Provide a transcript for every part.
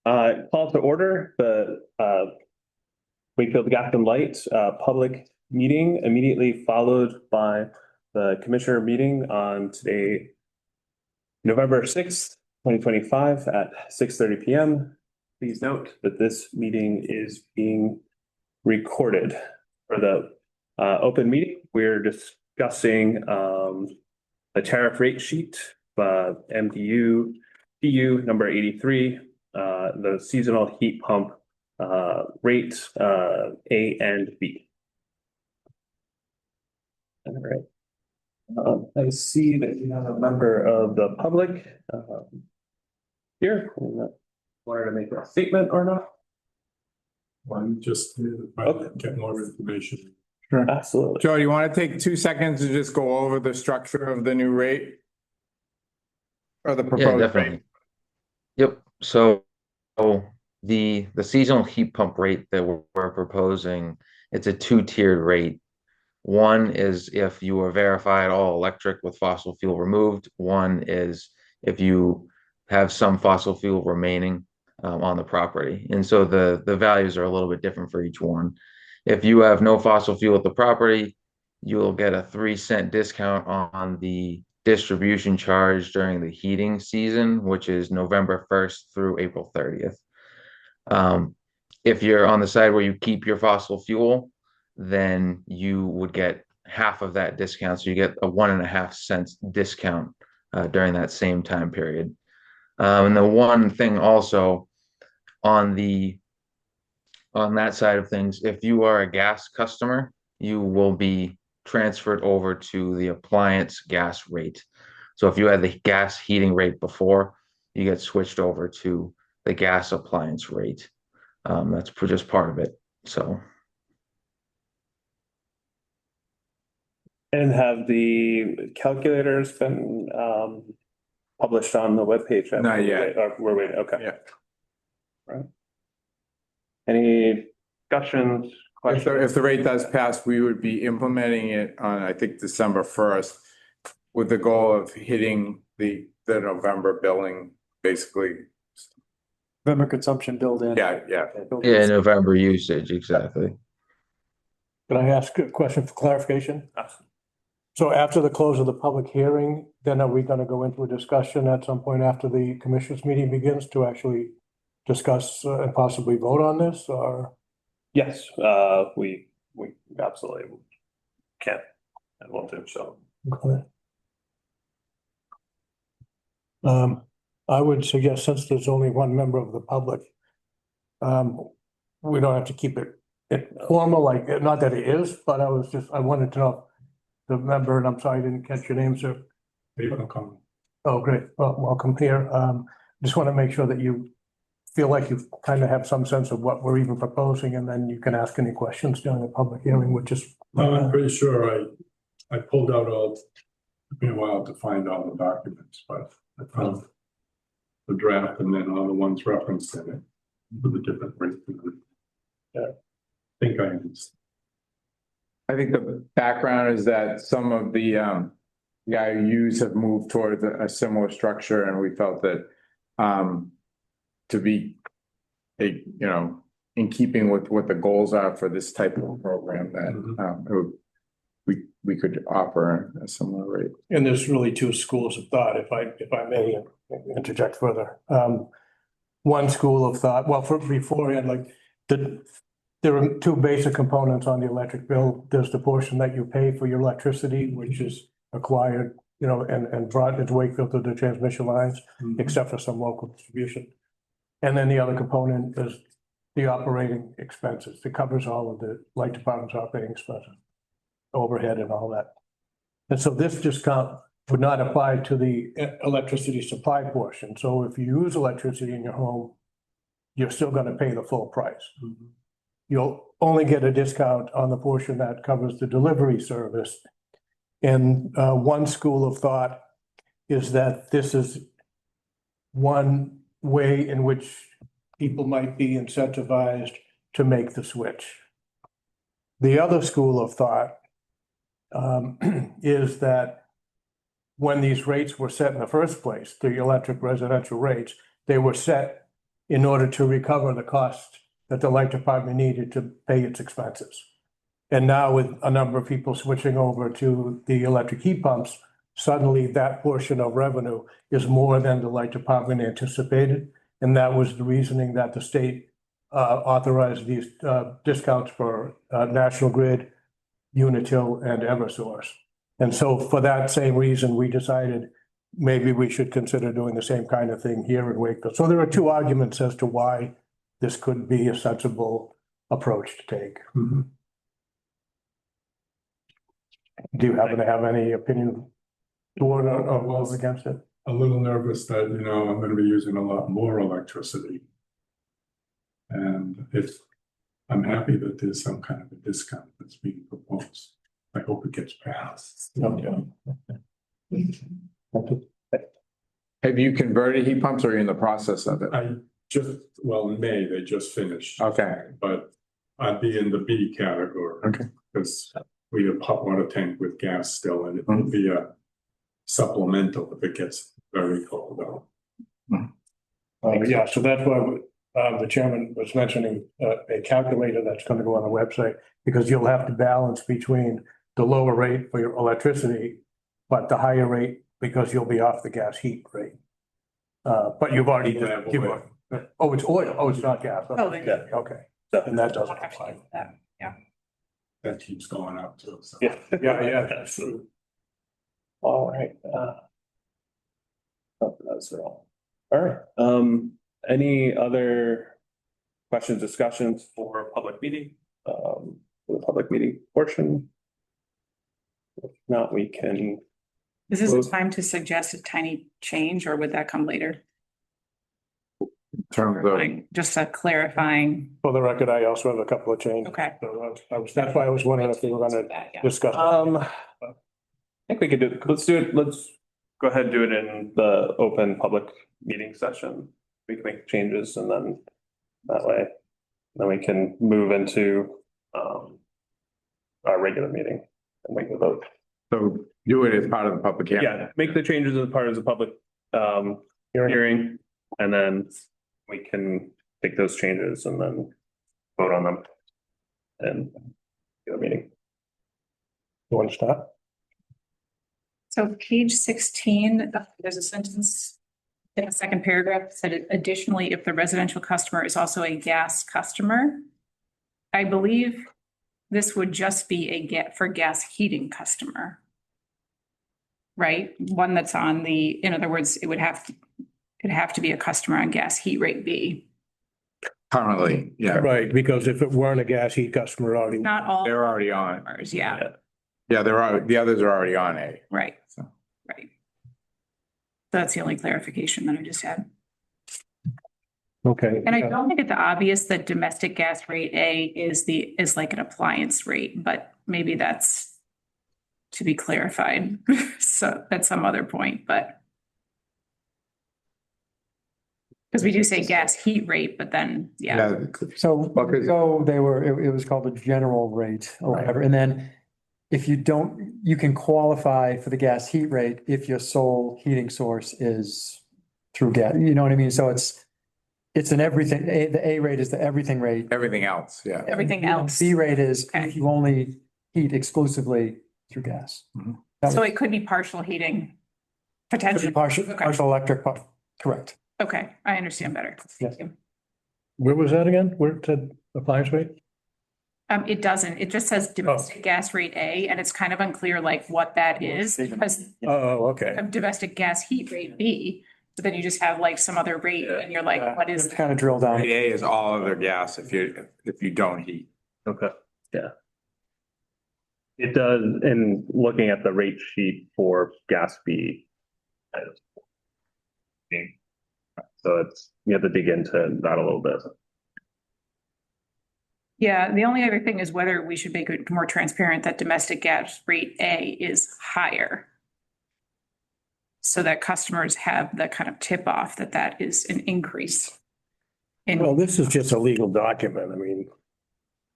Call to order the Wakefield Gas and Light public meeting immediately followed by the commissioner meeting on today, November 6th, 2025 at 6:30 p.m. Please note that this meeting is being recorded. For the open meeting, we're discussing the tariff rate sheet, MDU PU number 83, the seasonal heat pump rate A and B. All right. I see that you have a member of the public here. Wanted to make a statement or not? One just get more information. Sure. Absolutely. Joe, you want to take 2 seconds to just go over the structure of the new rate? Or the proposed definitely. rate? Yep. So the seasonal heat pump rate that we're proposing, it's a 2-tiered rate. One is if you are verified all electric with fossil fuel removed. One is if you have some fossil fuel remaining on the property. And so the values are a little bit different for each one. If you have no fossil fuel at the property, you'll get a 3-cent discount on the distribution charge during the heating season, which is November 1st through April 30th. If you're on the side where you keep your fossil fuel, then you would get half of that discount. So you get a 1.5 cents discount during that same time period. And the one thing also on that side of things, if you are a gas customer, you will be transferred over to the appliance gas rate. So if you had the gas heating rate before, you get switched over to the gas appliance rate. That's just part of it. So. And have the calculators been published on the webpage? Not yet. We're waiting. Okay. Yeah. Right. Any discussions? If the rate does pass, we would be implementing it on, I think, December 1st, with the goal of hitting the November billing, basically. November consumption build in. Yeah. Yeah, November usage, exactly. Can I ask a question for clarification? So after the close of the public hearing, then are we going to go into a discussion at some point after the commissioners meeting begins to actually discuss and possibly vote on this, or? Yes, we absolutely can and will do so. Okay. I would suggest, since there's only one member of the public, we don't have to keep it formal, like, not that it is, but I wanted to know the member, and I'm sorry, I didn't catch your name, sir. Welcome. Oh, great. Well, welcome here. Just want to make sure that you feel like you kind of have some sense of what we're even proposing, and then you can ask any questions during the public hearing, which is. I'm pretty sure I pulled out it took me a while to find all the documents, but I found the draft and then all the ones referenced in it for the different rates. Yeah, I think I understand. I think the background is that some of the IUs have moved towards a similar structure, and we felt that to be in keeping with what the goals are for this type of program, that we could offer a similar rate. And there's really 2 schools of thought, if I may interject further. One school of thought, well, beforehand, like there are 2 basic components on the electric bill. There's the portion that you pay for your electricity, which is acquired, and brought into Wakefield through the transmission lines, except for some local distribution. And then the other component is the operating expenses. It covers all of the light department's operating expenses, overhead and all that. And so this discount would not apply to the electricity supply portion. So if you use electricity in your home, you're still going to pay the full price. You'll only get a discount on the portion that covers the delivery service. And one school of thought is that this is one way in which people might be incentivized to make the switch. The other school of thought is that when these rates were set in the first place, the electric residential rates, they were set in order to recover the cost that the light department needed to pay its expenses. And now with a number of people switching over to the electric heat pumps, suddenly that portion of revenue is more than the light department anticipated. And that was the reasoning that the state authorized these discounts for National Grid, Unitil, and Eversource. And so for that same reason, we decided maybe we should consider doing the same kind of thing here in Wakefield. So there are two arguments as to why this could be a sensible approach to take. Mhm. Do you happen to have any opinion toward or against it? A little nervous that, I'm gonna be using a lot more electricity. And I'm happy that there's some kind of a discount that's being proposed. I hope it gets passed. Okay. Have you converted heat pumps or are you in the process of it? In May, they just finished. Okay, But I'd be in the B category. Okay. Because we have hot water tank with gas still, and it would be a supplemental if it gets very cold out. Yeah, so that's why the chairman was mentioning a calculator that's gonna go on the website, because you'll have to balance between the lower rate for your electricity, but the higher rate because you'll be off the gas heat rate. But you've already, it's oil, it's not gas. Oh, then- Yeah, okay, and that doesn't apply. That keeps going up too. So. Yeah. Yeah, that's true. All right. That's all. All right. Any other questions, discussions for public meeting? For the public meeting portion? If not, we can, Is this a time to suggest a tiny change or would that come later? in terms of, Like, just a clarifying, For the record, I also have a couple of changes. okay. So that's why I was wondering if we were gonna Yeah. discuss. I think we could do, let's do it, let's go ahead and do it in the open public meeting session. We can make changes and then that way, then we can move into our regular meeting and make the vote. so do it as part of the public hearing. Yeah, make the changes as part of the public hearing and then we can take those changes and then vote on them. And the meeting. You want to start? So page 16, there's a sentence in the second paragraph that said additionally, if the residential customer is also a gas customer. I believe this would just be for gas heating customer. Right? One that's on in other words, it'd have to be a customer on gas heat rate B. Currently, yeah, Right, because if it weren't a gas heat customer already. Not all they're already on. customers, yeah, Yeah, the others are already on A. right, So. right. That's the only clarification that I just had. Okay. And I don't think it's obvious that domestic gas rate A is like an appliance rate, but maybe that's to be clarified. So at some other point, but. Because we do say gas heat rate, but then, yeah, So, Okay. so it was called a general rate or whatever, and then if you don't, you can qualify for the gas heat rate if your sole heating source is through gas, you know what I mean? So it's an everything, the A rate is the everything rate. Everything else, yeah. everything else. B rate is Okay. if you only heat exclusively through gas. That So was- it could be partial heating, could be potentially. Partial, Okay. partial electric, correct. Okay, I understand better. Yes. Where was that again? Where it said appliance rate? It doesn't, it just says domestic gas rate A, and it's kind of unclear like what that is, because Oh, okay. of domestic gas heat rate B, but then you just have like some other rate and you're like, what is that? Kind of drill down. Rate A is all other gas if you don't heat. Okay, yeah. It does, in looking at the rate sheet for gas B. So you have to dig into that a little bit. Yeah, the only other thing is whether we should make it more transparent that domestic gas rate A is higher. So that customers have the kind of tip off that is an increase. Well, this is just a legal document. I mean,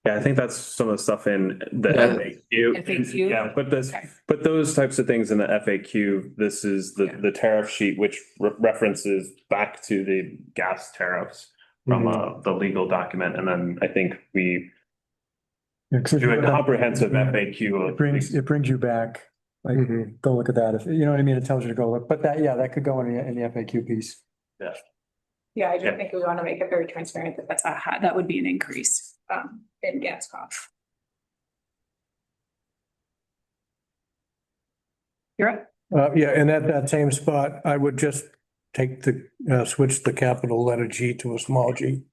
Yeah, I think that's some of the stuff in the Yeah. FAQ. FAQ? Yeah, Okay. put those types of things in the FAQ. This is Yeah. the tariff sheet, which references back to the gas tariffs. from the legal document, and then I think we Yeah, 'cause do a comprehensive It FAQ. brings you back, like, go look at that, if, you know what I mean, it tells you to go look, but that, yeah, that could go in the FAQ piece. Yeah, I Yeah. just think we want to make it very transparent that that would be an increase in gas costs. You're up. Yeah, and at that same spot, I would just take switch the capital letter G to a small g.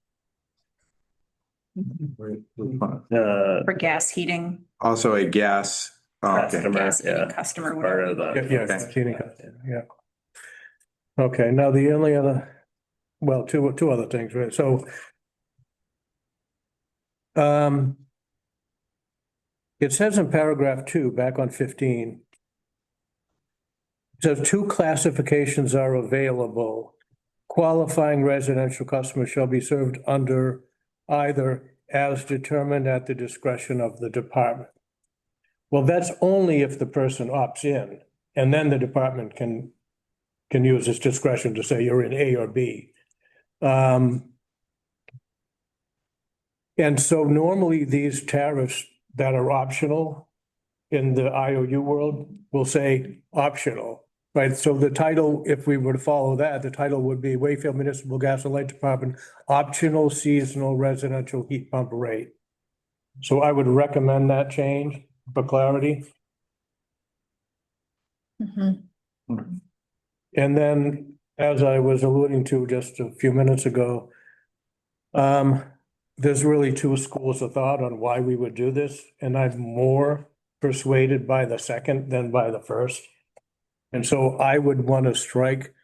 Uh, For gas heating, Also a gas, oh, okay. Customer, gas heating yeah. customer, part whatever. of the. Yeah, heating, yeah. Okay, now the only other, well, two other things, right? So it says in paragraph 2, back on 15, it says 2 classifications are available. Qualifying residential customers shall be served under either as determined at the discretion of the department. Well, that's only if the person opts in, and then the department can use its discretion to say you're in A or B. And so normally these tariffs that are optional in the IOU world will say optional, right? So the title, if we were to follow that, the title would be Wakefield Municipal Gas and Light Department Optional Seasonal Residential Heat Pump Rate. So I would recommend that change for clarity. Mhm. And then, as I was alluding to just a few minutes ago, there's really 2 schools of thought on why we would do this, and I'm more persuaded by the second than by the first. And so I would want to strike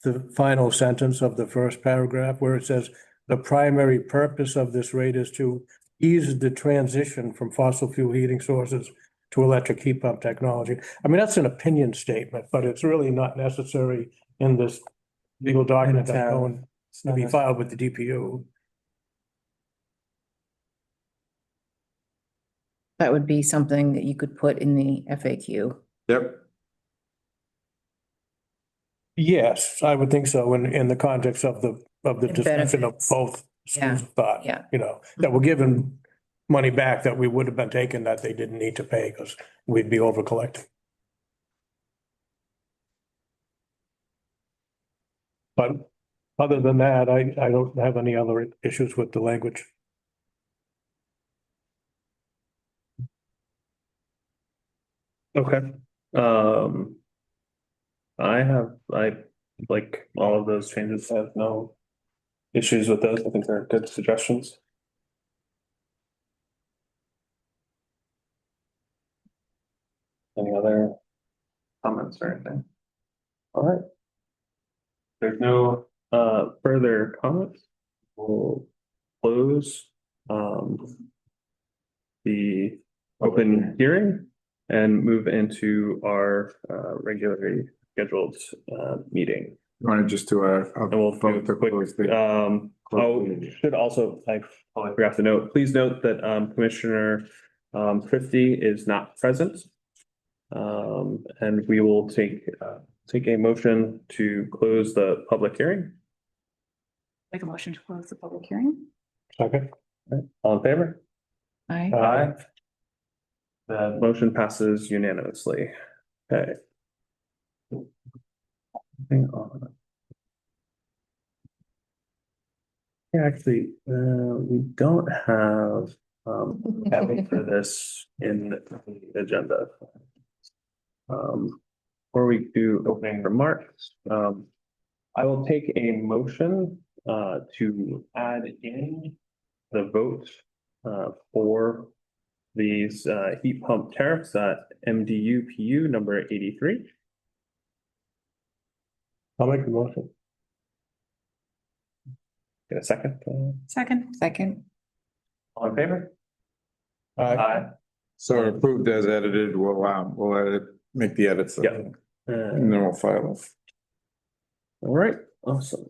the final sentence of the first paragraph where it says, the primary purpose of this rate is to ease the transition from fossil fuel heating sources to electric heat pump technology. I mean, that's an opinion statement, but it's really not necessary in this legal document that's going to be filed with the DPU. That would be something that you could put in the FAQ. Yep. Yes, I would think so, in the context of the discussion of benefits. both schools of thought. Yeah. You know, that we're given money back that we would have been taken that they didn't need to pay because we'd be over collecting. But other than that, I don't have any other issues with the language. Okay. I like all of those changes. I have no issues with those. I think they're good suggestions. Any other comments or anything? All right. There's no further comments. We'll close the open hearing and move into our regularly scheduled meeting. You want to just do a And we'll do vote to a quick, close the. should also, I forgot to note, please note that Commissioner Christie is not present. And we will take a motion to close the public hearing. Make a motion to close the public hearing. Second. All in favor? Aye. Aye. The motion passes unanimously. Okay. Hang on. Yeah, actually, we don't have Kevin for this in the agenda. Before we do opening remarks, I will take a motion to add in the vote for these heat pump tariffs at MDU PU number 83. I'll make the motion. Get a second? Second. All in favor? Aye. So approved as edited, we'll edit, make the edits. Yeah. And then we'll file it. All right, awesome.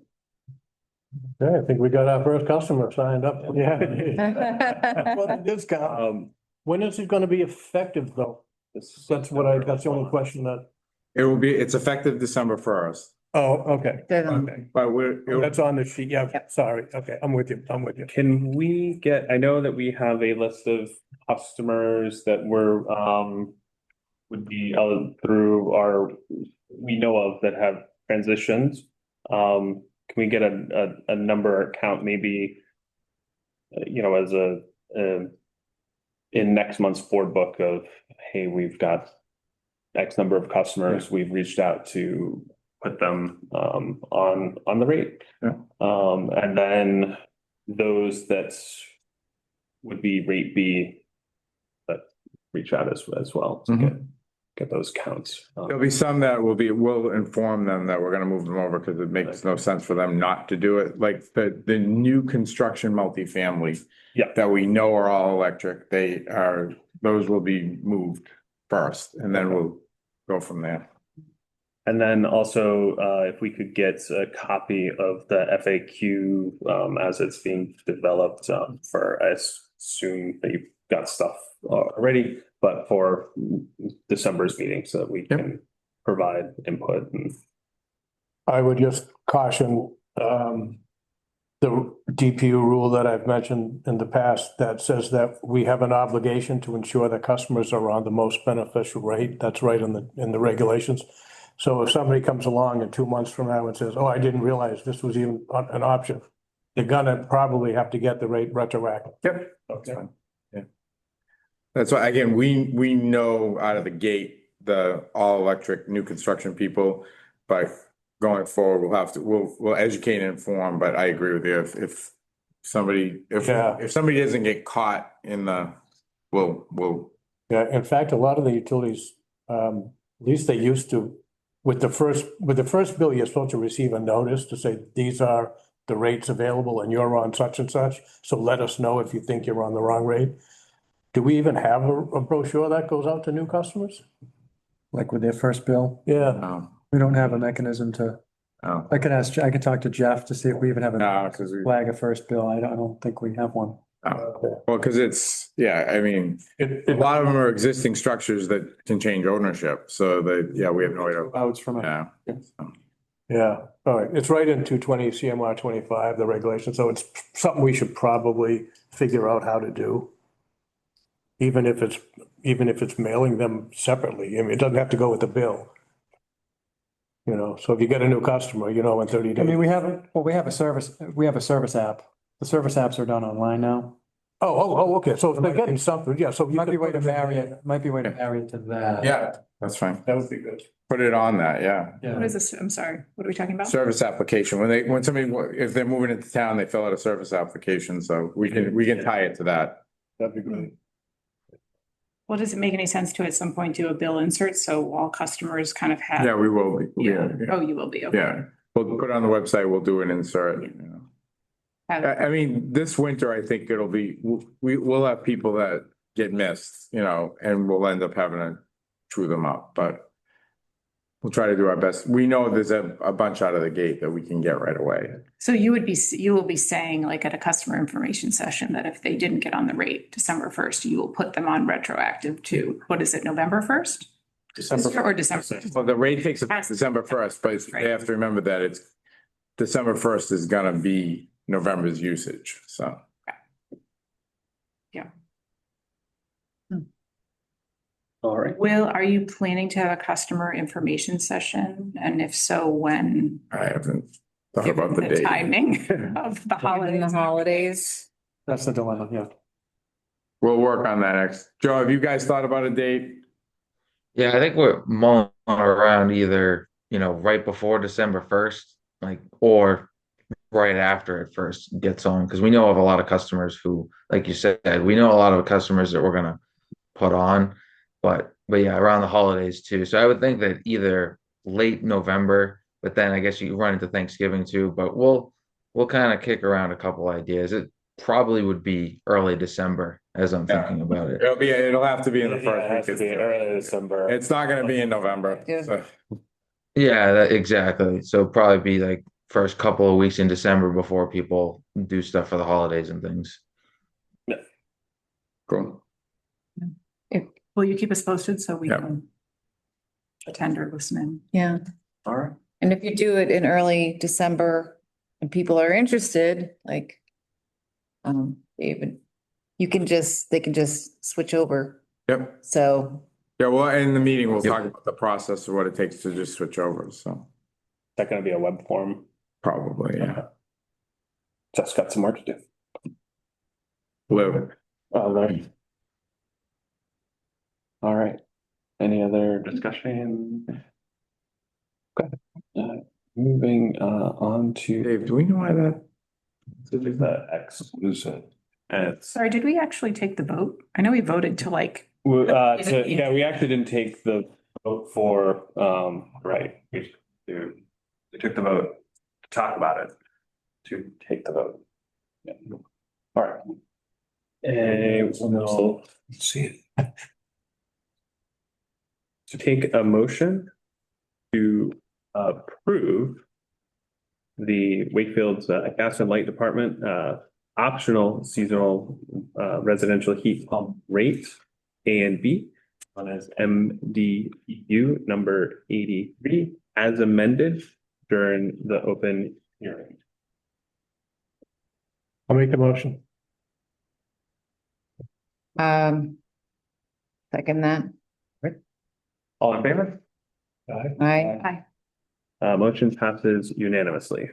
Okay, I think we got our first customer signed up. Yeah. Well, the discount. When is it going to be effective though? That's the only question that. It's effective December 1st. Oh, okay. The- But we're, That's on the sheet. Yeah, Yep. sorry. Okay, I'm with you. I'm with you. Can we get, I know that we have a list of customers that were, would be through our, we know of that have transitioned. Can we get a number count, maybe, as in next month's board book of, hey, we've got X number of customers, we've reached out to put them on the rate. Yeah. And then those that would be rate B that reach out as well to get those counts. there'll be some that we'll inform them that we're gonna move them over because it makes no sense for them not to do it. Like the new construction multifamily. Yeah. That we know are all electric, those will be moved first and then we'll go from there. And then also, if we could get a copy of the FAQ as it's being developed for, I assume that you've got stuff already, but for December's meeting so that we can provide input and. I would just caution, the DPU rule that I've mentioned in the past that says that we have an obligation to ensure that customers are on the most beneficial rate. That's right in the regulations. So if somebody comes along in 2 months from now and says, oh, I didn't realize this was even an option, they're gonna probably have to get the rate retroactive. Yep. Okay. Yeah. That's why, again, we know out of the gate, the all electric new construction people, but going forward, we'll educate and inform, but I agree with you. If somebody doesn't get caught in we'll. Yeah, in fact, a lot of the utilities, at least they used to, with the first bill, you're supposed to receive a notice to say, these are the rates available and you're on such and such. So let us know if you think you're on the wrong rate. Do we even have a brochure that goes out to new customers? Like with their first bill, Yeah, we don't have a mechanism to, Oh, I could talk to Jeff to see if we even have a no, because we, flag a first bill. I don't think we have one. well, because I mean, a lot of them are existing structures that can change ownership, so we have no way to, Votes from it. yeah. yeah, all right. It's right in 220 CMR 25, the regulation. So it's something we should probably figure out how to do. Even if it's mailing them separately. I mean, it doesn't have to go with the bill. So if you get a new customer, in 30 I days. mean, we have a service app. The service apps are done online now. Oh, okay. So if they're getting something, yeah, so. Might be a way to marry it to that. Yeah, that's fine. That would be good. Put it on that, yeah. What is this? I'm sorry, what are we talking about? Service application, when somebody, if they're moving into town, they fill out a service application, so we can tie it to that. That'd be great. Well, does it make any sense to at some point do a bill insert so all customers kind of have? Yeah, we will be. Yeah. Oh, you will be. Okay. Yeah, we'll put it on the website, we'll do an insert. I mean, this winter, I think it'll be, we'll have people that get missed, and we'll end up having to chew them up, but we'll try to do our best. We know there's a bunch out of the gate that we can get right away. So you will be saying like at a customer information session that if they didn't get on the rate December 1st, you will put them on retroactive to, what is it, November 1st? December Or December 1st? Well, the rate takes effect December 1st, but they have to remember that it's December 1st is gonna be November's usage, so. All right. Are you planning to have a customer information session? And if so, when? I haven't thought about Given the date. timing of the In the holidays. holidays. That's the dilemma, yeah. We'll work on that next. Joe, have you guys thought about a date? Yeah, I think we're mulling around either, right before December 1st, or right after it first gets on, because we know of a lot of customers who, like you said, we know a lot of customers that we're gonna put on, but yeah, around the holidays too. So I would think that either late November, but then I guess you run into Thanksgiving too, but we'll kind of kick around a couple ideas. It probably would be early December as I'm thinking about it. It'll have to be in the Yeah, it has first to week. be early December. It's not gonna be in November. Yeah. So. Yeah, exactly. So probably be like first couple of weeks in December before people do stuff for the holidays and things. Cool. Will you keep us posted so we Yeah. can attend or listen in? Yeah. All right. And if you do it in early December and people are interested, like, David, they can just switch over. Yep. So, Yeah, well, in the meeting, we'll talk about the process of what it takes to just switch over, so Is that gonna be a web form? probably, yeah. Just got some work to do. Live. Right. All right. Any other discussion? Okay. Moving on to Dave, do we know why that? the exclusion. And it's, Sorry, did we actually take the vote? I know we voted to like, yeah, we actually didn't take the vote for, right. We took the vote to talk about it, to take the vote. Yeah. All right. And we'll see it. To take a motion to approve the Wakefield's gas and light department optional seasonal residential heat pump rate A and B on as MDU number 83 as amended during the open hearing. I'll make the motion. second that. All in favor? I, Motion passes unanimously.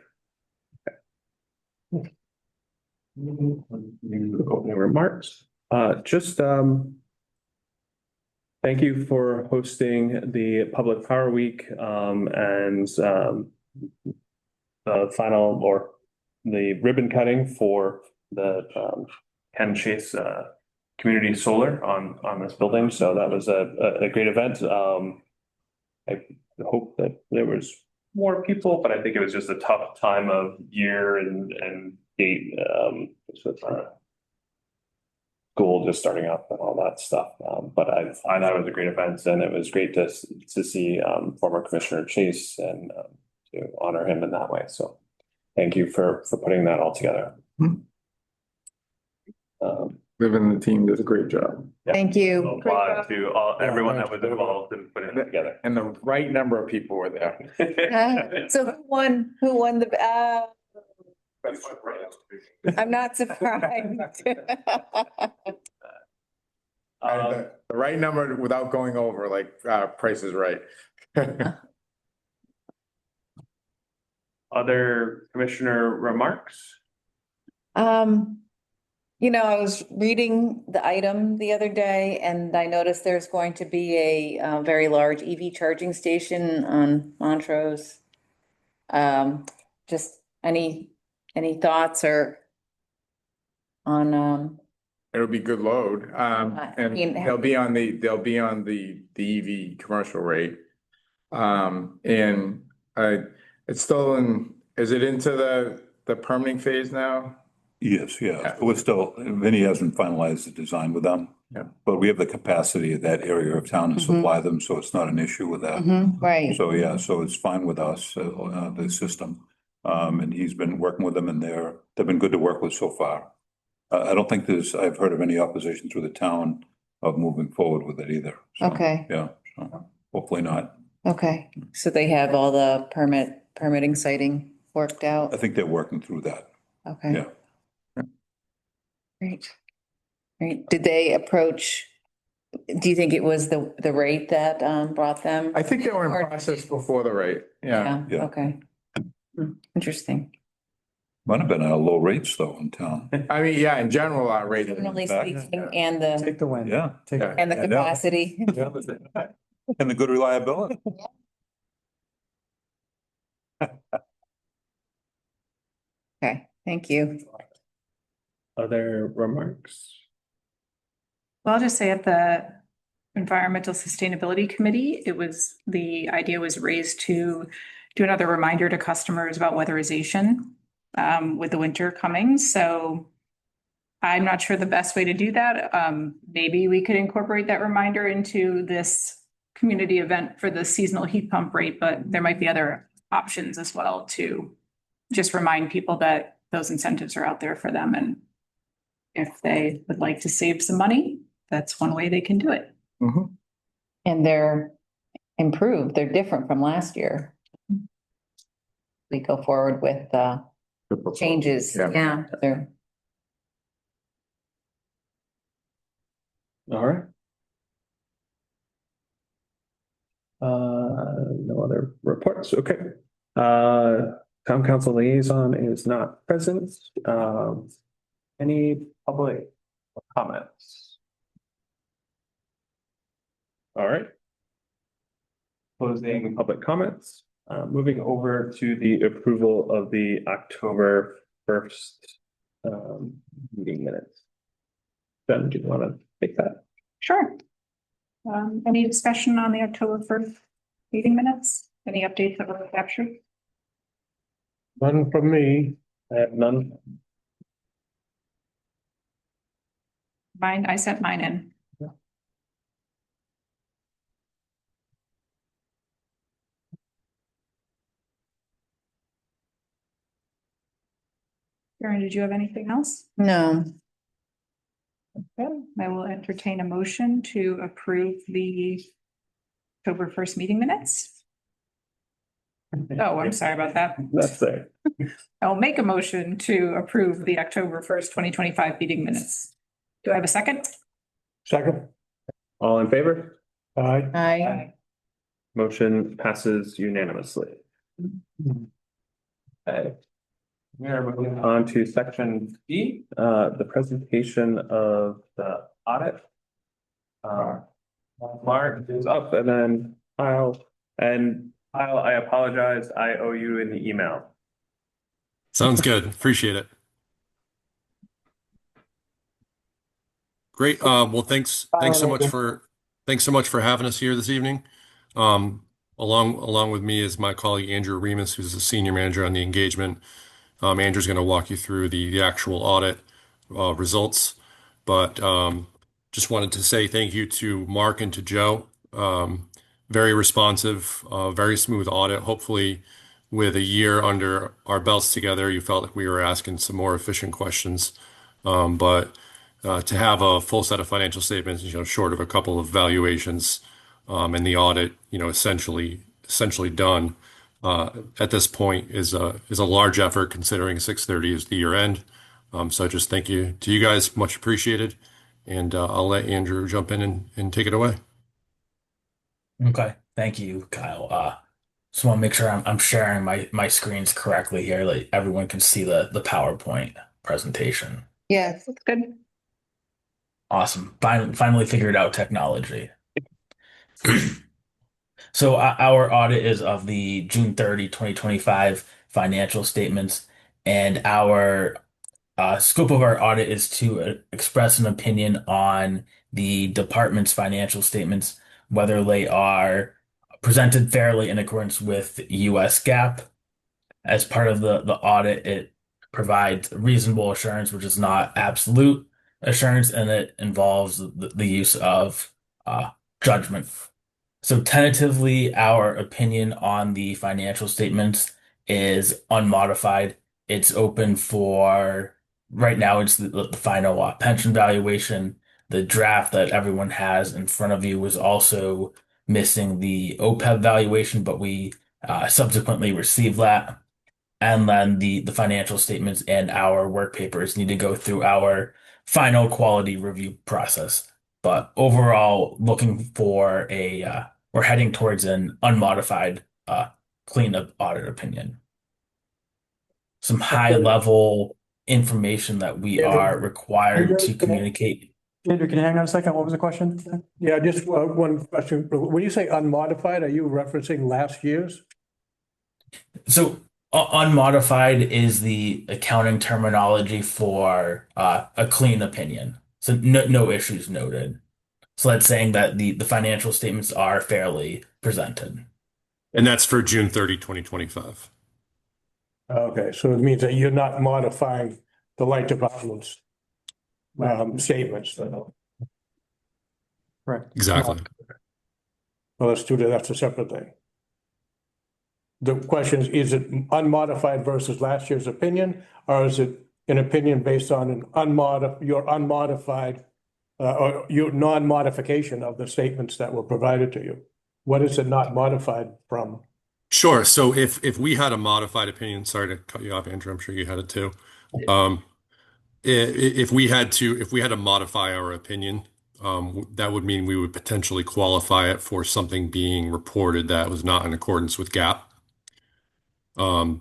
Okay. Opening remarks, just thank you for hosting the Public Power Week and the final or the ribbon cutting for the Ken Chase community solar on this building. So that was a great event. I hope that there was more people, but I think it was just a tough time of year and date with school just starting up and all that stuff. But I thought it was a great event, and it was great to see former Commissioner Chase and to honor him in that way. So thank you for putting that all together. Living the team did a great job. thank you. Applaud to everyone that was involved in putting it together. And the right number of people were there. So who won the, I'm not surprised. The right number without going over, like, Price is Right. Other commissioner remarks? I was reading the item the other day and I noticed there's going to be a very large EV charging station on Montrose. Just any thoughts or on, It'll be good load, and mean, they'll be on the EV commercial rate. And it's still is it into the permitting phase now? Yes, yeah, we're still, Vinny hasn't finalized the design with them. Yeah. But we have the capacity of that area of town to supply them, so it's not an issue with that. right, So, yeah, so it's fine with us, the system. And he's been working with them and they've been good to work with so far. I don't think I've heard of any opposition through the town of moving forward with it either. So, okay, yeah, so hopefully not. okay. So they have all the permitting siting worked I out? think they're working through that. Okay. Yeah. Great. Great. Did they approach, do you think it was the rate that brought them? I think they were Or- in process before the rate, yeah. Yeah. Okay. Interesting. Might have been our low rates though in town. I mean, yeah, in general, our rate. Generally fact, speaking, and the Take the win. Yeah. Take Yeah. and the I know. capacity. And the good reliability. Okay, thank you. Other remarks? well, I'll just say at the Environmental Sustainability Committee, the idea was raised to do another reminder to customers about weatherization with the winter coming. So I'm not sure the best way to do that. Maybe we could incorporate that reminder into this community event for the seasonal heat pump rate, but there might be other options as well to just remind people that those incentives are out there for them. And if they would like to save some money, that's one way they can do it. Mhm. And they're improved. They're different from last year. we go forward with changes. Yeah. Yeah. They're- All right. No other reports. Okay. Town council liaison is not present. Any public comments? All right. Closing public comments. Moving over to the approval of the October 1st meeting minutes. Ben, do you want to take that? Sure. Any discussion on the October 1st meeting minutes? Any updates that were captured? None from me. I have none. Mine, I sent mine in. Karen, did you have anything else? No, Okay, I will entertain a motion to approve the October 1st meeting minutes. Oh, I'm sorry about that. That's there. I'll make a motion to approve the October 1st, 2025 meeting minutes. Do I have a second? Second. All in favor? Aye. I, Motion passes unanimously. Okay. We are moving on to section B, the presentation of the audit. Mark is up and then Kyle, I apologize, I owe you in the email. Sounds good. Appreciate it. Great. Well, thanks so much for having us here this evening. Along with me is my colleague Andrew Remus, who's the senior manager on the engagement. Andrew's going to walk you through the actual audit results, but just wanted to say thank you to Mark and to Joe. Very responsive, very smooth audit. Hopefully, with a year under our belts together, you felt like we were asking some more efficient questions. But to have a full set of financial statements, short of a couple of valuations, and the audit, essentially done at this point is a large effort considering 6/30 is the year end. So just thank you to you guys, much appreciated. And I'll let Andrew jump in and take it away. Okay, thank you, Kyle. Just want to make sure I'm sharing my screens correctly here, like everyone can see the PowerPoint presentation. yes, That's good. Awesome. Finally figured out technology. So our audit is of the June 30, 2025 financial statements, and our scope of our audit is to express an opinion on the department's financial statements, whether they are presented fairly in accordance with US GAAP. As part of the audit, it provides reasonable assurance, which is not absolute assurance, and it involves the use of judgment. So tentatively, our opinion on the financial statements is unmodified. It's open for right now. It's the final pension valuation. The draft that everyone has in front of you was also missing the OPEB valuation, but we subsequently received that. And then the financial statements and our work papers need to go through our final quality review process. But overall, looking for we're heading towards an unmodified cleanup audit opinion. Some high level information that we are required to communicate. Andrew, can you hang on a second? What was the question? Yeah, just one question. When you say unmodified, are you referencing last year's? So unmodified is the accounting terminology for a clean opinion. So no issues noted. So that's saying that the financial statements are fairly presented. And that's for June 30, 2025. Okay, so it means that you're not modifying the light department's statements. Right. Exactly. Well, that's a separate thing. The question is it unmodified versus last year's opinion, or is it an opinion based on your unmodified or your non-modification of the statements that were provided to you? What is it not modified from? Sure. So if we had a modified opinion, sorry to cut you off, Andrew, I'm sure you had it too. Um, if we had to modify our opinion, that would mean we would potentially qualify it for something being reported that was not in accordance with GAAP.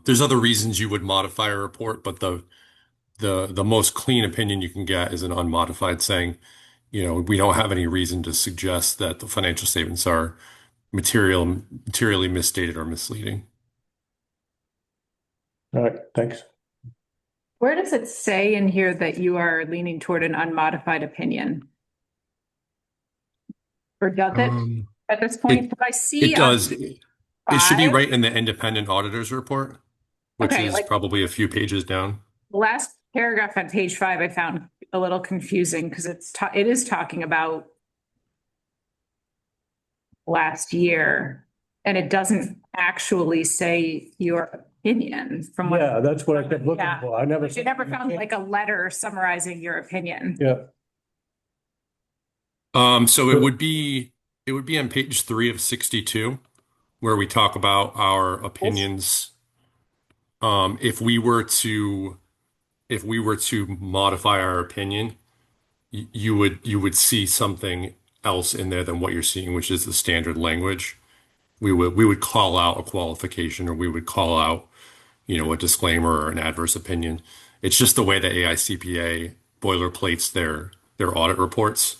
There's other reasons you would modify a report, but the most clean opinion you can get is an unmodified saying, we don't have any reason to suggest that the financial statements are materially misstated or misleading. All right, thanks. Where does it say in here that you are leaning toward an unmodified opinion? Or does it at this point? But I see It on does. It should be 5. right in the independent auditor's report, which Okay, is like probably a few pages down. the last paragraph on page 5, I found a little confusing because it is talking about last year, and it doesn't actually say your opinion from what. Yeah, that's what I kept looking Yeah. for. I never. You never found like a letter summarizing your opinion. Yeah, So it would be on page 3 of 62, where we talk about our opinions. If we were to modify our opinion, you would see something else in there than what you're seeing, which is the standard language. We would call out a qualification, or we would call out, a disclaimer or an adverse opinion. It's just the way the AICPA boilerplates their audit reports.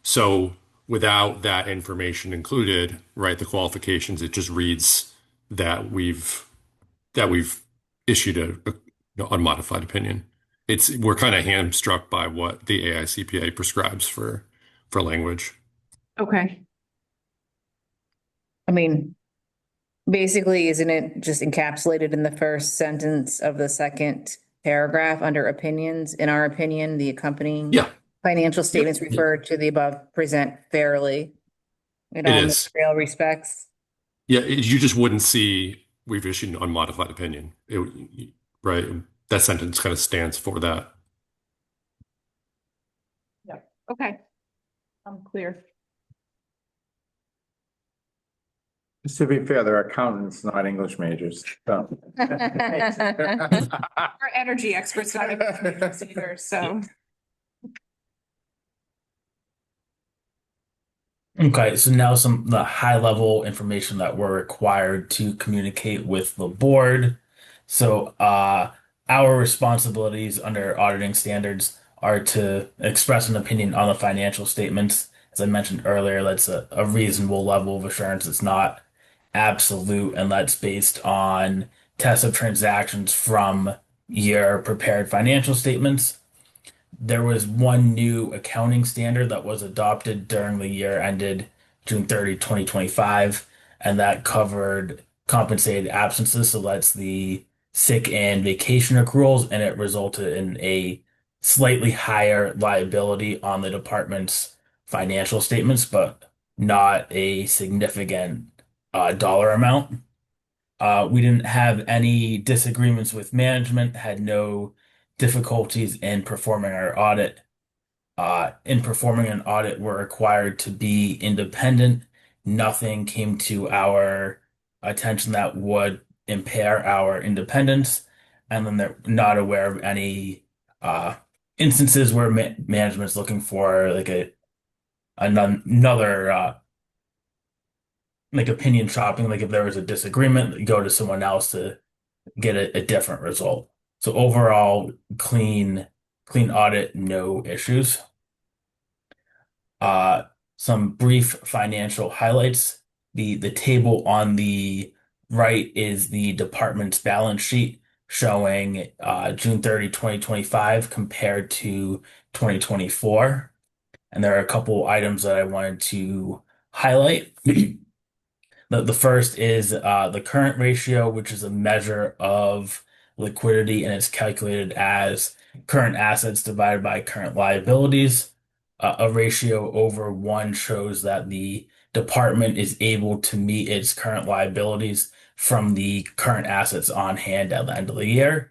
So without that information included, right, the qualifications, it just reads that we've issued a unmodified opinion. We're kind of hamstruck by what the AICPA prescribes for language. Okay. I mean, basically, isn't it just encapsulated in the first sentence of the second paragraph under opinions? In our opinion, the accompanying Yeah, financial statements referred to the above present fairly in it all is. material respects. Yeah, you just wouldn't see we've issued an unmodified opinion. Right? That sentence kind of stands for that. Yeah. Okay. I'm clear. Just to be fair, they're accountants, not English majors. So. We're energy experts, not either, so. Okay, so now the high level information that we're required to communicate with the board. So our responsibilities under auditing standards are to express an opinion on the financial statements. As I mentioned earlier, that's a reasonable level of assurance. It's not absolute, and that's based on tests of transactions from your prepared financial statements. There was one new accounting standard that was adopted during the year ended June 30, 2025, and that covered compensated absences. So that's the sick and vacation accruals, and it resulted in a slightly higher liability on the department's financial statements, but not a significant dollar amount. We didn't have any disagreements with management, had no difficulties in performing our audit. In performing an audit, we're required to be independent. Nothing came to our attention that would impair our independence. And then they're not aware of any instances where management's looking for like another like opinion shopping. Like if there was a disagreement, go to someone else to get a different result. So overall, clean audit, no issues. Uh, some brief financial highlights. The table on the right is the department's balance sheet showing June 30, 2025 compared to 2024. And there are a couple items that I wanted to highlight. The first is the current ratio, which is a measure of liquidity, and it's calculated as current assets divided by current liabilities. A ratio over 1 shows that the department is able to meet its current liabilities from the current assets on hand at the end of the year.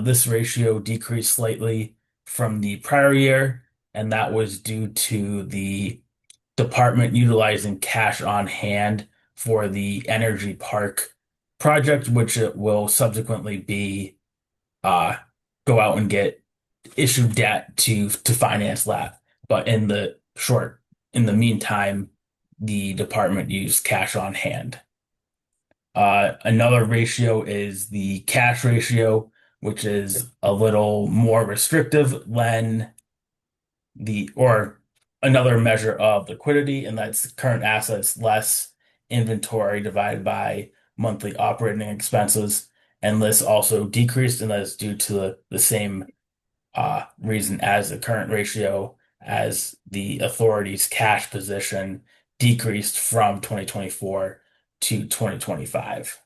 This ratio decreased slightly from the prior year, and that was due to the department utilizing cash on hand for the Energy Park project, which it will subsequently be go out and get issue debt to finance that. But in the meantime, the department used cash on hand. Another ratio is the cash ratio, which is a little more restrictive than or another measure of liquidity, and that's current assets less inventory divided by monthly operating expenses. And this also decreased, and that is due to the same reason as the current ratio, as the authority's cash position decreased from 2024 to 2025.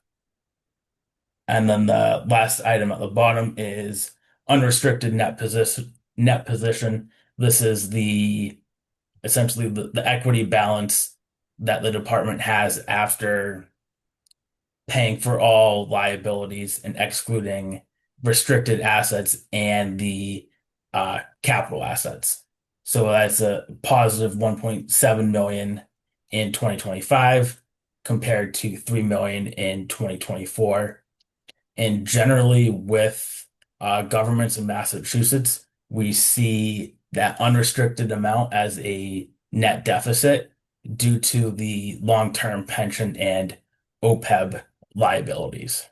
And then the last item at the bottom is unrestricted net position. This is essentially the equity balance that the department has after paying for all liabilities and excluding restricted assets and the capital assets. So that's a positive 1.7 million in 2025 compared to 3 million in 2024. And generally with governments in Massachusetts, we see that unrestricted amount as a net deficit due to the long-term pension and OPEB liabilities.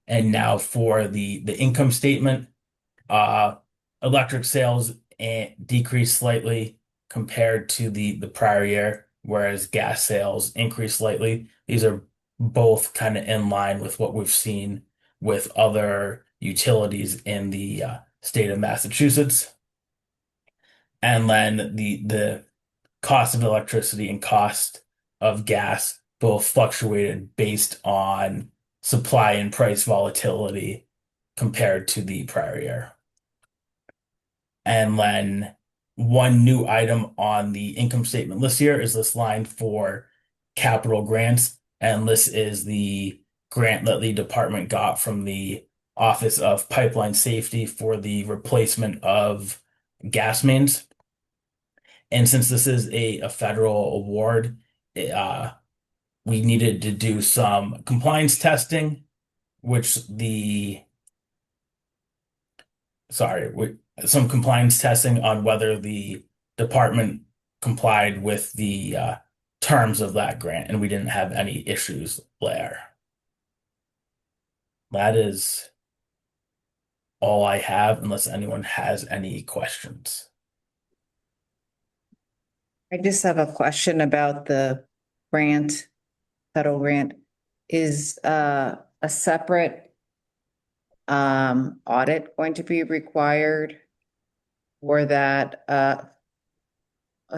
And now for the income statement, electric sales decreased slightly compared to the prior year, whereas gas sales increased slightly. These are both kind of in line with what we've seen with other utilities in the state of Massachusetts. And then the cost of electricity and cost of gas both fluctuated based on supply and price volatility compared to the prior year. And then one new item on the income statement list here is this line for capital grants. And this is the grant that the department got from the Office of Pipeline Safety for the replacement of gas mains. And since this is a federal award, we needed to do some compliance testing, some compliance testing on whether the department complied with the terms of that grant, and we didn't have any issues there. That is all I have, unless anyone has any questions. I just have a question about the grant, federal grant. Is a separate audit going to be required? Or that a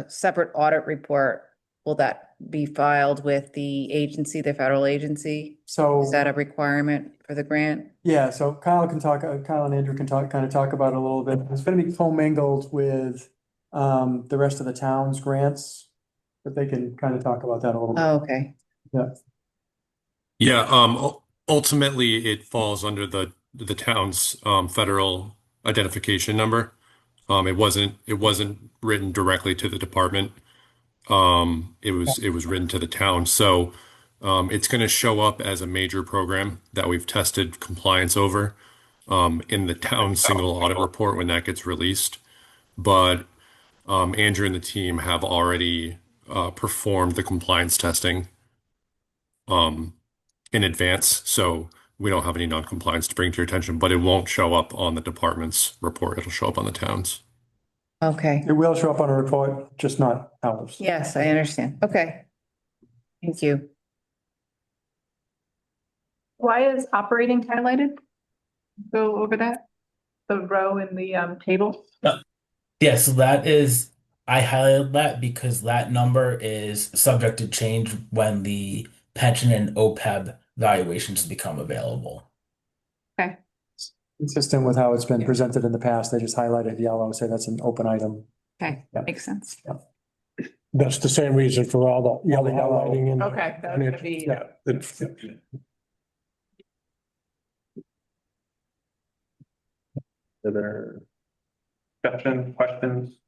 separate audit report, will that be filed with the agency, the federal agency? So. Is that a requirement for the grant? Yeah, so Kyle and Andrew can kind of talk about it a little bit. It's going to be commingled with the rest of the town's grants, but they can kind of talk about that a little bit. Oh, okay. Yeah. Yeah, ultimately it falls under the town's federal identification number. It wasn't written directly to the department. It was written to the town. So it's going to show up as a major program that we've tested compliance over in the town single audit report when that gets released. But Andrew and the team have already performed the compliance testing in advance, so we don't have any non-compliance to bring to your attention, but it won't show up on the department's report. It'll show up on the town's. Okay. It will show up on a report, just not ours. Yes, I understand. Okay. Thank you. Why is operating highlighted? Go over that, the row in the table. Yeah, so I highlighted that because that number is subject to change when the pension and OPEB valuations become available. Okay. Consistent with how it's been presented in the past, they just highlighted yellow, say that's an open item. Okay, Yeah. makes sense. That's the same reason for all the highlighting in. Okay, that's gonna be. Yeah. Other discussion, questions?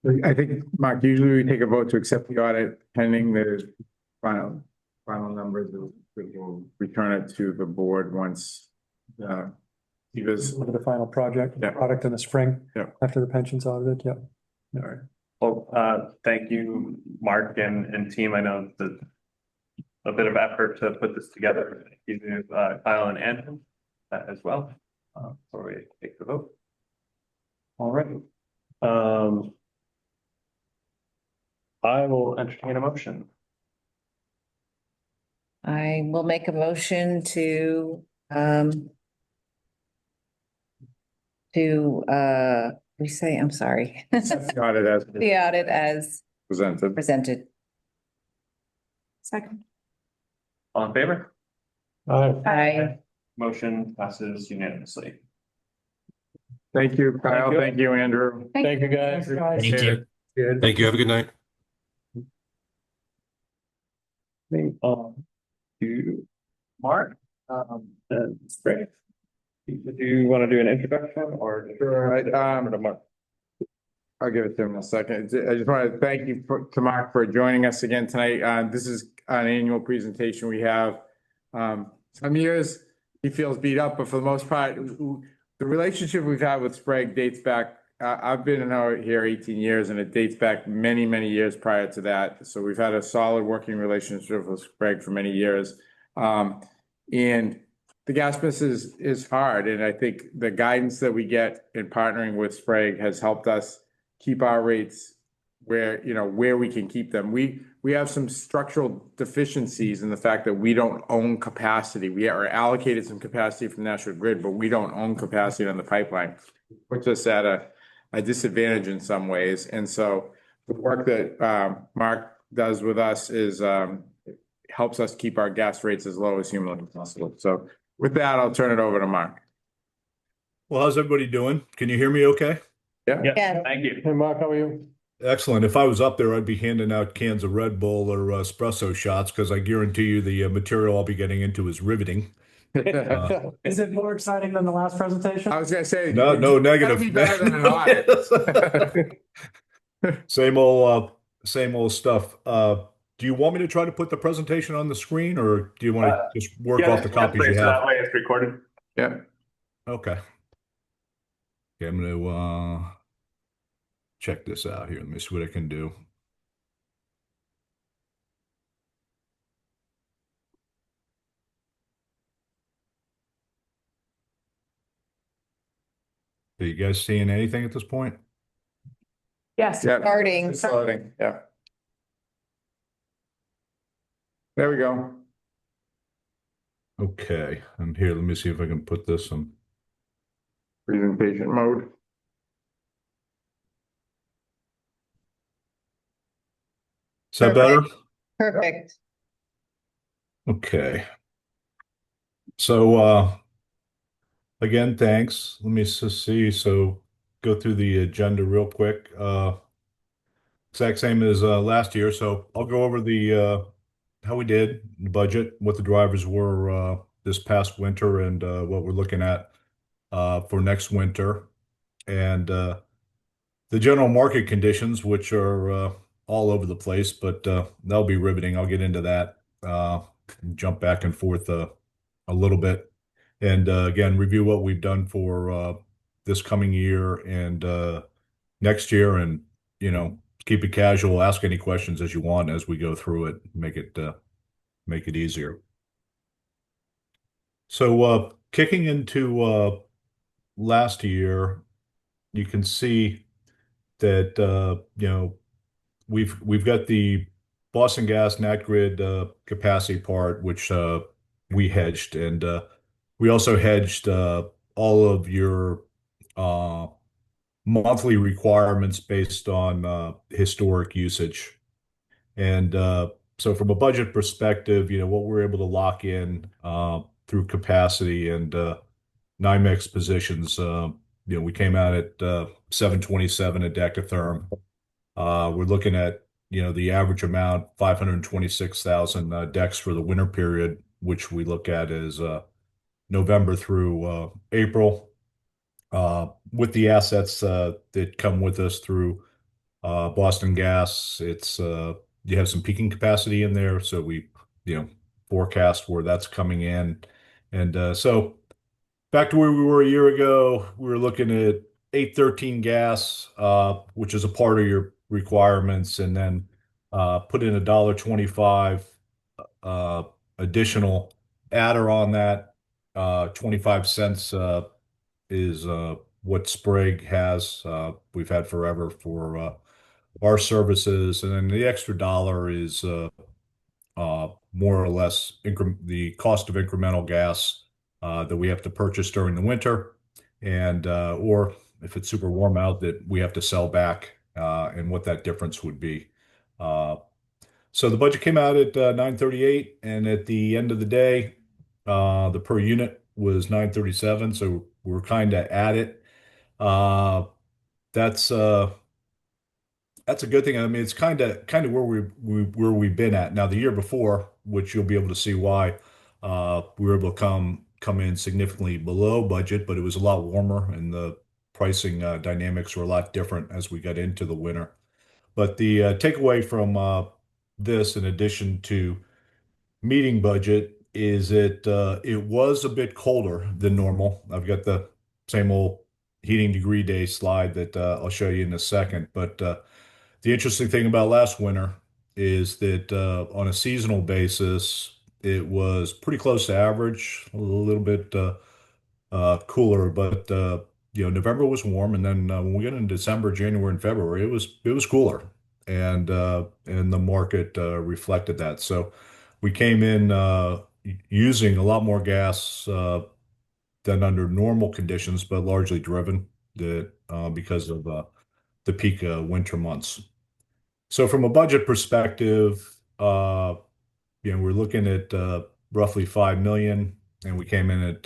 I think, Mark, usually we take a vote to accept the audit pending the final numbers. We'll return it to the board once, because, Look at the final project, Yeah. product in the spring. Yeah. After the pension's audited, yep. All right. Well, thank you, Mark and team. I know that a bit of effort to put this together. Thank you to Kyle and Andrew as well, before we take the vote. All right. I will entertain a motion. I will make a motion to say, I'm sorry. the audit as The audit as presented. presented. Second. All in favor? Aye. Motion passes unanimously. Thank you, Kyle. Thank you. Thank you, Andrew. Thank you, guys. Thank you. Thank you. Have a good night. To Mark, that's great. Do you want to do an introduction or? Sure, I'll give it to him in a second. I just want to thank you to Mark for joining us again tonight. This is an annual presentation we have. Some years he feels beat up, but for the most part, the relationship we've had with Sprague dates back. I've been here 18 years, and it dates back many, many years prior to that. So we've had a solid working relationship with Sprague for many years. And the gas business is hard, and I think the guidance that we get in partnering with Sprague has helped us keep our rates where we can keep them. We have some structural deficiencies in the fact that we don't own capacity. We are allocated some capacity from National Grid, but we don't own capacity on the pipeline, which puts us at a disadvantage in some ways. And so the work that Mark does with us is helps us keep our gas rates as low as humanly possible. So with that, I'll turn it over to Mark. Well, how's everybody doing? Can you hear me okay? Yeah. Yeah. Thank you. Hey, Mark, how are you? Excellent. If I was up there, I'd be handing out cans of Red Bull or espresso shots because I guarantee you the material I'll be getting into is riveting. Is it more exciting than the last presentation? I was gonna say No, it's negative. gotta be better than an audit. Same old stuff. Do you want me to try to put the presentation on the screen, or do you want to just work off the copies you have? That way it's recorded. Yeah. Okay. Okay, I'm gonna check this out here. Let me see what I can do. Are you guys seeing anything at this point? Yes. Yeah. Starting. It's loading. Yeah. There we go. Okay, and here, let me see if I can put this on. Presentation mode. Is that better? Perfect. Okay. So, again, thanks. Let me just see. So go through the agenda real quick. Exact same as last year. So I'll go over the how we did, the budget, what the drivers were this past winter, and what we're looking at for next winter, and the general market conditions, which are all over the place, but that'll be riveting. I'll get into that. Jump back and forth a little bit, and again, review what we've done for this coming year and next year, and keep it casual. Ask any questions as you want as we go through it. Make it easier. So kicking into last year, you can see that we've got the Boston Gas Nat Grid capacity part, which we hedged, and we also hedged all of your monthly requirements based on historic usage. And so from a budget perspective, what we're able to lock in through capacity and NYMEX positions, we came out at 727 a decatherm. We're looking at, the average amount, 526,000 decks for the winter period, which we look at as November through April. With the assets that come with us through Boston Gas, it's you have some peaking capacity in there, so we, forecast where that's coming in. And so back to where we were a year ago, we were looking at 813 gas, which is a part of your requirements, and then put in $1.25 uh, additional adder on that. 25 cents is what Sprague has. We've had forever for our services, and then the extra dollar is more or less the cost of incremental gas that we have to purchase during the winter, and or if it's super warm out, that we have to sell back, and what that difference would be. So the budget came out at 938, and at the end of the day, the per unit was 937. So we're kind of at it. Uh, that's uh, that's a good thing. I mean, it's kind of where where we've been at now. The year before, which you'll be able to see why, we were able to come in significantly below budget, but it was a lot warmer, and the pricing dynamics were a lot different as we got into the winter. But the takeaway from this, in addition to meeting budget, is it was a bit colder than normal. I've got the same old heating degree day slide that I'll show you in a second. But the interesting thing about last winter is that on a seasonal basis, it was pretty close to average, a little bit cooler, but November was warm, and then when we get into December, January, and February, it was cooler, and the market reflected that. So we came in using a lot more gas than under normal conditions, but largely driven that because of the peak winter months. So from a budget perspective, we're looking at roughly 5 million, and we came in at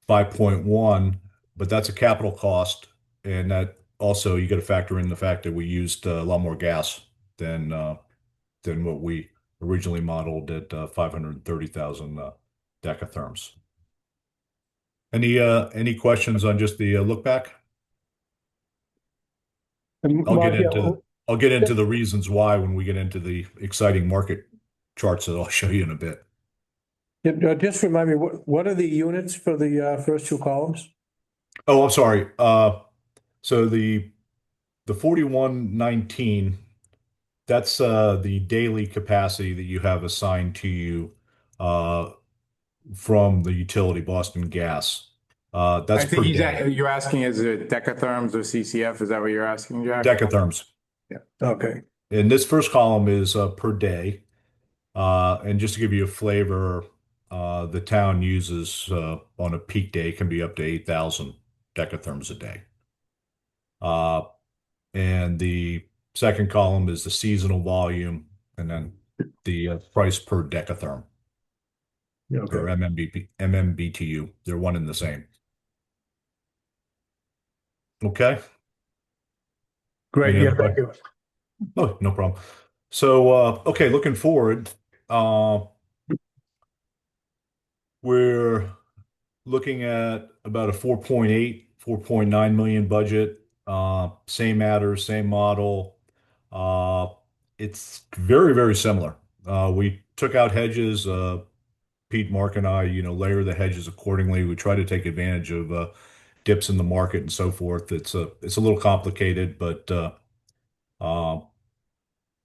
5.1, but that's a capital cost, and that also you got to factor in the fact that we used a lot more gas than what we originally modeled at 530,000 decatherms. Any questions on just the look back? I'll get into the reasons why when we get into the exciting market charts that I'll show you in a bit. Just remind me, what are the units for the first two columns? Oh, I'm sorry. So the 4119, that's the daily capacity that you have assigned to you from the utility, Boston Gas. That's I think per day. you're asking, is it decatherms or CCF? Is that what you're asking, Jack? Decatherms. Yeah. Okay. And this first column is per day. And just to give you a flavor, the town uses on a peak day can be up to 8,000 decatherms a day. And the second column is the seasonal volume, and then the price per decatherm Okay. or MMBTU. They're one and the same. Okay. Great. Any Yeah, other thank you. Oh, no problem. So, okay, looking forward, we're looking at about a 4.9 million budget. Same matters, same model. It's very, very similar. We took out hedges. Pete, Mark, and I, layer the hedges accordingly. We try to take advantage of dips in the market and so forth. It's a little complicated, but uh,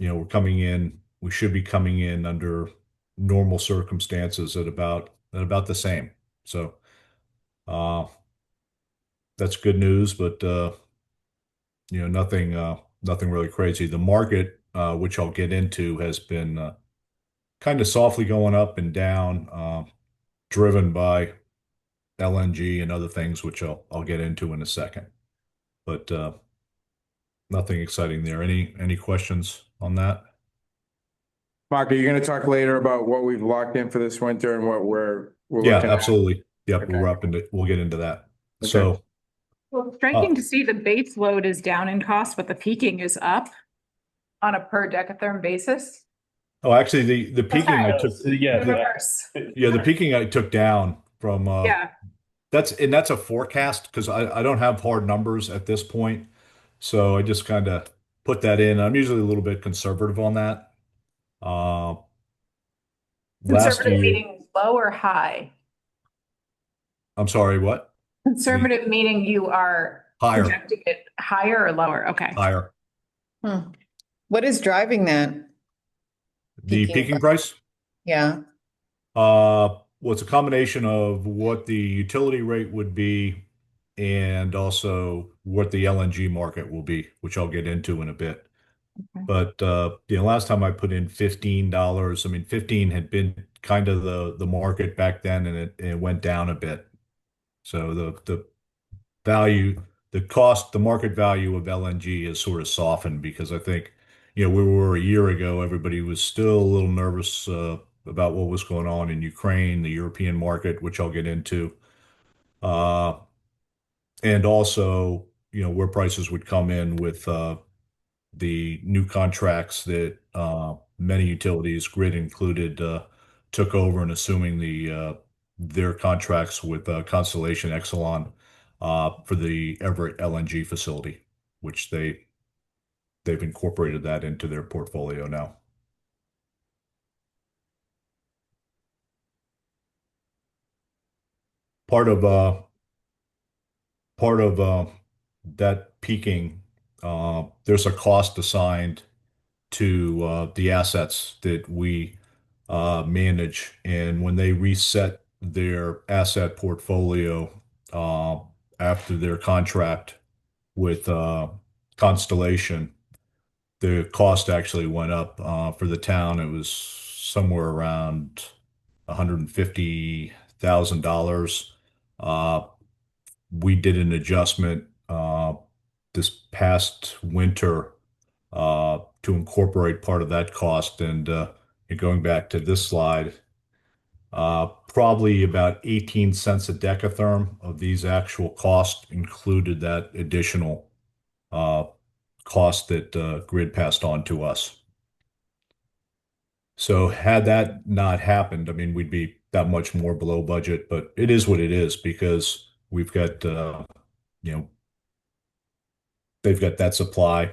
we're coming in. We should be coming in under normal circumstances at about the same. So that's good news, but nothing really crazy. The market, which I'll get into, has been kind of softly going up and down, driven by LNG and other things, which I'll get into in a second. But nothing exciting there. Any questions on that? Mark, are you going to talk later about what we've locked in for this winter and what we're Yeah, looking at? absolutely. Yep, Okay. we'll get into that. Okay. So Well, it's striking to see the base load is down in cost, but the peaking is up on a per decatherm basis. actually the peaking I took Yeah. The reverse. the peaking I took down from Yeah. that's a forecast because I don't have hard numbers at this point. So I just kind of put that in. I'm usually a little bit conservative on that. Last Conservative year, meaning low or high? I'm sorry, what? Conservative meaning you are Higher, projecting it higher or lower? Okay. higher. What is driving that? The peaking price? Yeah, Well, it's a combination of what the utility rate would be and also what the LNG market will be, which I'll get into in a bit. Okay. But last time I put in $15, I mean, 15 had been kind of the market back then, and it went down a bit. So the value, the cost, the market value of LNG has sort of softened because I think, we were a year ago, everybody was still a little nervous about what was going on in Ukraine, the European market, which I'll get into. Uh, and also, where prices would come in with the new contracts that many utilities, grid included, took over and assuming their contracts with Constellation Exelon for the Everett LNG facility, which they've incorporated that into their portfolio now. Part of that peaking, there's a cost assigned to the assets that we manage, and when they reset their asset portfolio uh, after their contract with Constellation, the cost actually went up for the town. It was somewhere around $150,000. We did an adjustment this past winter to incorporate part of that cost. And going back to this slide, probably about 18 cents a decatherm of these actual costs included that additional uh, cost that grid passed on to us. So had that not happened, I mean, we'd be that much more below budget, but it is what it is because we've got, you know, they've got that supply.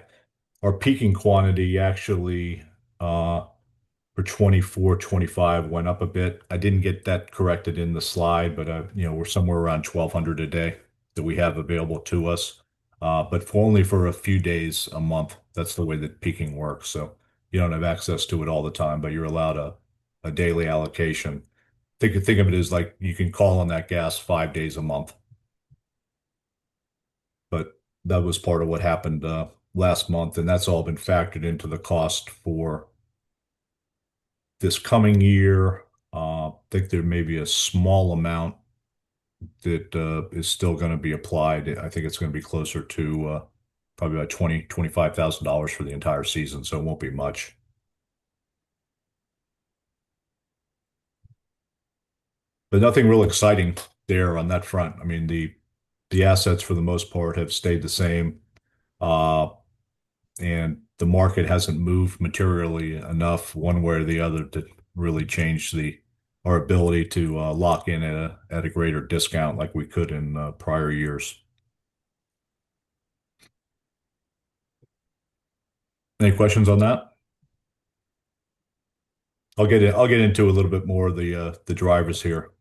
Our peaking quantity actually for 24, 25 went up a bit. I didn't get that corrected in the slide, but we're somewhere around 1,200 a day that we have available to us. But only for a few days a month. That's the way that peaking works. So you don't have access to it all the time, but you're allowed a daily allocation. Think of it as like you can call on that gas 5 days a month. But that was part of what happened last month, and that's all been factored into the cost for this coming year. I think there may be a small amount that is still going to be applied. I think it's going to be closer to probably about $25,000 for the entire season, so it won't be much. But nothing real exciting there on that front. I mean, the assets for the most part have stayed the same, and the market hasn't moved materially enough one way or the other to really change our ability to lock in at a greater discount like we could in prior years. Any questions on that? I'll get into a little bit more of the drivers here.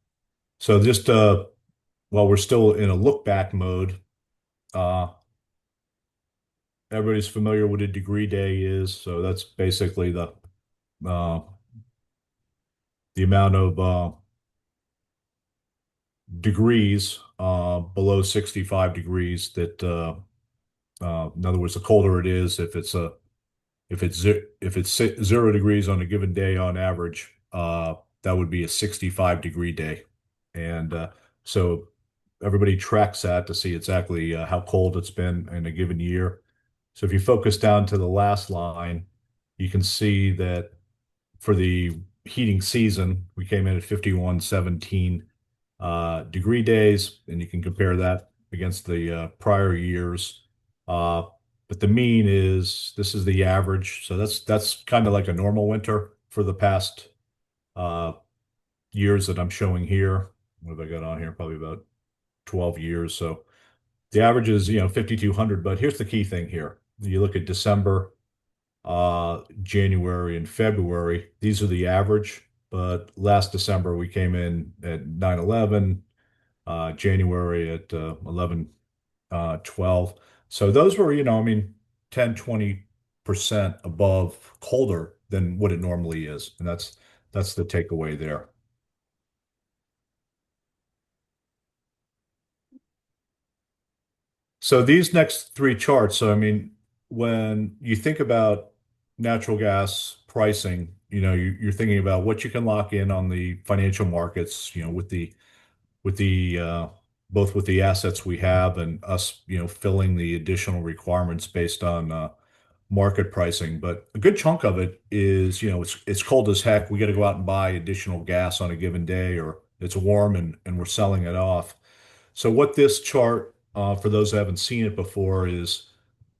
So just while we're still in a look back mode, everybody's familiar with a degree day is. So that's basically uh, the amount of degrees below 65 degrees that in other words, the colder it is, if it's 0 degrees on a given day on average, that would be a 65-degree day. And so everybody tracks that to see exactly how cold it's been in a given year. So if you focus down to the last line, you can see that for the heating season, we came in at 5117 degree days, and you can compare that against the prior years. But the mean this is the average. So that's kind of like a normal winter for the past years that I'm showing here. What have I got on here? Probably about 12 years. So the average is, 5,200. But here's the key thing here. You look at December, January and February, these are the average, but last December we came in at 911, January at 11, 12. So those were, I mean, 10, 20% above colder than what it normally is. And that's the takeaway there. So these next three charts, so I mean, when you think about natural gas pricing, you're thinking about what you can lock in on the financial markets, with the both with the assets we have and us, filling the additional requirements based on market pricing. But a good chunk of it is, it's cold as heck. We got to go out and buy additional gas on a given day, or it's warm and we're selling it off. So what this chart, for those who haven't seen it before, is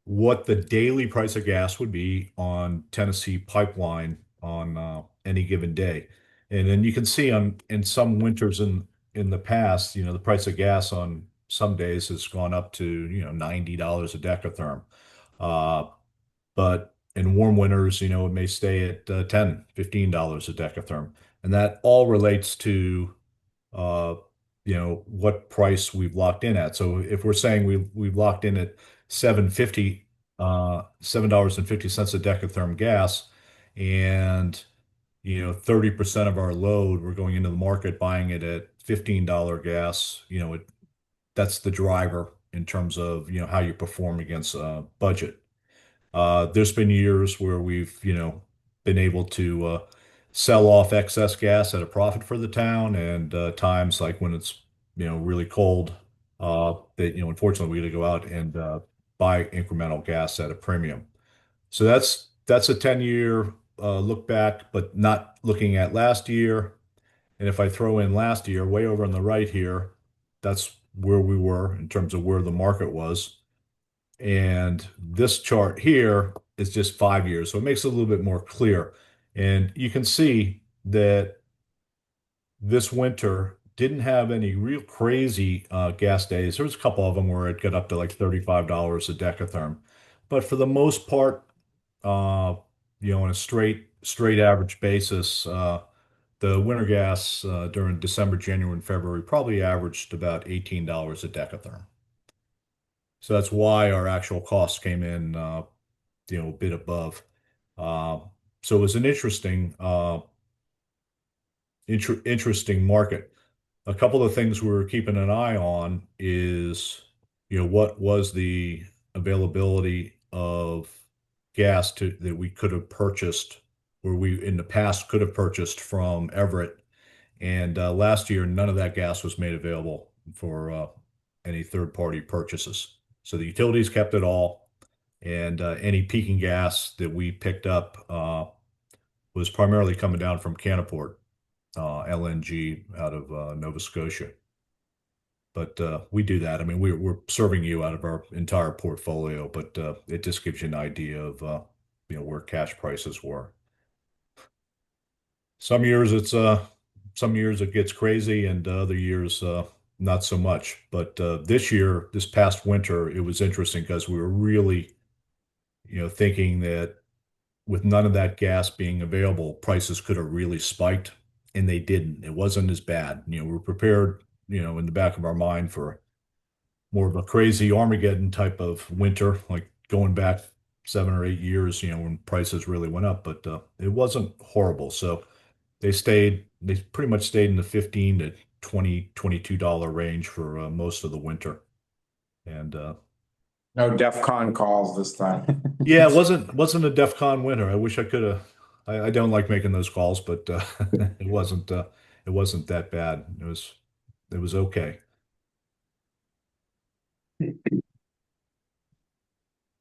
what the daily price of gas would be on Tennessee Pipeline on any given day. And then you can see in some winters in the past, the price of gas on some days has gone up to, $90 a decatherm. Uh, but in warm winters, it may stay at $10, $15 a decatherm. And that all relates to uh, what price we've locked in at. So if we're saying we've locked in at 750, $7.50 a decatherm gas, and 30% of our load, we're going into the market buying it at $15 gas, that's the driver in terms of, how you perform against budget. There's been years where we've, been able to sell off excess gas at a profit for the town, and times like when it's, really cold, that, unfortunately, we got to go out and buy incremental gas at a premium. So that's a 10-year look back, but not looking at last year. And if I throw in last year, way over on the right here, that's where we were in terms of where the market was. And this chart here is just 5 years. So it makes it a little bit more clear. And you can see that this winter didn't have any real crazy gas days. There was a couple of them where it got up to like $35 a decatherm. But for the most part, on a straight average basis, the winter gas during December, January, and February probably averaged about $18 a decatherm. So that's why our actual costs came in, a bit above. Uh, so it was an interesting market. A couple of things we were keeping an eye on is, what was the availability of gas that we could have purchased, or we in the past could have purchased from Everett. And last year, none of that gas was made available for any third-party purchases. So the utilities kept it all, and any peaking gas that we picked up was primarily coming down from Canaport, LNG out of Nova Scotia. But we do that. I mean, we're serving you out of our entire portfolio, but it just gives you an idea of where cash prices were. Some years it gets crazy, and other years not so much. But this past winter, it was interesting because we were really, thinking that with none of that gas being available, prices could have really spiked, and they didn't. It wasn't as bad. We were prepared, in the back of our mind for more of a crazy Armageddon type of winter, like going back 7 or 8 years, when prices really went up. But it wasn't horrible. So they pretty much stayed in the 15 to 20, $22 range for most of the winter. And No DEF CON calls this time. yeah, it wasn't a DEF CON winter. I wish I could have. I don't like making those calls, but it wasn't that bad. It was okay.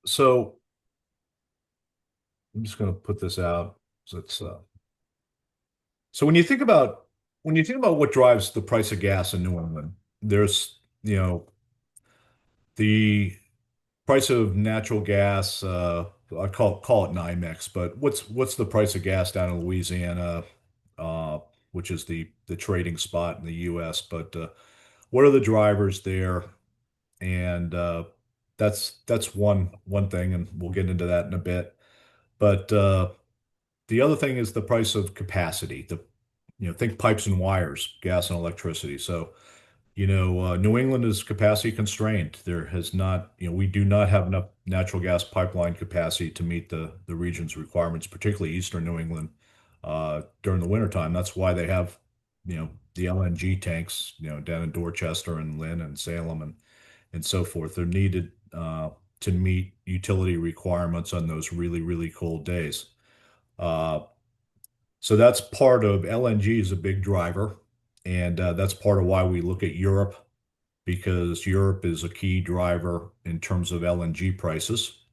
So I'm just going to put this out. So when you think about what drives the price of gas in New England, there's, the price of natural gas, I call it NYMEX, but what's the price of gas down in Louisiana, which is the trading spot in the US, but what are the drivers there? And that's one thing, and we'll get into that in a bit. But the other thing is the price of capacity. Think pipes and wires, gas and electricity. So, New England is capacity constrained. There has not, we do not have enough natural gas pipeline capacity to meet the region's requirements, particularly Eastern New England, during the wintertime. That's why they have, the LNG tanks, down in Dorchester and Lynn and Salem and so forth. They're needed to meet utility requirements on those really, really cold days. Uh, so that's part of LNG is a big driver, and that's part of why we look at Europe, because Europe is a key driver in terms of LNG prices,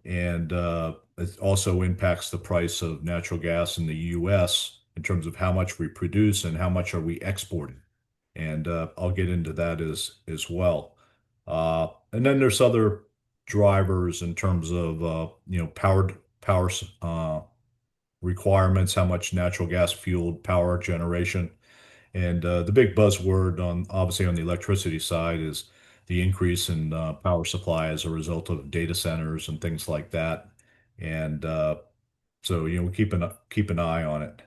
and it also impacts the price of natural gas in the U.S. in terms of how much we produce and how much are we exporting. And I'll get into that as well. And then there's other drivers in terms of power requirements, how much natural gas fueled power generation. And the big buzzword obviously on the electricity side is the increase in power supply as a result of data centers and things like that. And so, we keep an eye on it.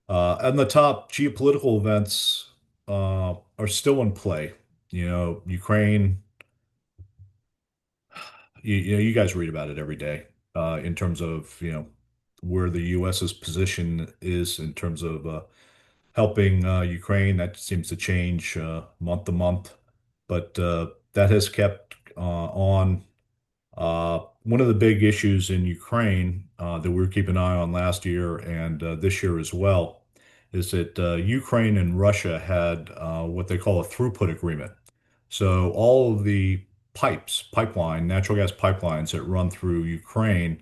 And the top geopolitical events are still in play. Ukraine, you guys read about it every day in terms of, where the US's position is in terms of helping Ukraine. That seems to change month to month, but that has kept on. One of the big issues in Ukraine that we were keeping an eye on last year and this year as well is that Ukraine and Russia had what they call a throughput agreement. So all of the natural gas pipelines that run through Ukraine,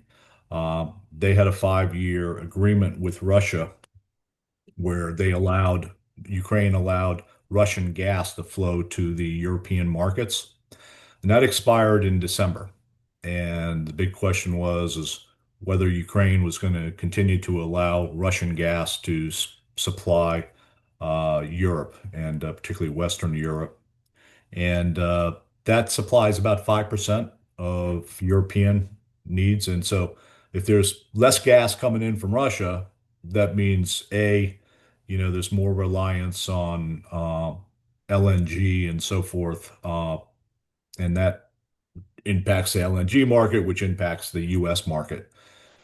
they had a 5-year agreement with Russia where Ukraine allowed Russian gas to flow to the European markets. And that expired in December. And the big question is whether Ukraine was going to continue to allow Russian gas to supply Europe and particularly Western Europe. And that supplies about 5% of European needs. And so if there's less gas coming in from Russia, that means there's more reliance on LNG and so forth. And that impacts the LNG market, which impacts the US market.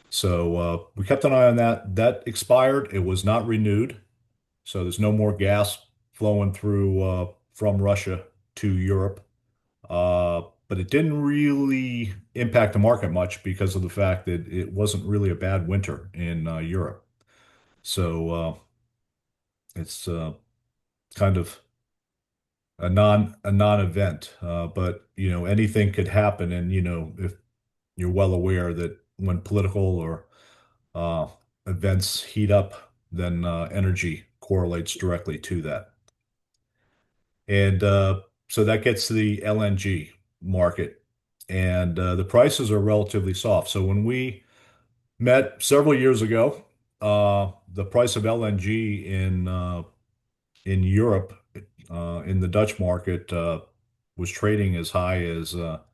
So we kept an eye on that. That expired. It was not renewed. So there's no more gas flowing through from Russia to Europe. But it didn't really impact the market much because of the fact that it wasn't really a bad winter in Europe. So it's kind of a non-event. But anything could happen, and if you're well aware that when political or events heat up, then energy correlates directly to that. And so that gets to the LNG market. And the prices are relatively soft. So when we met several years ago, the price of LNG in Europe, in the Dutch market, was trading as high as $50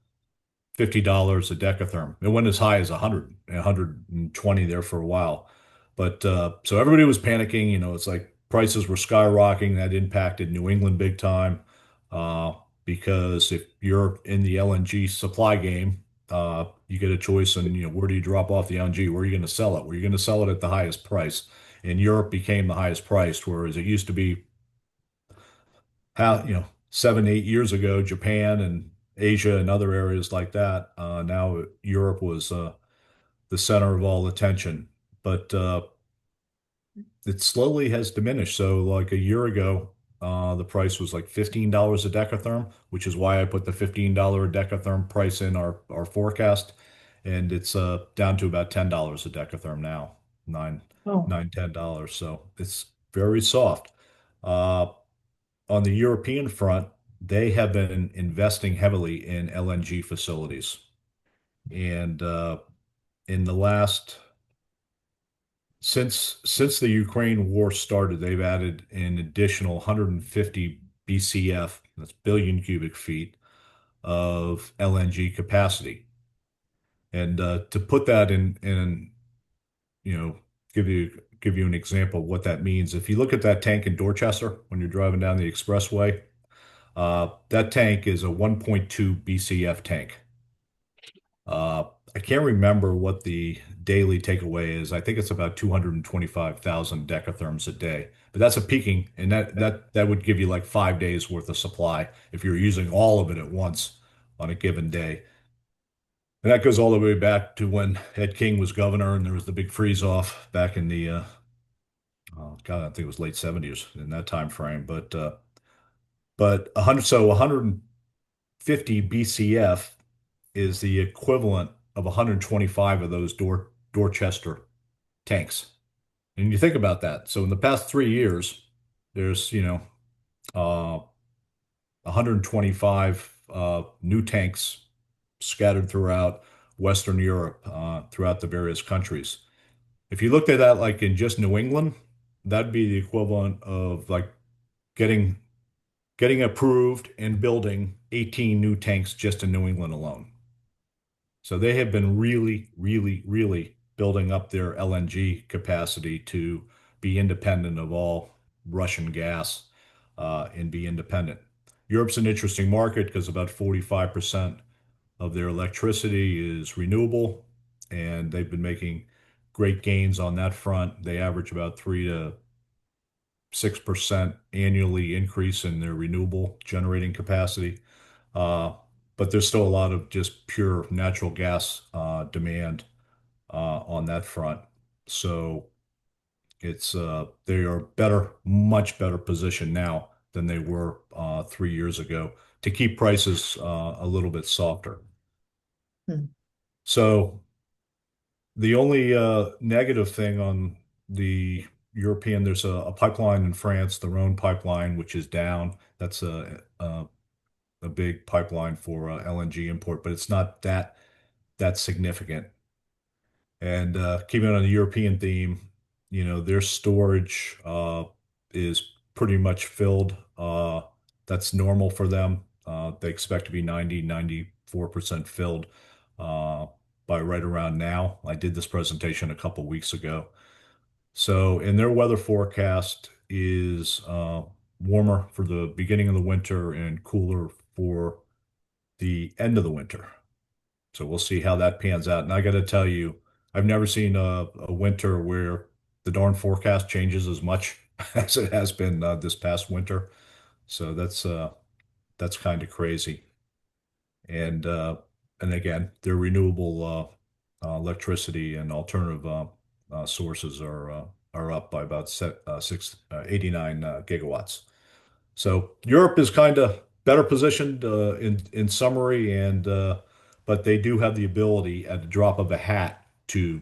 a decatherm. It went as high as 120 there for a while. But so everybody was panicking. It's like prices were skyrocketing. That impacted New England big time because if you're in the LNG supply game, you get a choice, and where do you drop off the LNG? Where are you going to sell it? Where are you going to sell it at the highest price? And Europe became the highest priced, whereas it used to be 7, 8 years ago, Japan and Asia and other areas like that. Now Europe was the center of all attention, but it slowly has diminished. So like a year ago, the price was like $15 a decatherm, which is why I put the $15 a decatherm price in our forecast. And it's down to about $10 a decatherm now, $10. So it's very soft. On the European front, they have been investing heavily in LNG facilities. And in the last since the Ukraine war started, they've added an additional 150 BCF, that's billion cubic feet, of LNG capacity. And to put that in, you know, give you an example of what that means. If you look at that tank in Dorchester when you're driving down the expressway, that tank is a 1.2 BCF tank. I can't remember what the daily takeaway is. I think it's about 225,000 decatherms a day. But that's a peaking, and that would give you like 5 days worth of supply if you're using all of it at once on a given day. And that goes all the way back to when Ed King was governor and there was the big freeze off back in the oh God, I think it was late 70s in that time frame. But 150 BCF is the equivalent of 125 of those Dorchester tanks. And you think about that. So in the past 3 years, there's, 125 new tanks scattered throughout Western Europe, throughout the various countries. If you looked at that like in just New England, that'd be the equivalent of like getting approved and building 18 new tanks just in New England alone. So they have been really, really, really building up their LNG capacity to be independent of all Russian gas, and be independent. Europe's an interesting market because about 45% of their electricity is renewable, and they've been making great gains on that front. They average about 3 to 6% annually increase in their renewable generating capacity. Uh, but there's still a lot of just pure natural gas demand on that front. So it's they are much better positioned now than they were 3 years ago to keep prices a little bit softer. Hmm. So the only negative thing on the European, there's a pipeline in France, the Rhone pipeline, which is down. That's a big pipeline for LNG import, but it's not that significant. And keeping on the European theme, their storage is pretty much filled. That's normal for them. They expect to be 94% filled by right around now. I did this presentation a couple weeks ago. So, in their weather forecast is warmer for the beginning of the winter and cooler for the end of the winter. So we'll see how that pans out. And I got to tell you, I've never seen a winter where the darn forecast changes as much as it has been this past winter. So that's kind of crazy. And again, their renewable electricity and alternative sources are up by about 89 gigawatts. So Europe is kind of better positioned in summary, and but they do have the ability at the drop of a hat to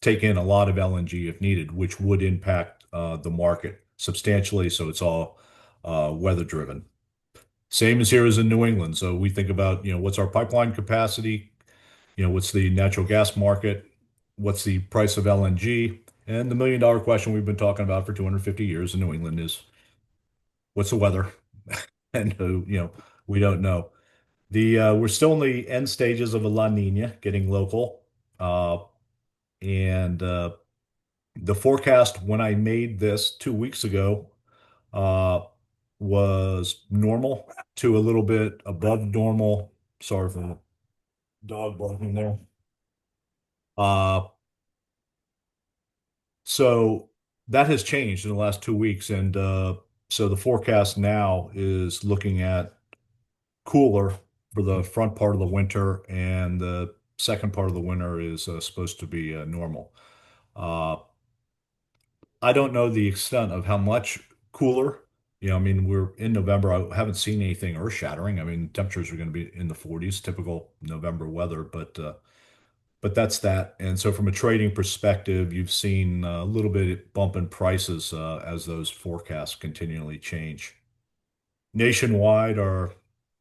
take in a lot of LNG if needed, which would impact the market substantially. So it's all weather driven. Same as here as in New England. So we think about, what's our pipeline capacity? What's the natural gas market? What's the price of LNG? And the $1 million question we've been talking about for 250 years in New England is, what's the weather? And we don't know. We're still in the end stages of a La Nina getting local. And the forecast when I made this 2 weeks ago was normal to a little bit above normal. Sorry for the dog barking there. So that has changed in the last 2 weeks. And so the forecast now is looking at cooler for the front part of the winter, and the second part of the winter is supposed to be normal. I don't know the extent of how much cooler. I mean, we're in November. I haven't seen anything earth-shattering. I mean, temperatures are going to be in the 40s, typical November weather, but that's that. And so from a trading perspective, you've seen a little bit of bump in prices as those forecasts continually change. Nationwide, our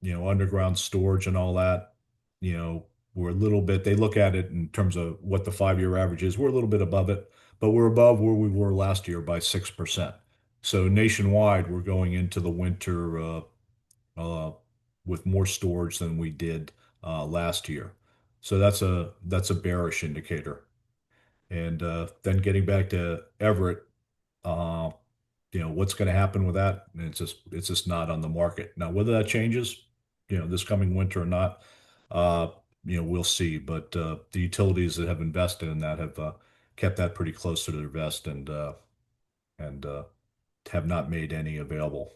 underground storage and all that, we're a little bit, they look at it in terms of what the 5-year average is. We're a little bit above it, but we're above where we were last year by 6%. So nationwide, we're going into the winter with more storage than we did last year. So that's a bearish indicator. And then getting back to Everett, uh, what's going to happen with that? It's just not on the market now. Whether that changes, this coming winter or not, uh, we'll see. But the utilities that have invested in that have kept that pretty close to their vest and have not made any available,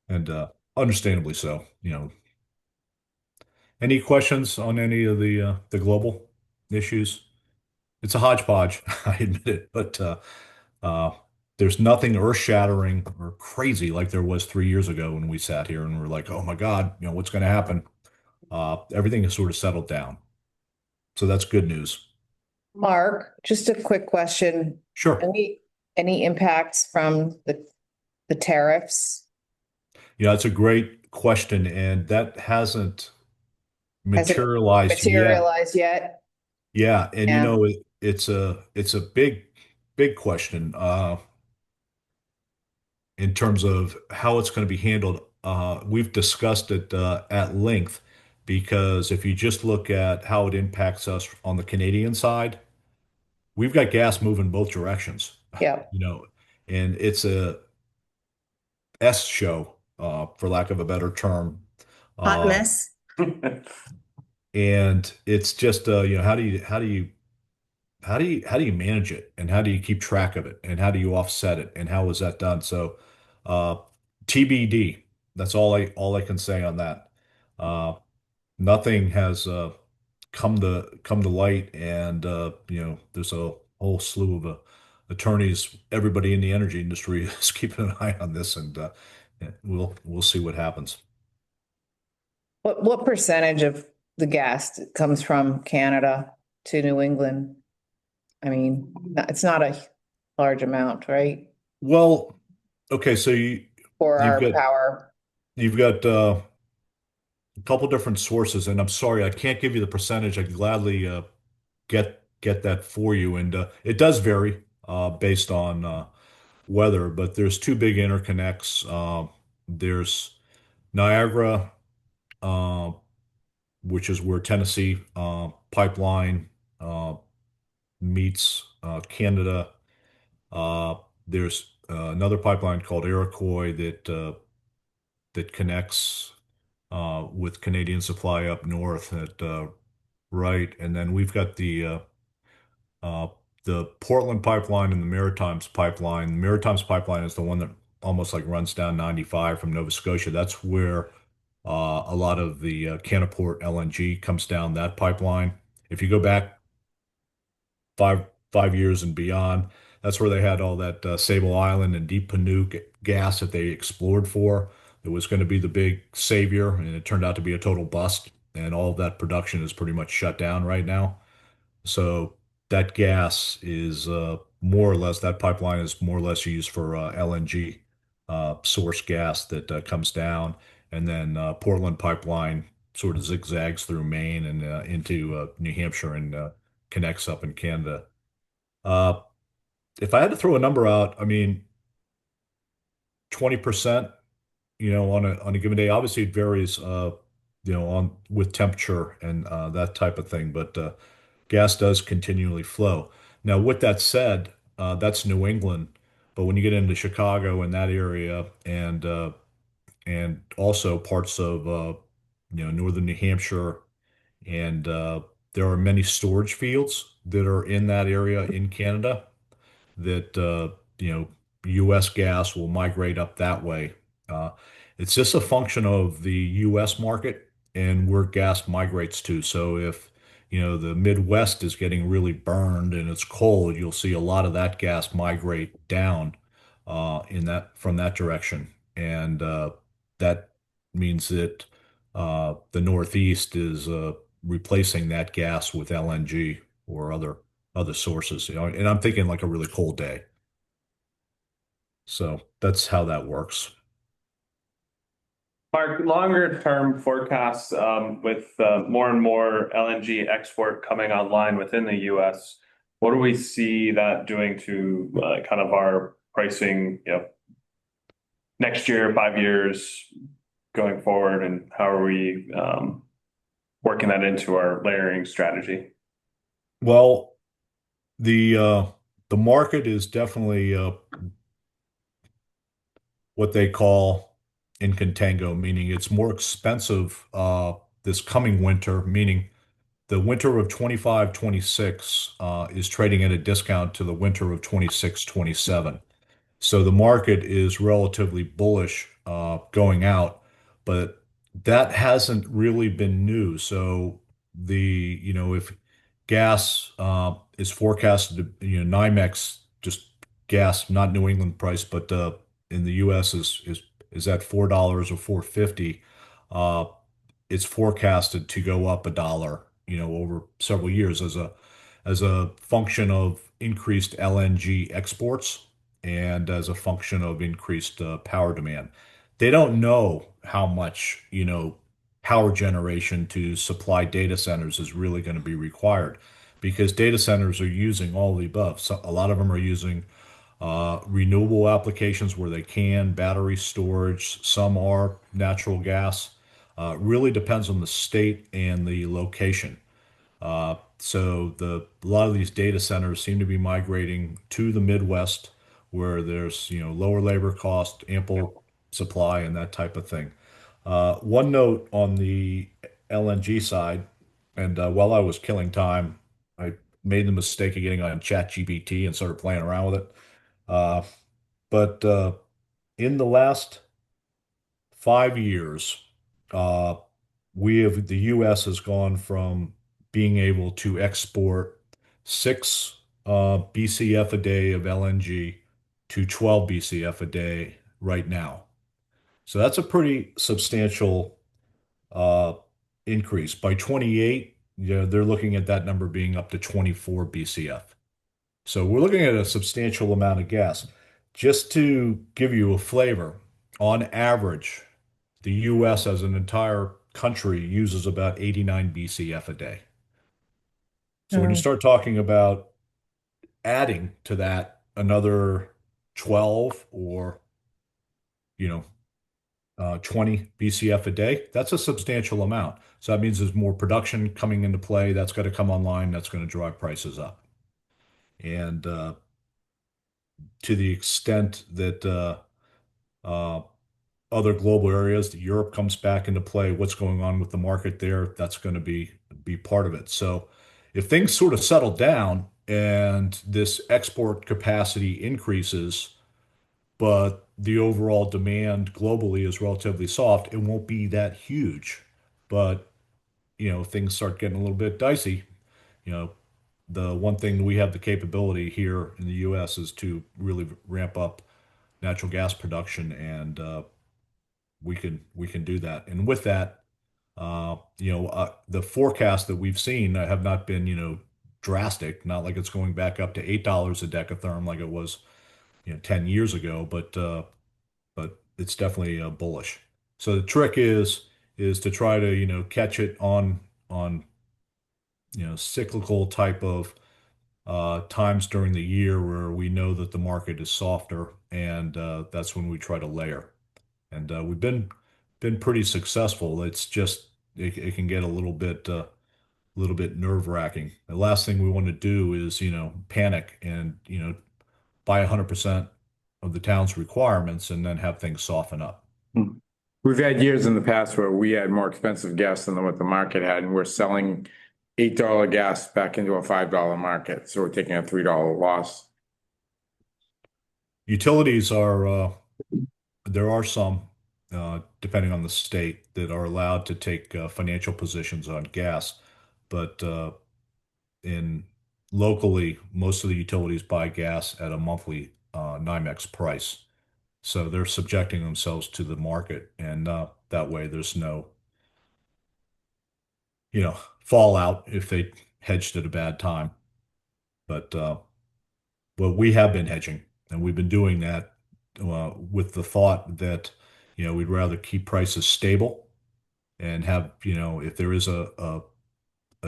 and understandably so. Any questions on any of the global issues? It's a hodgepodge, I admit it, but uh, there's nothing earth-shattering or crazy like there was 3 years ago when we sat here and we're like, oh my God, what's going to happen? Everything has sort of settled down. So that's good news. Mark, just a quick question. Sure. Any impacts from the tariffs? It's a great question, and that hasn't Has it materialized yet. materialized yet? Yeah, and Yeah. it's a big question in terms of how it's going to be handled. We've discussed it at length because if you just look at how it impacts us on the Canadian side, we've got gas moving both directions, Yeah. and it's a S show, for lack of a better term. Hot Uh, mess. and it's just how do you manage it, and how do you keep track of it, and how do you offset it, and how is that done? So uh TBD. That's all I can say on that. uh Nothing has come to light, and there's a whole slew of attorneys. Everybody in the energy industry is keeping an eye on this, and yeah, we'll see what happens. What percentage of the gas comes from Canada to New England? I mean, it's not a large amount, right? Well, okay, so For you've our got power. you've got a couple different sources, and I'm sorry I can't give you the percentage. I would gladly get that for you, and it does vary based on weather. But there's two big interconnects. There's Niagara, uh, which is where Tennessee pipeline meets Canada. There's another pipeline called Iroquois that connects with Canadian supply up north at right, and then we've got uh, the Portland pipeline and the Maritimes pipeline. The Maritimes pipeline is the one that almost like runs down 95 from Nova Scotia. That's where a lot of the Canaport LNG comes down that pipeline. If you go back five years and beyond, that's where they had all that Sable Island and Deep Panuke gas that they explored for. It was going to be the big savior, and it turned out to be a total bust. And all of that production is pretty much shut down right now. So that gas is more or less, that pipeline is more or less used for LNG source gas that comes down. And then Portland pipeline sort of zigzags through Maine and into New Hampshire and connects up in Canada. Uh, if I had to throw a number out, I mean, 20%, on a given day. Obviously, it varies, on with temperature and that type of thing, but gas does continually flow. Now, with that said, that's New England, but when you get into Chicago and that area, and also parts of northern New Hampshire, and there are many storage fields that are in that area in Canada that U.S. gas will migrate up that way. Uh, it's just a function of the U.S. market and where gas migrates to. So if the Midwest is getting really burned and it's cold, you'll see a lot of that gas migrate down in that from that direction, and that means that the Northeast is replacing that gas with LNG or other sources. And I'm thinking like a really cold day. So that's how that works. Mark, longer term forecasts with more and more LNG export coming online within the US, what do we see that doing to kind of our pricing, next year, 5 years going forward, and how are we working that into our layering strategy? Well, the market is definitely what they call in contango, meaning it's more expensive this coming winter, meaning the winter of 25, 26 is trading at a discount to the winter of 26, 27. So the market is relatively bullish going out, but that hasn't really been new. So if gas is forecasted to, NYMEX, just gas, not New England price, but in the US is at $4 or 4.50. Uh, it's forecasted to go up $1, over several years as a function of increased LNG exports and as a function of increased power demand. They don't know how much, power generation to supply data centers is really going to be required because data centers are using all the above. So a lot of them are using renewable applications where they can, battery storage, some are natural gas. Really depends on the state and the location. So a lot of these data centers seem to be migrating to the Midwest where there's, lower labor cost, ample supply and that type of thing. One note on the LNG side, and while I was killing time, I made the mistake of getting on ChatGPT and started playing around with it. Uh, but in the last 5 years, uh, the U.S. has gone from being able to export 6 BCF a day of LNG to 12 BCF a day right now. So that's a pretty substantial uh, increase. By 28, they're looking at that number being up to 24 BCF. So we're looking at a substantial amount of gas. Just to give you a flavor, on average, the US as an entire country uses about 89 BCF a day. So when you start talking about adding to that another 12 or, you know, 20 BCF a day, that's a substantial amount. So that means there's more production coming into play. That's got to come online. That's going to drive prices up. And to the extent that uh, other global areas, that Europe comes back into play, what's going on with the market there, that's going to be part of it. So if things sort of settle down and this export capacity increases, but the overall demand globally is relatively soft, it won't be that huge. But, things start getting a little bit dicey. You know, the one thing we have the capability here in the US is to really ramp up natural gas production, and we can do that. And with that, the forecast that we've seen have not been, drastic. Not like it's going back up to $8 a decatherm like it was, 10 years ago, but it's definitely bullish. So the trick is to try to, catch it on cyclical type of times during the year where we know that the market is softer, and that's when we try to layer. And we've been pretty successful. It's just it can get a little bit nerve-wracking. The last thing we want to do is, panic and, buy 100% of the town's requirements and then have things soften up. We've had years in the past where we had more expensive gas than what the market had, and we're selling $8 gas back into a $5 market. So we're taking a $3 loss. Utilities there are some, depending on the state, that are allowed to take financial positions on gas, but in locally, most of the utilities buy gas at a monthly NYMEX price. So they're subjecting themselves to the market, and that way there's no, fallout if they hedged at a bad time. But we have been hedging, and we've been doing that with the thought that, we'd rather keep prices stable and have, if there is a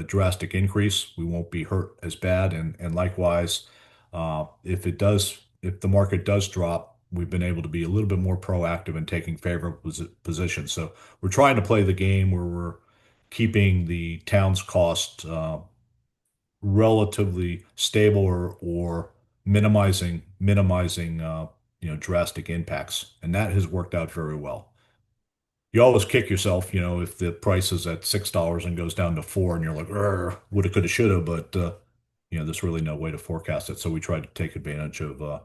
drastic increase, we won't be hurt as bad. And likewise, if the market does drop, we've been able to be a little bit more proactive in taking favorable positions. So we're trying to play the game where we're keeping the town's cost relatively stable or minimizing drastic impacts, and that has worked out very well. You always kick yourself, if the price is at $6 and goes down to 4, and you're like, woulda, coulda, shoulda, but there's really no way to forecast it. So we try to take advantage of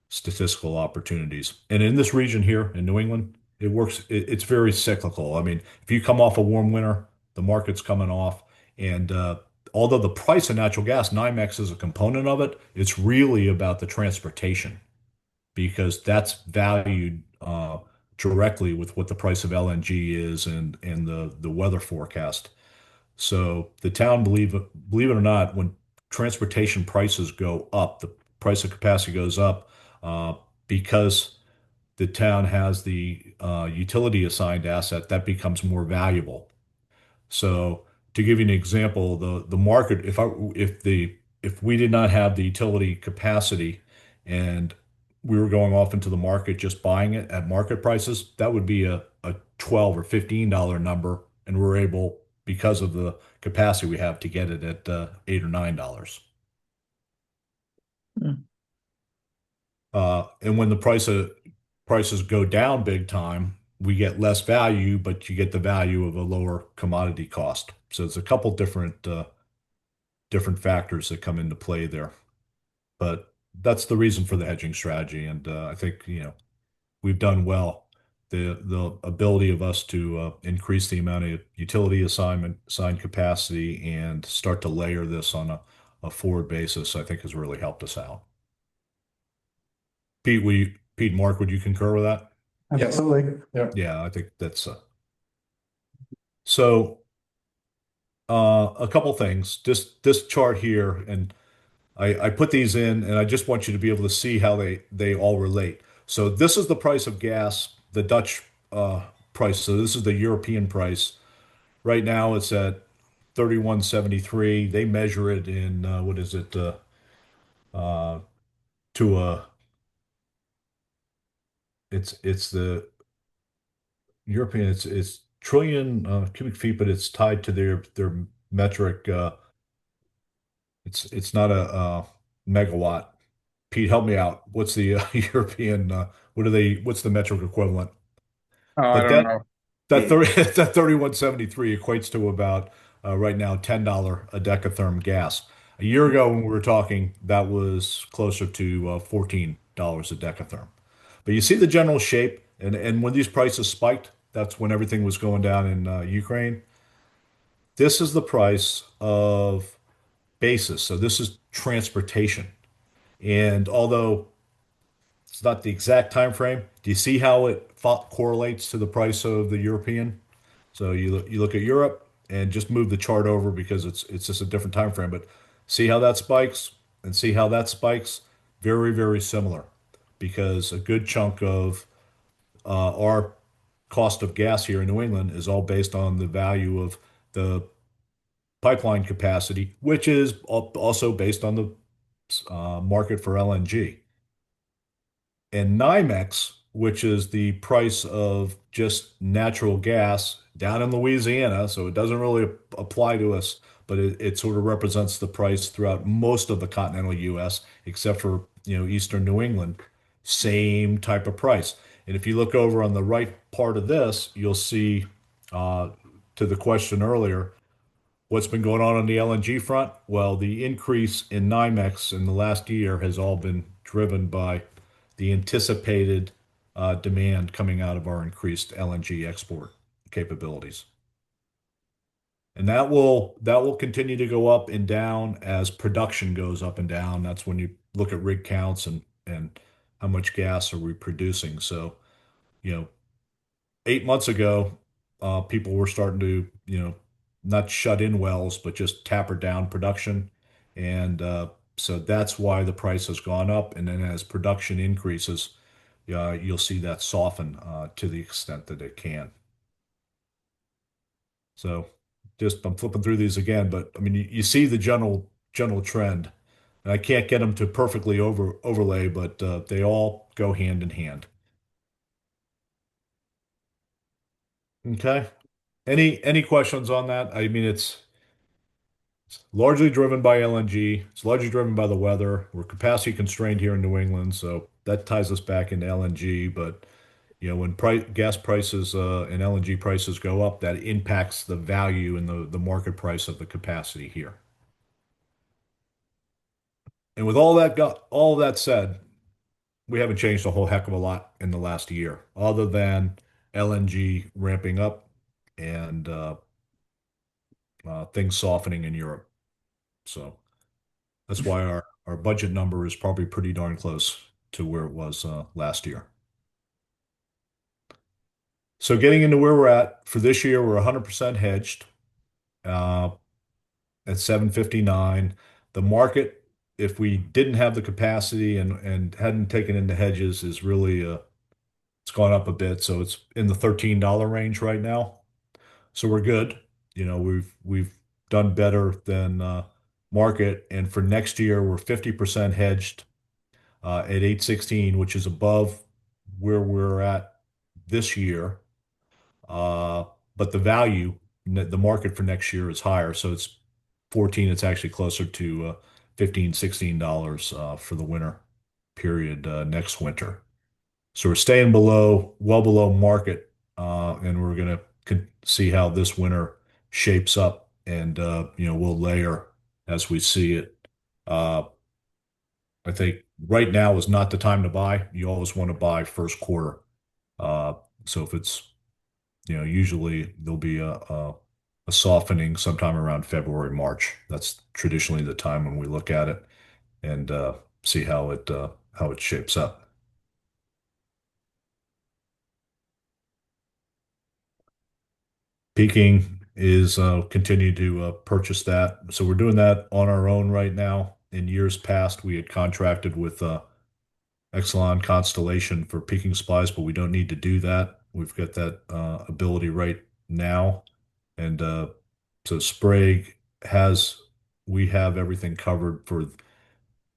statistical opportunities. And in this region here in New England, it works. It's very cyclical. I mean, if you come off a warm winter, the market's coming off, and although the price of natural gas, NYMEX is a component of it, it's really about the transportation because that's valued directly with what the price of LNG is and the weather forecast. So the town, believe it or not, when transportation prices go up, the price of capacity goes up because the town has the utility assigned asset that becomes more valuable. So to give you an example, the market, if we did not have the utility capacity and we were going off into the market just buying it at market prices, that would be a $12 or $15 number, and we're able, because of the capacity we have, to get it at $8 or $9. And when the prices go down big time, we get less value, but you get the value of a lower commodity cost. So it's a couple different factors that come into play there. But that's the reason for the hedging strategy, and I think we've done well. The ability of us to increase the amount of utility assigned capacity and start to layer this on a forward basis, I think has really helped us out. Pete, Mark, would you concur with that? Absolutely. Yeah. Yeah, I think that's so. A couple things. This chart here, and I put these in, and I just want you to be able to see how they all relate. So this is the price of gas, the Dutch price. So this is the European price. Right now it's at 31.73. They measure it in what is it to a it's the European, it's trillion cubic feet, but it's tied to their metric. It's not a megawatt. Pete, help me out. What's the European? What's the metric equivalent? Oh, I But don't know. that 30 that 31.73 equates to about right now $10 a decatherm gas. A year ago when we were talking, that was closer to $14 a decatherm. But you see the general shape, and when these prices spiked, that's when everything was going down in Ukraine. This is the price of basis. So this is transportation. And although it's not the exact time frame, do you see how it correlates to the price of the European? So you look at Europe and just move the chart over because it's just a different time frame. But see how that spikes and see how that spikes. Very, very similar because a good chunk of our cost of gas here in New England is all based on the value of the pipeline capacity, which is also based on the market for LNG. And NYMEX, which is the price of just natural gas down in Louisiana, so it doesn't really apply to us, but it sort of represents the price throughout most of the continental US, except for eastern New England. Same type of price. And if you look over on the right part of this, you'll see to the question earlier, what's been going on the LNG front? Well, the increase in NYMEX in the last year has all been driven by the anticipated demand coming out of our increased LNG export capabilities. And that will continue to go up and down as production goes up and down. That's when you look at rig counts and how much gas are we producing. So, 8 months ago, people were starting to, not shut in wells, but just taper down production. And so that's why the price has gone up. And then as production increases, you'll see that soften to the extent that it can. So I'm flipping through these again, but I mean, you see the general trend. And I can't get them to perfectly overlay, but they all go hand in hand. Okay. Any questions on that? I mean, it's largely driven by LNG. It's largely driven by the weather. We're capacity constrained here in New England, so that ties us back into LNG. But you know, when gas prices and LNG prices go up, that impacts the value and the market price of the capacity here. And with all that said, we haven't changed a whole heck of a lot in the last year, other than LNG ramping up and things softening in Europe. So that's why our budget number is probably pretty darn close to where it was last year. So getting into where we're at for this year, we're 100% hedged at 759. The market, if we didn't have the capacity and hadn't taken in the hedges, is really it's gone up a bit. So it's in the $13 range right now. So we're good. You know, we've done better than market. And for next year, we're 50% hedged at 816, which is above where we're at this year. But the value, the market for next year is higher. So it's 14, it's actually closer to $15, $16 for the winter period next winter. So we're staying well below market, and we're going to see how this winter shapes up, and you know, we'll layer as we see it. I think right now is not the time to buy. You always want to buy first quarter. So if it's, you know, usually there'll be a softening sometime around February, March. That's traditionally the time when we look at it and see how it shapes up. Peaking is continue to purchase that. So we're doing that on our own right now. In years past, we had contracted with Exelon Constellation for peaking supplies, but we don't need to do that. We've got that ability right now. And so Sprague we have everything covered for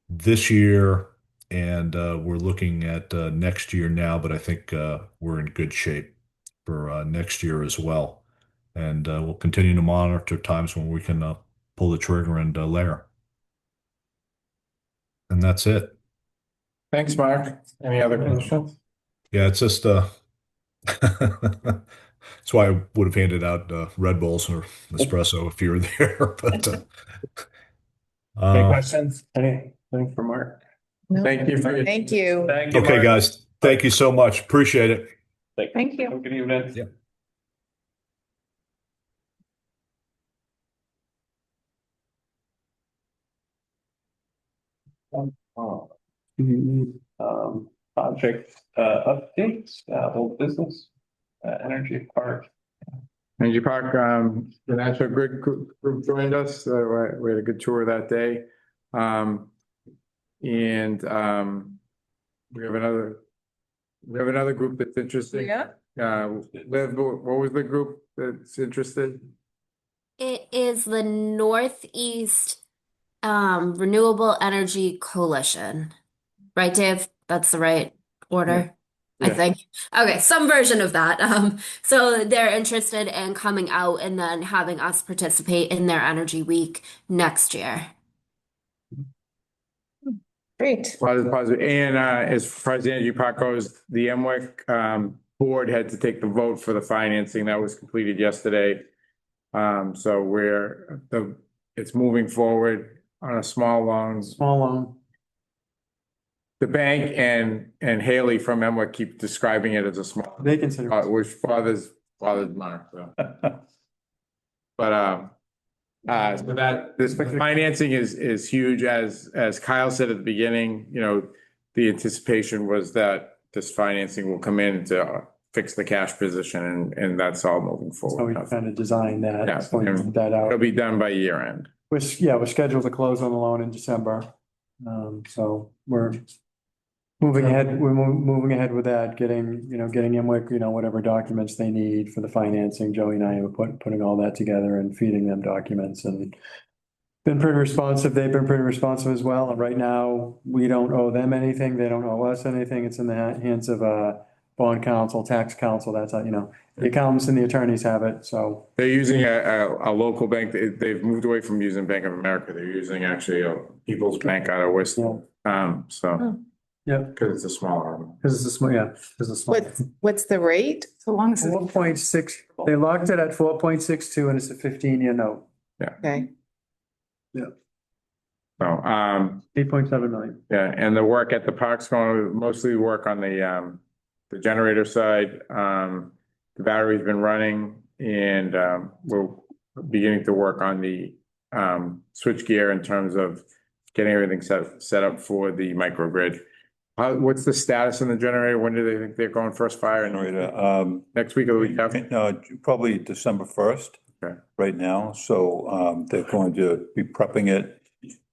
this year, and we're looking at next year now, but I think we're in good shape for next year as well. And we'll continue to monitor times when we can pull the trigger and layer. And that's it. Thanks, Mark. Any other questions? Yeah, it's just that's why I would have handed out Red Bulls or espresso if you were there. But Any questions? Anything for Mark? No. Thank you. Thank you. Thank you, okay, Mark. guys. Thank you so much. Appreciate it. Thank you. Have a good evening. Yeah. Project updates, whole business, Energy Park. Energy Park, the National Grid group joined us. We had a good tour that day. And we have another group that's interested. Yeah. Liv, what was the group that's interested? It is the Northeast Renewable Energy Coalition. Right, Dave? That's the right order, I Yeah. think. Okay, some version of that. So they're interested in coming out and then having us participate in their Energy Week next year. Great. Positive. And as far as the Energy Park goes, the MWEC board had to take the vote for the financing that was completed yesterday. So it's moving forward on a small loan. Small loan. The bank and Haley from MWEC keep describing it as a small, They consider. which father's money. So. But so that this financing is huge, as Kyle said at the beginning. You know, the anticipation was that this financing will come in to fix the cash position, and that's all moving So forward. we kind of designed that. Yeah, So we put that out. It'll be done by year end. We're scheduled to close on the loan in December. So we're moving ahead, moving ahead with that, getting MWIC, whatever documents they need for the financing. Joey and I are putting all that together and feeding them documents and been pretty responsive. They've been pretty responsive as well. And right now, we don't owe them anything. They don't owe us anything. It's in the hands of bond counsel, tax counsel. That's how, the accountants and the attorneys have it. So They're using a local bank. They've moved away from using Bank of America. They're using actually a People's Bank out of Worcester. So, yeah, because it's a smaller. because it's a small, yeah, because it's a small. What's the rate? So long as it's 4.6, they locked it at 4.62 and it's a 15-year note, Okay. So, 8.7 million. yeah, and the work at the park's going, mostly work on the generator side. The battery's been running and, we're beginning to work on the, switch gear in terms of getting everything set up for the microgrid. What's the status on the generator? When do they think they're going first fire? Next week or the week after? No, probably December 1st. Okay. Right now, so they're going to be prepping it.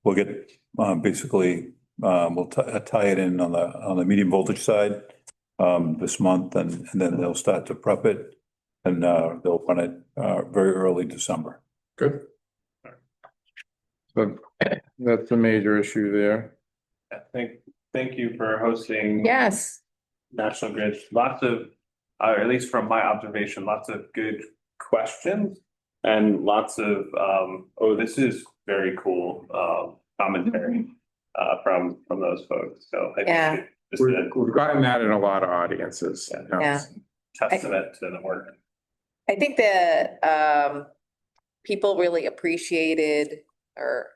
We'll get basically we'll tie it in on the medium voltage side this month, and then they'll start to prep it, and they'll run it very early December. Good. So that's a major issue there. Thank you for hosting. Yes. National Grid. Lots of, or at least from my observation, lots of good questions and lots of, oh, this is very cool, commentary, from those folks. So I Yeah. think it's just We've gotten that in a lot of audiences. Yeah. a testament to the work. I think that people really appreciated or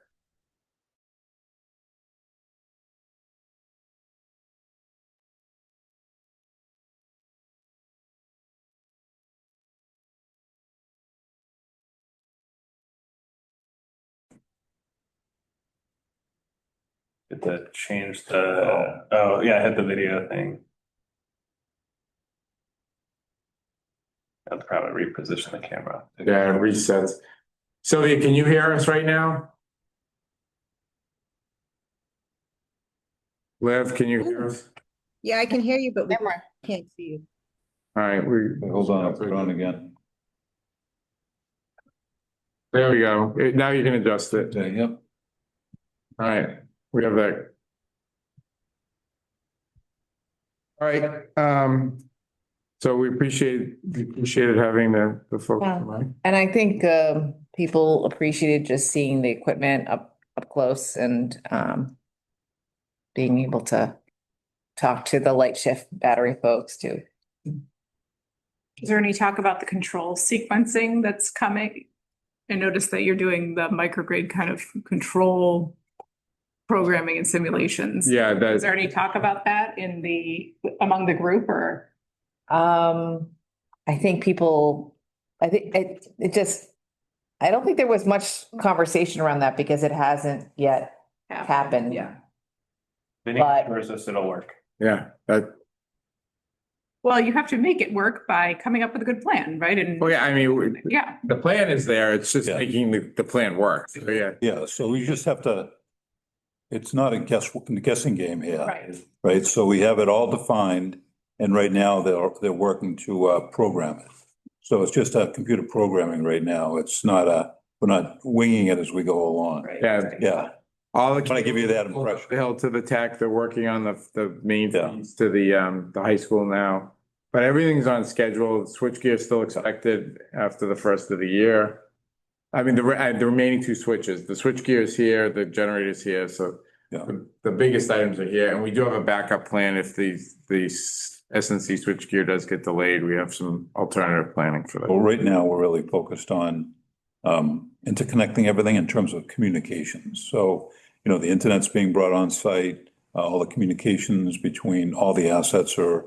Get to change the, oh, yeah, hit the video thing. I'll probably reposition the camera. Yeah, resets. Sylvia, can you hear us right now? Liv, can you hear us? Yeah, I can hear you, but we Camera. can't see you. All right, Hold on, I'll put it on again. there we go. Now you can adjust it. Okay, yep. All right, we have that. All right, so we appreciated having the folks Yeah. come on. And I think people appreciated just seeing the equipment up close and being able to talk to the light shift battery folks too. Is there any talk about the control sequencing that's coming? I noticed that you're doing the microgrid kind of control programming and simulations. Yeah, Is there any talk about that among the group or? I think people, I think I don't think there was much conversation around that because it hasn't yet happened. Yeah. Vinny But- assures us it'll work. yeah, that, Well, you have to make it work by coming up with a good plan, right? And well, yeah, I mean, yeah, the plan is there. It's just Yeah. making the plan work. So, yeah. Yeah, so we just have to, it's not a guessing game here. right. Right, so we have it all defined, and right now they're working to program it. So it's just a computer programming right now. It's not we're not winging it as we go along. Right. Yeah. Yeah, All the. When I give you that impression. The hill to the tech, they're working on the main Yeah. feeds to the high school now. But everything's on schedule. Switchgear is still expected after the first of the year. I mean, the remaining two switches, the switchgear is here, the generator's here, so Yeah. the biggest items are here, and we do have a backup plan if the SNC switchgear does get delayed. We have some alternative planning for well, that. right now, we're really focused on interconnecting everything in terms of communications. So, the internet's being brought on site, all the communications between all the assets are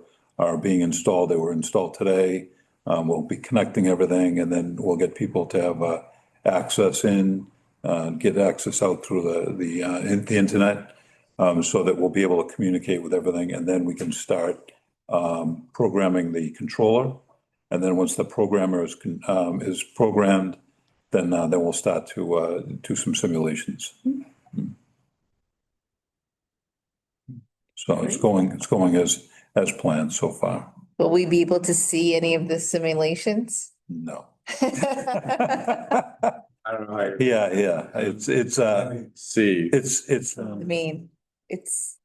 being installed. They were installed today. We'll be connecting everything, and then we'll get people to have access get access out through the internet, so that we'll be able to communicate with everything, and then we can start programming the controller. And then once the programmer is programmed, then we'll start to do some simulations. So it's going as planned so far. Will we be able to see any of the simulations? No. I don't know. how you- Yeah, it's See. it's, I mean, it's,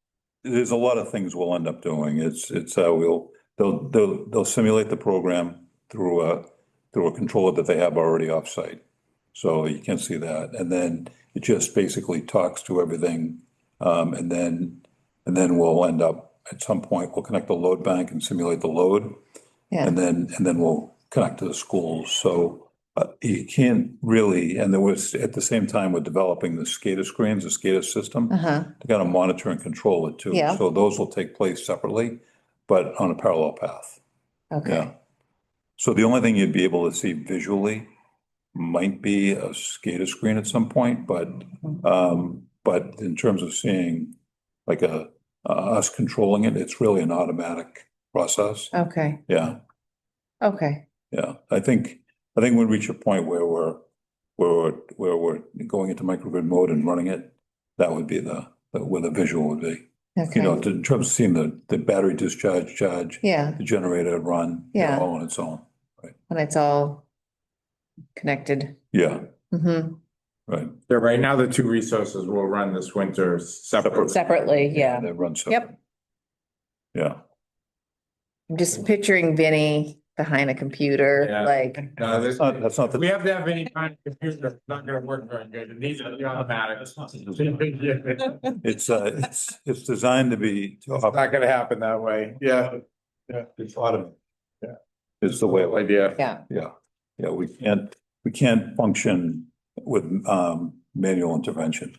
there's a lot of things we'll end up doing. They'll simulate the program through a controller that they have already offsite. So you can see that. And then it just basically talks to everything. And then we'll end up, at some point, we'll connect the load bank and simulate the load. yeah, And then we'll connect to the schools. So you can't really, and there was, at the same time, we're developing the SCADA screens, the SCADA system. uh-huh, To kind of monitor and control it too. Yeah. So those will take place separately, but on a parallel path. okay, Yeah. So the only thing you'd be able to see visually might be a SCADA screen at some point, but in terms of seeing like us controlling it, it's really an automatic process. okay, Yeah, okay, yeah. I think we reach a point where we're going into microgrid mode and running it. That would be where the visual would be. You know, okay, in terms of seeing the battery discharge, charge, yeah, the generator run, you know, Yeah. all on its own. when it's all connected. Yeah, Mm-hmm. right. So right now, the two resources will run this winter separately. Separately, yeah. They run separate. Yep. Yeah. I'm just picturing Vinny behind a computer, Yeah. like, No, That's not the. we have to have any kind of computer, it's not gonna work very good. It needs to be automatic. It's designed to be. It's not gonna happen that way. Yeah. Yeah. It's automated. Yeah. Is the way, Idea. yeah, yeah, we can't function with manual intervention.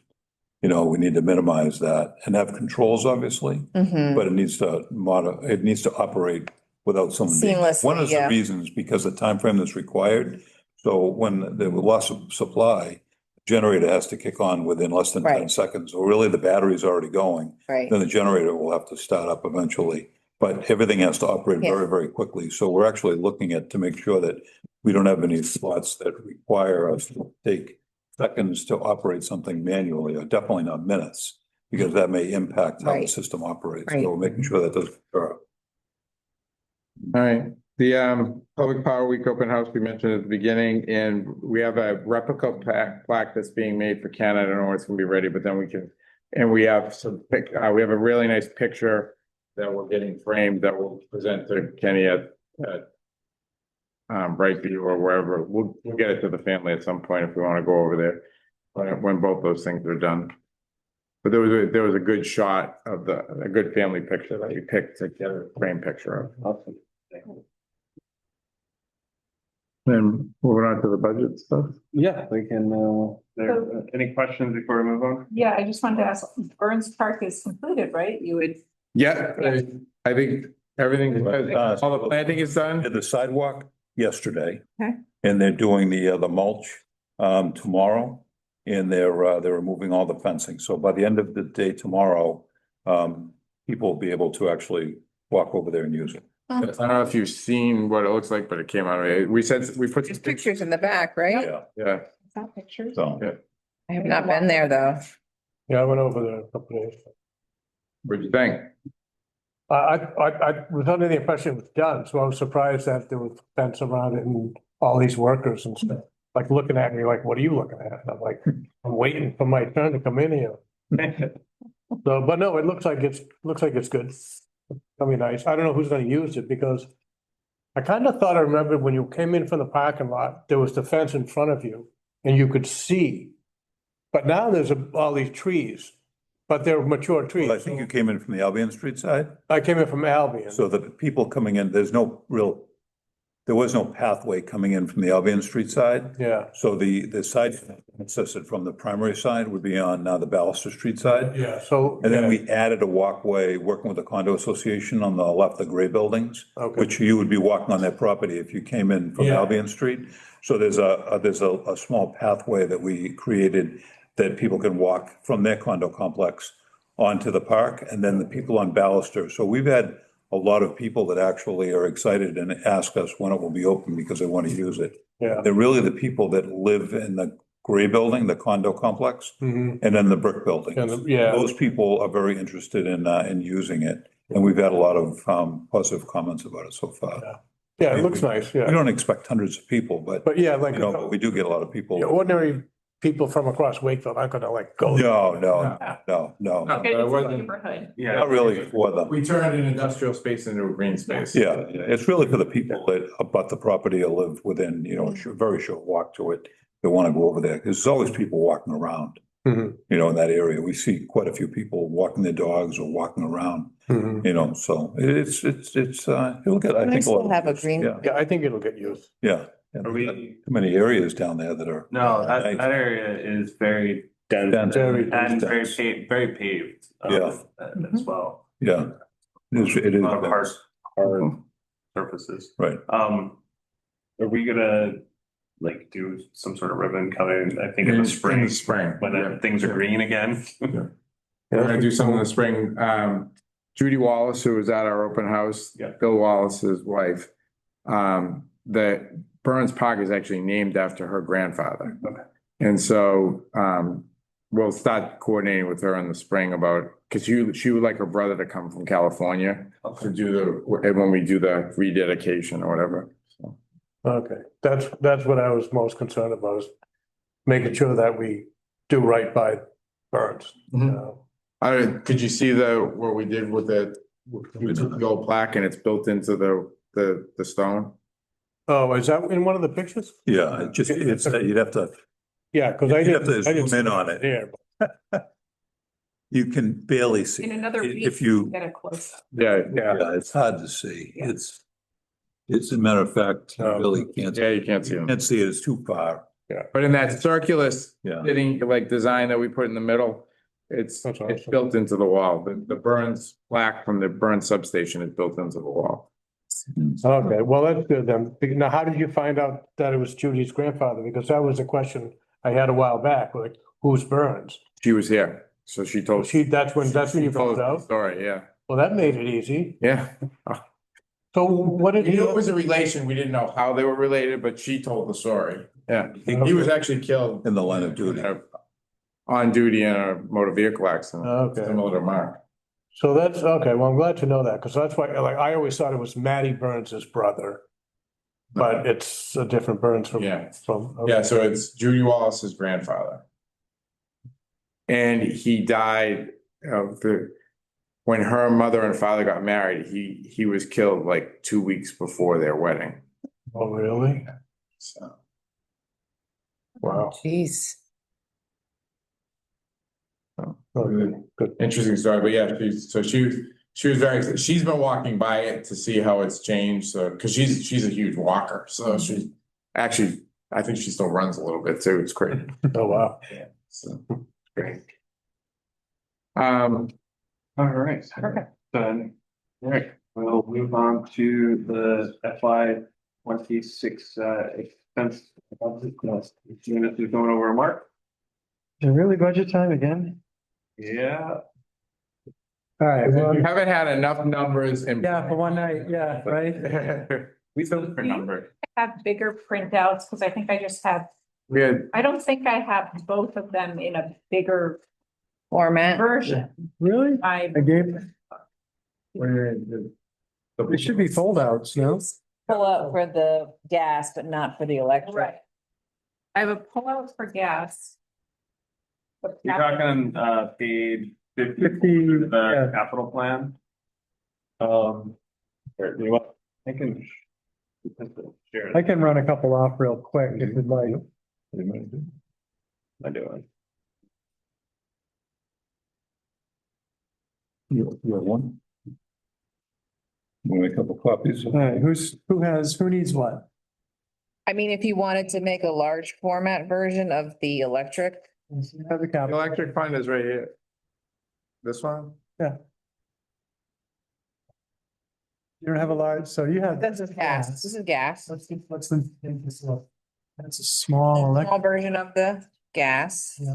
You know, we need to minimize that and have controls, obviously, mm-hmm, but it needs to operate without someone being. Seamlessly, One of the yeah. reasons, because the time frame that's required, so when the loss of supply, generator has to kick on within less than 10 Right. seconds. So really, the battery's already going. right, Then the generator will have to start up eventually, but everything has to operate Yeah. very, very quickly. So we're actually looking at to make sure that we don't have any slots that require us to take seconds to operate something manually, or definitely not minutes, because that may impact how the Right. system operates. Right. So we're making sure that doesn't occur. All right, the Public Power Week open house we mentioned at the beginning, and we have a replica plaque that's being made for Canada. I don't know when it's gonna be ready, but then we can, and we have we have a really nice picture that we're getting framed that we'll present to Kenny at Brightview or wherever. We'll get it to the family at some point if we want to go over there when both those things are done. But there was a good shot of a good family picture that you picked to get a frame picture of. Then moving on to the budget stuff. Yeah, we can, any questions before we move on? Yeah, I just wanted to ask, Burns Park is completed, right? You would, Yeah, I think everything, all the planting is done. Did the sidewalk yesterday. Okay. And they're doing the mulch tomorrow, and they're removing all the fencing. So by the end of the day tomorrow, people will be able to actually walk over there and use it. I don't know if you've seen what it looks like, but it came out. We put there's pictures in the back, right? Yeah, Yeah. is that pictures? so. Yeah. I have not been there, though. Yeah, I went over there a couple of days. What'd you think? I was under the impression it was done, so I was surprised that there was fence around it and all these workers and stuff, like looking at me like, what are you looking at? And I'm like, I'm waiting for my turn to come in here. So, but no, it looks like it's good. That'll be nice. I don't know who's gonna use it because I kind of thought I remembered when you came in from the parking lot, there was the fence in front of you and you could see. But now there's all these trees, but they're mature trees. Well, I think you came in from the Albion Street side, I came in from Albion. so the people coming in, there was no pathway coming in from the Albion Street side. Yeah, So the side consisted from the primary side would be on the Ballister Street side. yeah, so. And then we added a walkway, working with the condo association on the left, the gray buildings, Okay. which you would be walking on their property if you came in from Yeah. Albion Street. So there's a small pathway that we created that people can walk from their condo complex onto the park, and then the people on Ballister. So we've had a lot of people that actually are excited and ask us when it will be open because they want to use it. Yeah. They're really the people that live in the gray building, the condo complex, Mhm. and then the brick buildings. Yeah. Those people are very interested in using it, and we've had a lot of positive comments about it so far. Yeah, it looks nice, We yeah. don't expect hundreds of people, but, But yeah, like, you know, but we do get a lot of people. ordinary people from across Wakefield aren't gonna like go. No, No, no, It's a wasn't- neighborhood. not really for them. We turned an industrial space into a green space. Yeah, it's really for the people that abut the property or live within, you know, a very short walk to it. They want to go over there. 'Cause there's always people walking around, Mhm, you know, in that area. We see quite a few people walking their dogs or walking around, mhm. you know, so it'll get, I think. Nice a lot to of have a use. green- Yeah, Yeah, I think it'll get used. yeah. And Are we've got we- too many areas down there that are. No, that nice. area is very dense Very and very dense. very paved. Yeah. As well. Yeah. It is. A lot of hard surfaces. Right. Are we gonna like do some sort of ribbon cutting? I think in the spring. In the spring. When yeah. things are green again. We're gonna do some in the spring. Judy Wallace, who was at our open house, Yeah. Bill Wallace's wife. The Burns Park is actually named after her grandfather. Okay. And so, we'll start coordinating with her in the spring about, cause she would like her brother to come from California to do when we do the rededication or whatever. So, Okay, that's what I was most concerned about, is making sure that we do right by Burns. Mhm. Could you see what we did with we took the old plaque and it's built into the stone? Oh, is that in one of the pictures? Yeah, you'd have to, Yeah, because I You'd have didn't. to I didn't zoom in see on it. There, you can barely see. In it. another week. If you, Get a close up. Yeah, yeah. yeah, it's hard to see. It's a matter of fact, you No. really can't. yeah, you can't see them. Can't see it, it's too far. But in that circular Yeah. sitting like design that we put in the middle, it's That's it's awesome. built into the wall. The Burns plaque from the Burns substation is built into the wall. Okay, well, that's good then. Now, how did you find out that it was Judy's grandfather? Because that was a question I had a while back, like, who's Burns? She was here, so she told. That's when you told found us the out? story, yeah, Well, that made it easy. yeah. So what did He he? knew it was a relation. We didn't know how they were related, but she told the story. Yeah, he was actually killed In the line of duty. on duty in a motor vehicle accident. Okay. Similar to Mark. So that's, okay, well, I'm glad to know that, because that's why, like, I always thought it was Matty Burns's brother. But it's a different Burns from. Yeah. Okay. Yeah, so it's Judy Wallace's grandfather. And he died of when her mother and father got married, he was killed like 2 weeks before their wedding. Oh, really? So, Wow. Jeez. Okay, good. interesting story, but yeah, she was she's been walking by it to see how it's changed, so, cause she's a huge walker, so she actually, I think she still runs a little bit too, it's great. Oh, wow. So, great. All right. Perfect. Then, all right, we'll move on to the FY 26 expense. Unit is going over a mark. Is it really budget time again? Yeah. All right, well, You haven't had enough numbers in. yeah, for one night, yeah, right? We still for number. Have bigger printouts, because I think I just have, We had, I don't think I have both of them in a bigger Format. version. Really? I I gave, it should be foldouts, no? Pull out for the gas, but not for the electric. Right. I have a pullout for gas. But You're talking page 50, 50, the yeah. capital plan. Here, do you want, I can share. I can run a couple off real quick if you'd like. What am I doing? You have one? Want a couple copies? All right, who needs what? I mean, if you wanted to make a large format version of the electric, Have the the capital. electric fund is right here. This one? You don't have a large, so you have. this is gas, this is gas. Let's take this look. That's a small Small electric. version of the gas. Yeah.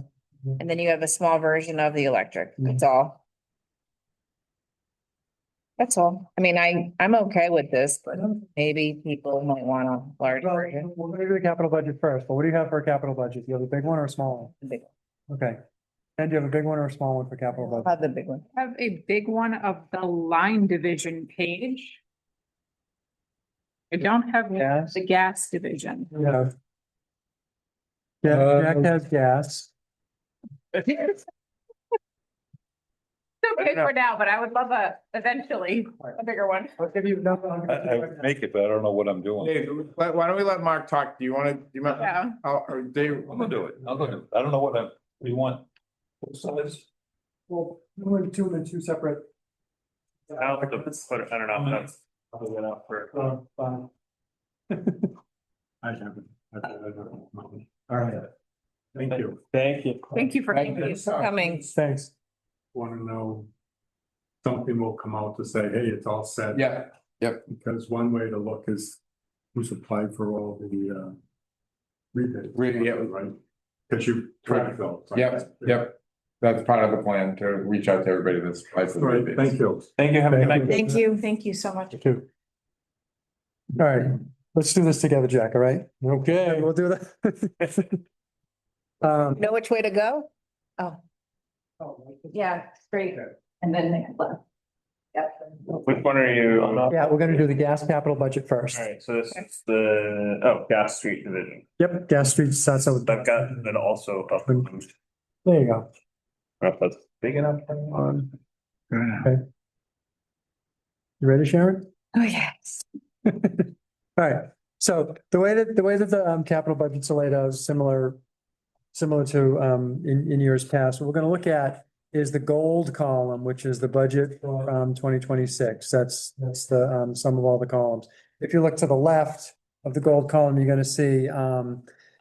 And then you have a small version of the electric, that's all. That's all. I mean, I'm okay with this, but maybe people might want a large Well, version. we're gonna do the capital budget first, but what do you have for a capital budget? Do you have a big one or a small The big one? Okay. And do you have a big one or a small one for capital one. budget? Have the big one. have a big one of the line division page. I don't have Gas. the gas division. Yeah. Yeah, Jack has gas. It's okay for now, but I would love eventually a bigger one. I'll give you enough. I make it, but I don't know what I'm doing. Dave, why don't we let Mark talk? Do you want to, do you mind? Yeah. Or Dave? I'm gonna do it. I'll go do it. I don't know what you want. What size? Well, we're doing two separate. I'll have to put it, I don't know, that's probably enough for. Fine. I haven't. All right. Thank you. Thank you. Thank you for Coming. Thanks. Want to know, something will come out to say, hey, it's all set. Yeah, yep. Because one way to look is who's applied for all the rebates. Yeah. Right? Because you track those. right? Yep. That's part of the plan to reach out to everybody that's applied for the Right, rebates. thank you. Thank you, have a good night. Thank you. Thank you so much. Thank you. All right, let's do this together, Jack, all right? Okay. We'll do that. Know which way to go? Oh, Yeah, great. And then they left. Yep. Which one are you on? Yeah, we're gonna do the gas capital budget first. Alright, so this is gas street division. Yep, gas streets, that's how. I've got that also up. There you go. That's big enough. On. Okay. You ready, Sharon? oh, yes. All right, so the way that the capital budgets are laid out is similar to in years past. What we're gonna look at is the gold column, which is the budget for 2026. That's the sum of all the columns. If you look to the left of the gold column, you're gonna see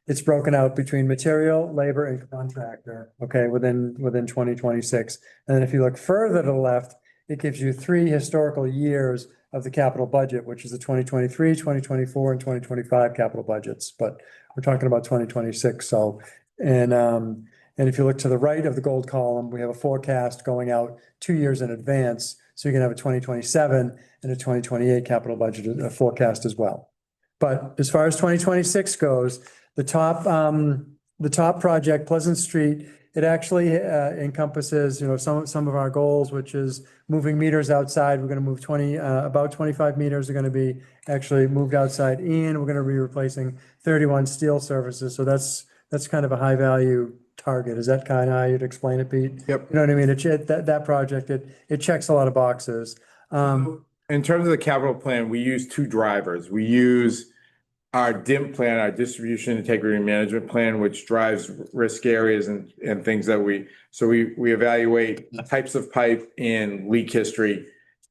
it's broken out between material, labor, and contractor, okay, within 2026. And then if you look further to the left, it gives you 3 historical years of the capital budget, which is the 2023, 2024, and 2025 capital budgets. But we're talking about 2026. So, and if you look to the right of the gold column, we have a forecast going out 2 years in advance. So you can have a 2027 and a 2028 capital budget forecast as well. But as far as 2026 goes, the top project, Pleasant Street, it actually encompasses, some of our goals, which is moving meters outside. We're going to move about 25 meters are going to be actually moved outside in. We're going to be replacing 31 steel surfaces. So that's kind of a high value target. Is that kind of how you'd explain it, Pete? Yep. You know what I mean? That project, it checks a lot of boxes. In terms of the capital plan, we use 2 drivers. We use our DIM plan, our distribution integrity management plan, which drives risk areas and things that we evaluate types of pipe and leak history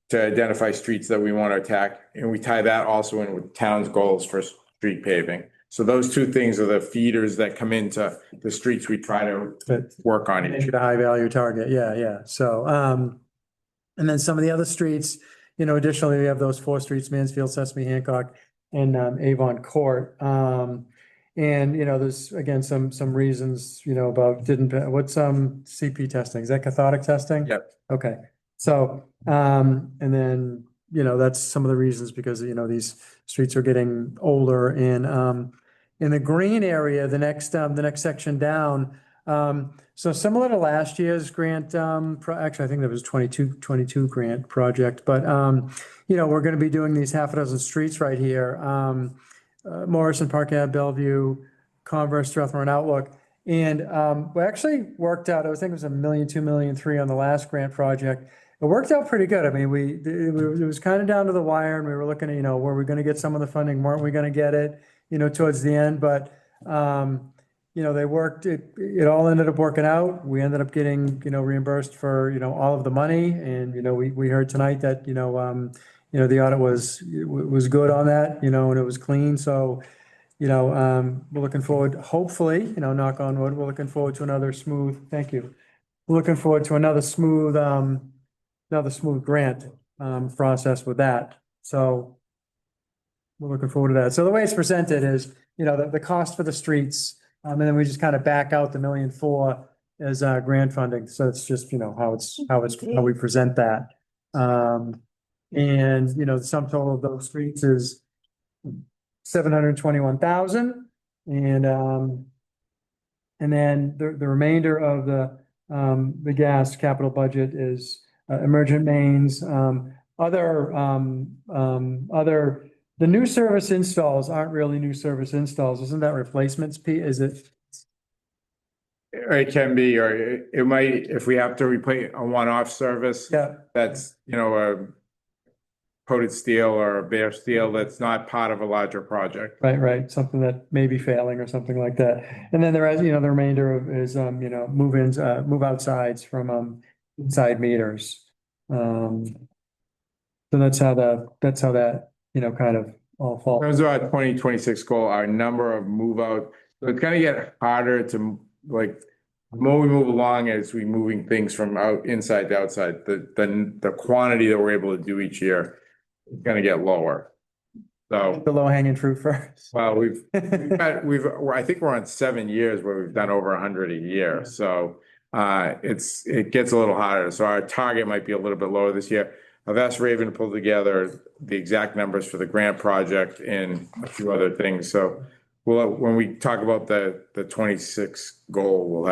to identify streets that we want to attack. And we tie that also in with town's goals for street paving. So those 2 things are the feeders that come into the streets we try to work on each. A high value target. Yeah. So, and then some of the other streets, additionally, we have those 4 streets, Mansfield, Sesame, Hancock, and Avon Court. And, there's again, some reasons, about what's CP testing? Is that cathodic testing? Yep. Okay. So, and then, that's some of the reasons because, these streets are getting older and, in the green area, the next section down, so similar to last year's grant, actually, I think that was 22 grant project, but, we're going to be doing these half a dozen streets right here. Morrison, Park Ave, Bellevue, Converse, Strathmore, and Outlook. And, we actually worked out, I think it was $1 million, $2 million, $3 million on the last grant project. It worked out pretty good. I mean, it was kind of down to the wire and we were looking at, were we going to get some of the funding? Weren't we going to get it, towards the end? But, they worked, it all ended up working out. We ended up getting, reimbursed for, all of the money. And, we heard tonight that, the audit was good on that, and it was clean. So, we're looking forward, hopefully, knock on wood, we're looking forward to another smooth, thank you. We're looking forward to another smooth grant, process with that. So we're looking forward to that. So the way it's presented is, the cost for the streets, and then we just kind of back out the $1.4 million as grant funding. So it's just, how we present that. And, the sum total of those streets is $721,000. And then the remainder of the gas capital budget is emergent mains, other the new service installs aren't really new service installs. Isn't that replacements, Pete? Is it? Or it can be, or it might, if we have to replace a one-off service. Yeah. That's, a coated steel or a bare steel that's not part of a larger project. Right. Something that may be failing or something like that. And then the remainder of is, move-ins, move outsides from, inside meters. So that's how that, kind of all In falls. terms of our 2026 goal, our number of move out, so it's gonna get harder to, like, the more we move along as we moving things from inside to outside, the quantity that we're able to do each year is gonna get lower. So, The low hanging fruit first. well, I think we're on 7 years where we've done over 100 a year, so it gets a little harder, so our target might be a little bit lower this year. I've asked Raven to pull together the exact numbers for the grant project and a few other things, so when we talk about the 26 goal,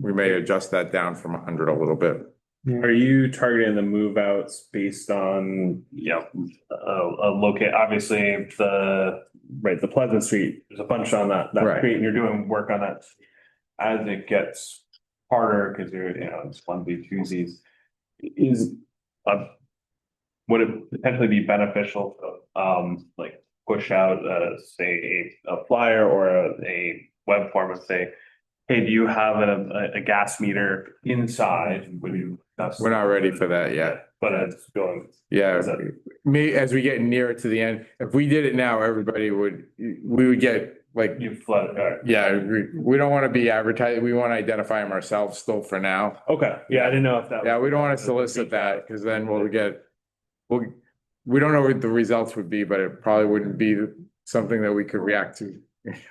we may adjust that down from 100 a little bit. Are you targeting the move outs based on, obviously the Pleasant Street, there's a bunch on that Right. street and you're doing work on that as it gets harder because it's onesie twosies. Would it potentially be beneficial to, push out, say a flyer or a web form and say, hey, do you have a gas meter inside? We're not ready for that yet. But it's going. Yeah, Is that- as we get nearer to the end, if we did it now, we would get like, You flood it. yeah, we don't want to be advertised. We want to identify them ourselves still for now. Okay, yeah, I didn't know if that. Yeah, we don't want to solicit that because then we don't know what the results would be, but it probably wouldn't be something that we could react to.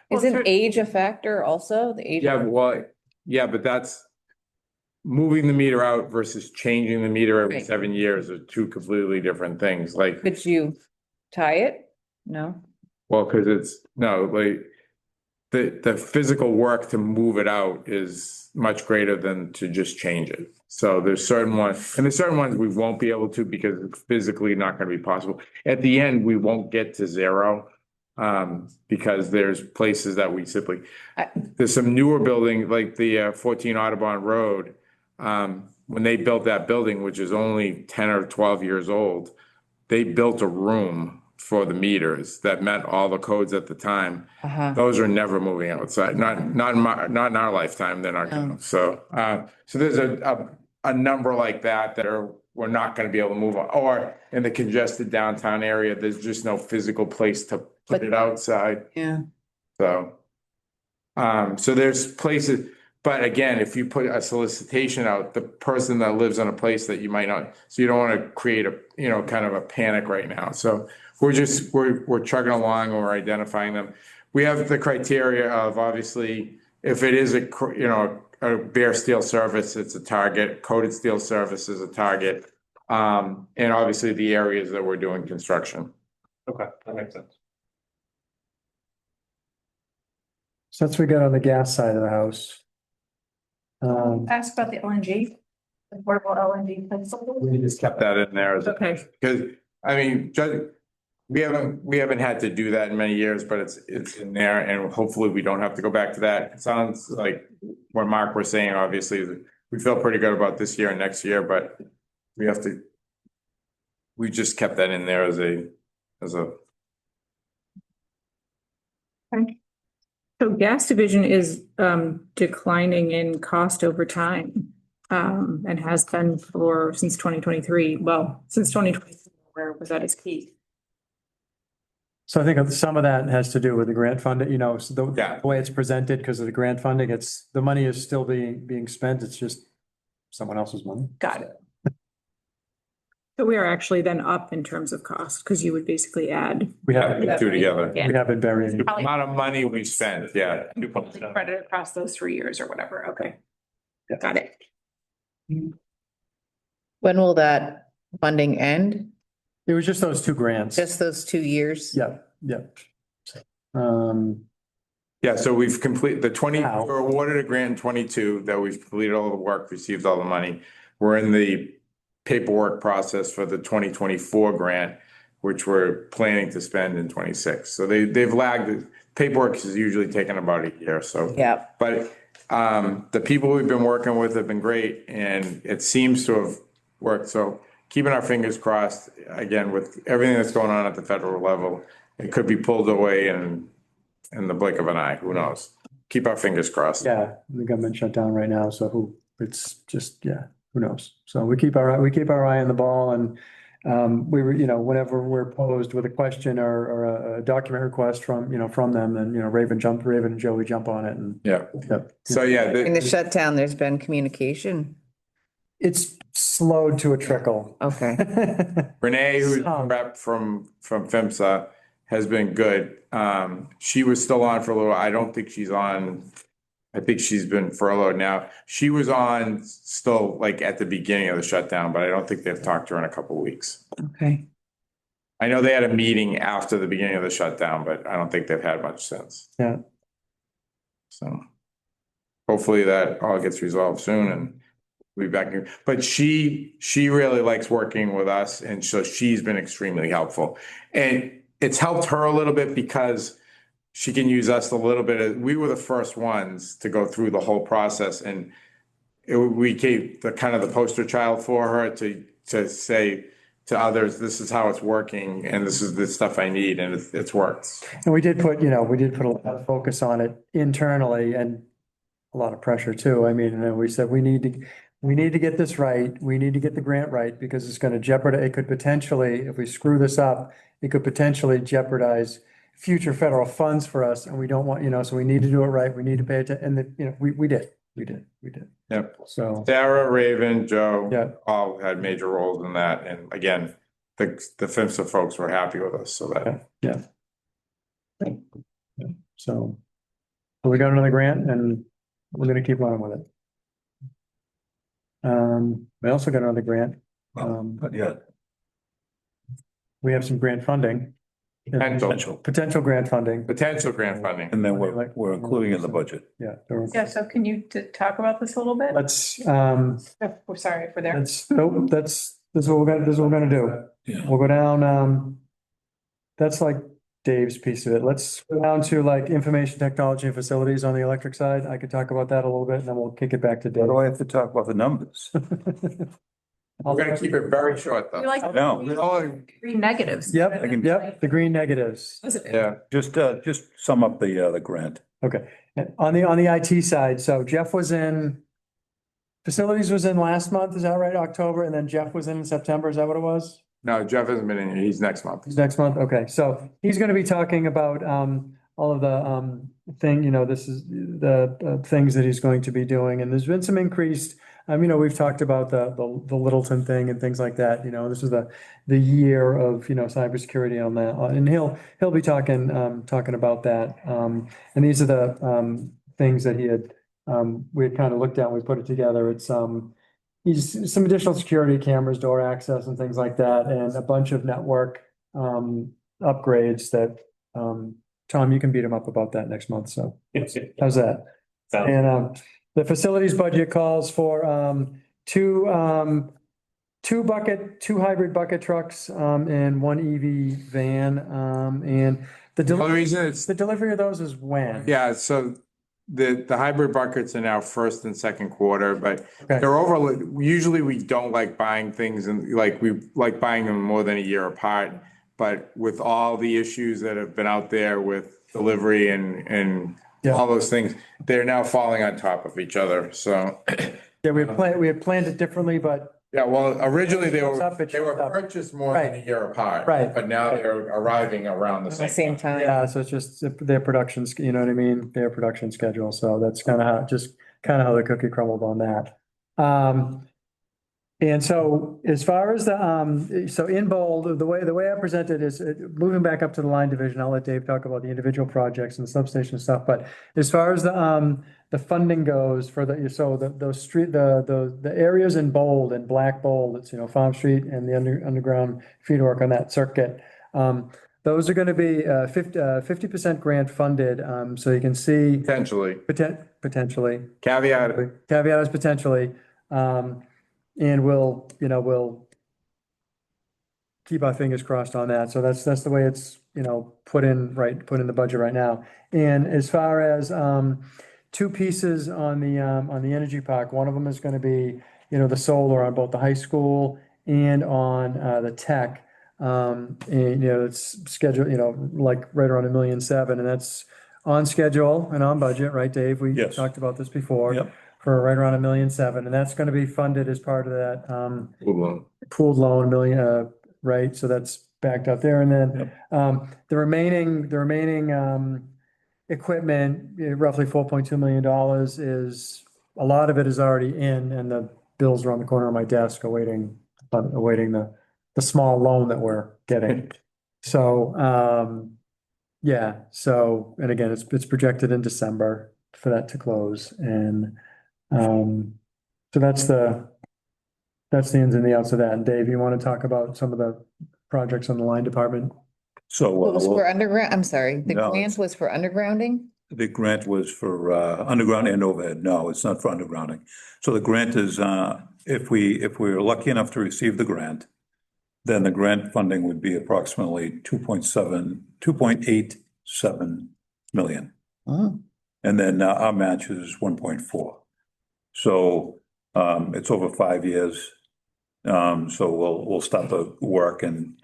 Isn't age a factor also? The age? Yeah, but that's moving the meter out versus changing the meter every Right. 7 years are two completely different things. Like, Could you tie it? No? well, because the physical work to move it out is much greater than to just change it. So there's certain ones we won't be able to because it's physically not going to be possible. At the end, we won't get to zero. Because there's places that we simply, there's some newer buildings like the 14 Audubon Road. When they built that building, which is only 10 or 12 years old, they built a room for the meters that met all the codes at the time. Those are never moving outside, not in our lifetime, they're not gonna. So there's a number like that we're not gonna be able to move on, or in the congested downtown area, there's just no physical place to put it outside. Yeah. So there's places, but again, if you put a solicitation out, the person that lives in a place that you might not, so you don't want to create kind of a panic right now. So we're chugging along and we're identifying them. We have the criteria of obviously, if it is a bare steel service, it's a target, coated steel service is a target. And obviously the areas that we're doing construction. Okay, that makes sense. So that's what we got on the gas side of the house. Ask about the LNG, the portable LNG facility. We just kept that in there Okay. because, I mean, we haven't had to do that in many years, but it's in there and hopefully we don't have to go back to that. It sounds like what Mark was saying, obviously, we feel pretty good about this year and next year, but we just kept that in there as a. Okay. So gas division is declining in cost over time, and has been since 2023. Well, since 2023, where it was at its peak. So I think some of that has to do with the grant funding, so the Yeah. way it's presented because of the grant funding, the money is still being spent. It's just someone else's money. Got it. So we are actually then up in terms of cost because you would basically add. We have The two together. Yeah. We have been burying. The amount of money we spent, yeah. Spread it across those 3 years or whatever. Okay. Got it. When will that funding end? It was just those two grants. Just those 2 years? Yep. Yeah, so we've completed we Wow. were awarded a grant in 22 that we've completed all the work, received all the money. We're in the paperwork process for the 2024 grant. which we're planning to spend in 26. So they've lagged. Paperwork is usually taking about a year, so. Yeah. But the people we've been working with have been great, and it seems to have worked. So keeping our fingers crossed, again, with everything that's going on at the federal level, it could be pulled away in the blink of an eye. Who knows? Keep our fingers crossed. Yeah, the government shut down right now, so it's just, yeah, who knows? So we keep our eye on the ball, and we were, whenever we're posed with a question or a document request from them, and, Raven and Joey jump on it, and Yeah. Yep. So, yeah, In the shutdown, there's been communication. it's slowed to a trickle. Okay. Renee, who's Some. rep from PHMSA, has been good. She was still on for a little. I don't think she's on. I think she's been furloughed now. She was on still like at the beginning of the shutdown, but I don't think they've talked to her in a couple of weeks. Okay. I know they had a meeting after the beginning of the shutdown, but I don't think they've had much since. Yeah. So hopefully that all gets resolved soon and we'll be back here. But she really likes working with us, and so she's been extremely helpful. And it's helped her a little bit because she can use us a little bit. We were the first ones to go through the whole process, and we gave the kind of the poster child for her to say to others, this is how it's working, and this is the stuff I need, and it's worked. And we did put a lot of focus on it internally and a lot of pressure too. I mean, and we said, we need to get this right. We need to get the grant right, because it's going to jeopardize, it could potentially, if we screw this up, it could potentially jeopardize future federal funds for us. And we don't want, so we need to do it right. We need to pay attention. And we did. Yep. So, Sarah, Raven, Joe, Yeah. all had major roles in that. And again, the PHMSA folks were happy with us, so that. yeah. So we got another grant, and we're going to keep running with it. We also got another grant. But yeah, We have some grant funding. Potential grant funding. Potential grant funding. and then we're including in the budget. Yeah. Yeah, so can you talk about this a little bit? Let's, Oh, we're sorry if we're there. this is what we're gonna do. Yeah. We'll go down, that's like Dave's piece of it. Let's go down to like information technology and facilities on the electric side. I could talk about that a little bit, and then we'll kick it back to Why Dave. do I have to talk about the numbers? We're gonna keep it very short We though. like No, green negatives. Yep, I can- yep, the green negatives. Yeah. just sum up the grant. Okay, and on the IT side, so Jeff was in, facilities was in last month, is that right, October, and then Jeff was in September, is that what it was? No, Jeff hasn't been in here. He's next month. Next month, okay, so he's gonna be talking about all of the this is the things that he's going to be doing, and there's been some increased, we've talked about the Littleton thing and things like that, this is the year of, cybersecurity on that, and he'll be talking about that. And these are the things that we had kind of looked at, and we put it together. It's some additional security cameras, door access and things like that, and a bunch of network upgrades that, Tom, you can beat him up about that next month, so how's that? And the facilities budget calls for two hybrid bucket trucks and one EV van, and The only reason it's, the delivery of those is when? yeah, so the hybrid buckets are now first and second quarter, but Okay. they're over, usually we don't like buying things and we like buying them more than a year apart. But with all the issues that have been out there with delivery and Yeah. all those things, they're now falling on top of each other, so. Yeah, we had planned it differently, but Yeah, well, originally they It's up, were, it they were shows up. purchased more than a Right. year apart. Right. But now they're arriving around the At the same same time. yeah, so it's just their production, you know what I mean? Their production schedule. So that's kind of how the cookie crumbled on that. And so as far as so in bold, the way I presented is moving back up to the line division. I'll let Dave talk about the individual projects and substation stuff. But as far as the funding goes for the areas in bold and black bold, it's, Farm Street and the underground feed work on that circuit. Those are going to be 50% grant funded. So you can see Potentially. potentially. Caveat, Caveat is potentially. And we'll keep our fingers crossed on that. So that's the way it's, put in the budget right now. And as far as, two pieces on the energy park, one of them is gonna be, the solar on both the high school and on, the tech. And, it's scheduled, like right around 1.7 million, and that's on schedule and on budget, right, Dave? We Yes. talked about this before. Yep. For right around 1.7 million, and that's gonna be funded as part of that, Well, pooled loan million, right? So that's backed up there. And then, the remaining, equipment, roughly $4.2 million is, a lot of it is already in, and the bills are on the corner of my desk awaiting the small loan that we're getting. So, yeah, so, and again, it's projected in December for that to close. And, so that's the ins and the outs of that. And Dave, you want to talk about some of the projects on the line department? So What was for underground? I'm sorry, the No, grant was for undergrounding? the grant was for underground and overhead. No, it's not for undergrounding. So the grant is, if we're lucky enough to receive the grant, then the grant funding would be approximately 2.87 million. Oh, And then our match is 1.4. So it's over 5 years. So we'll start the work in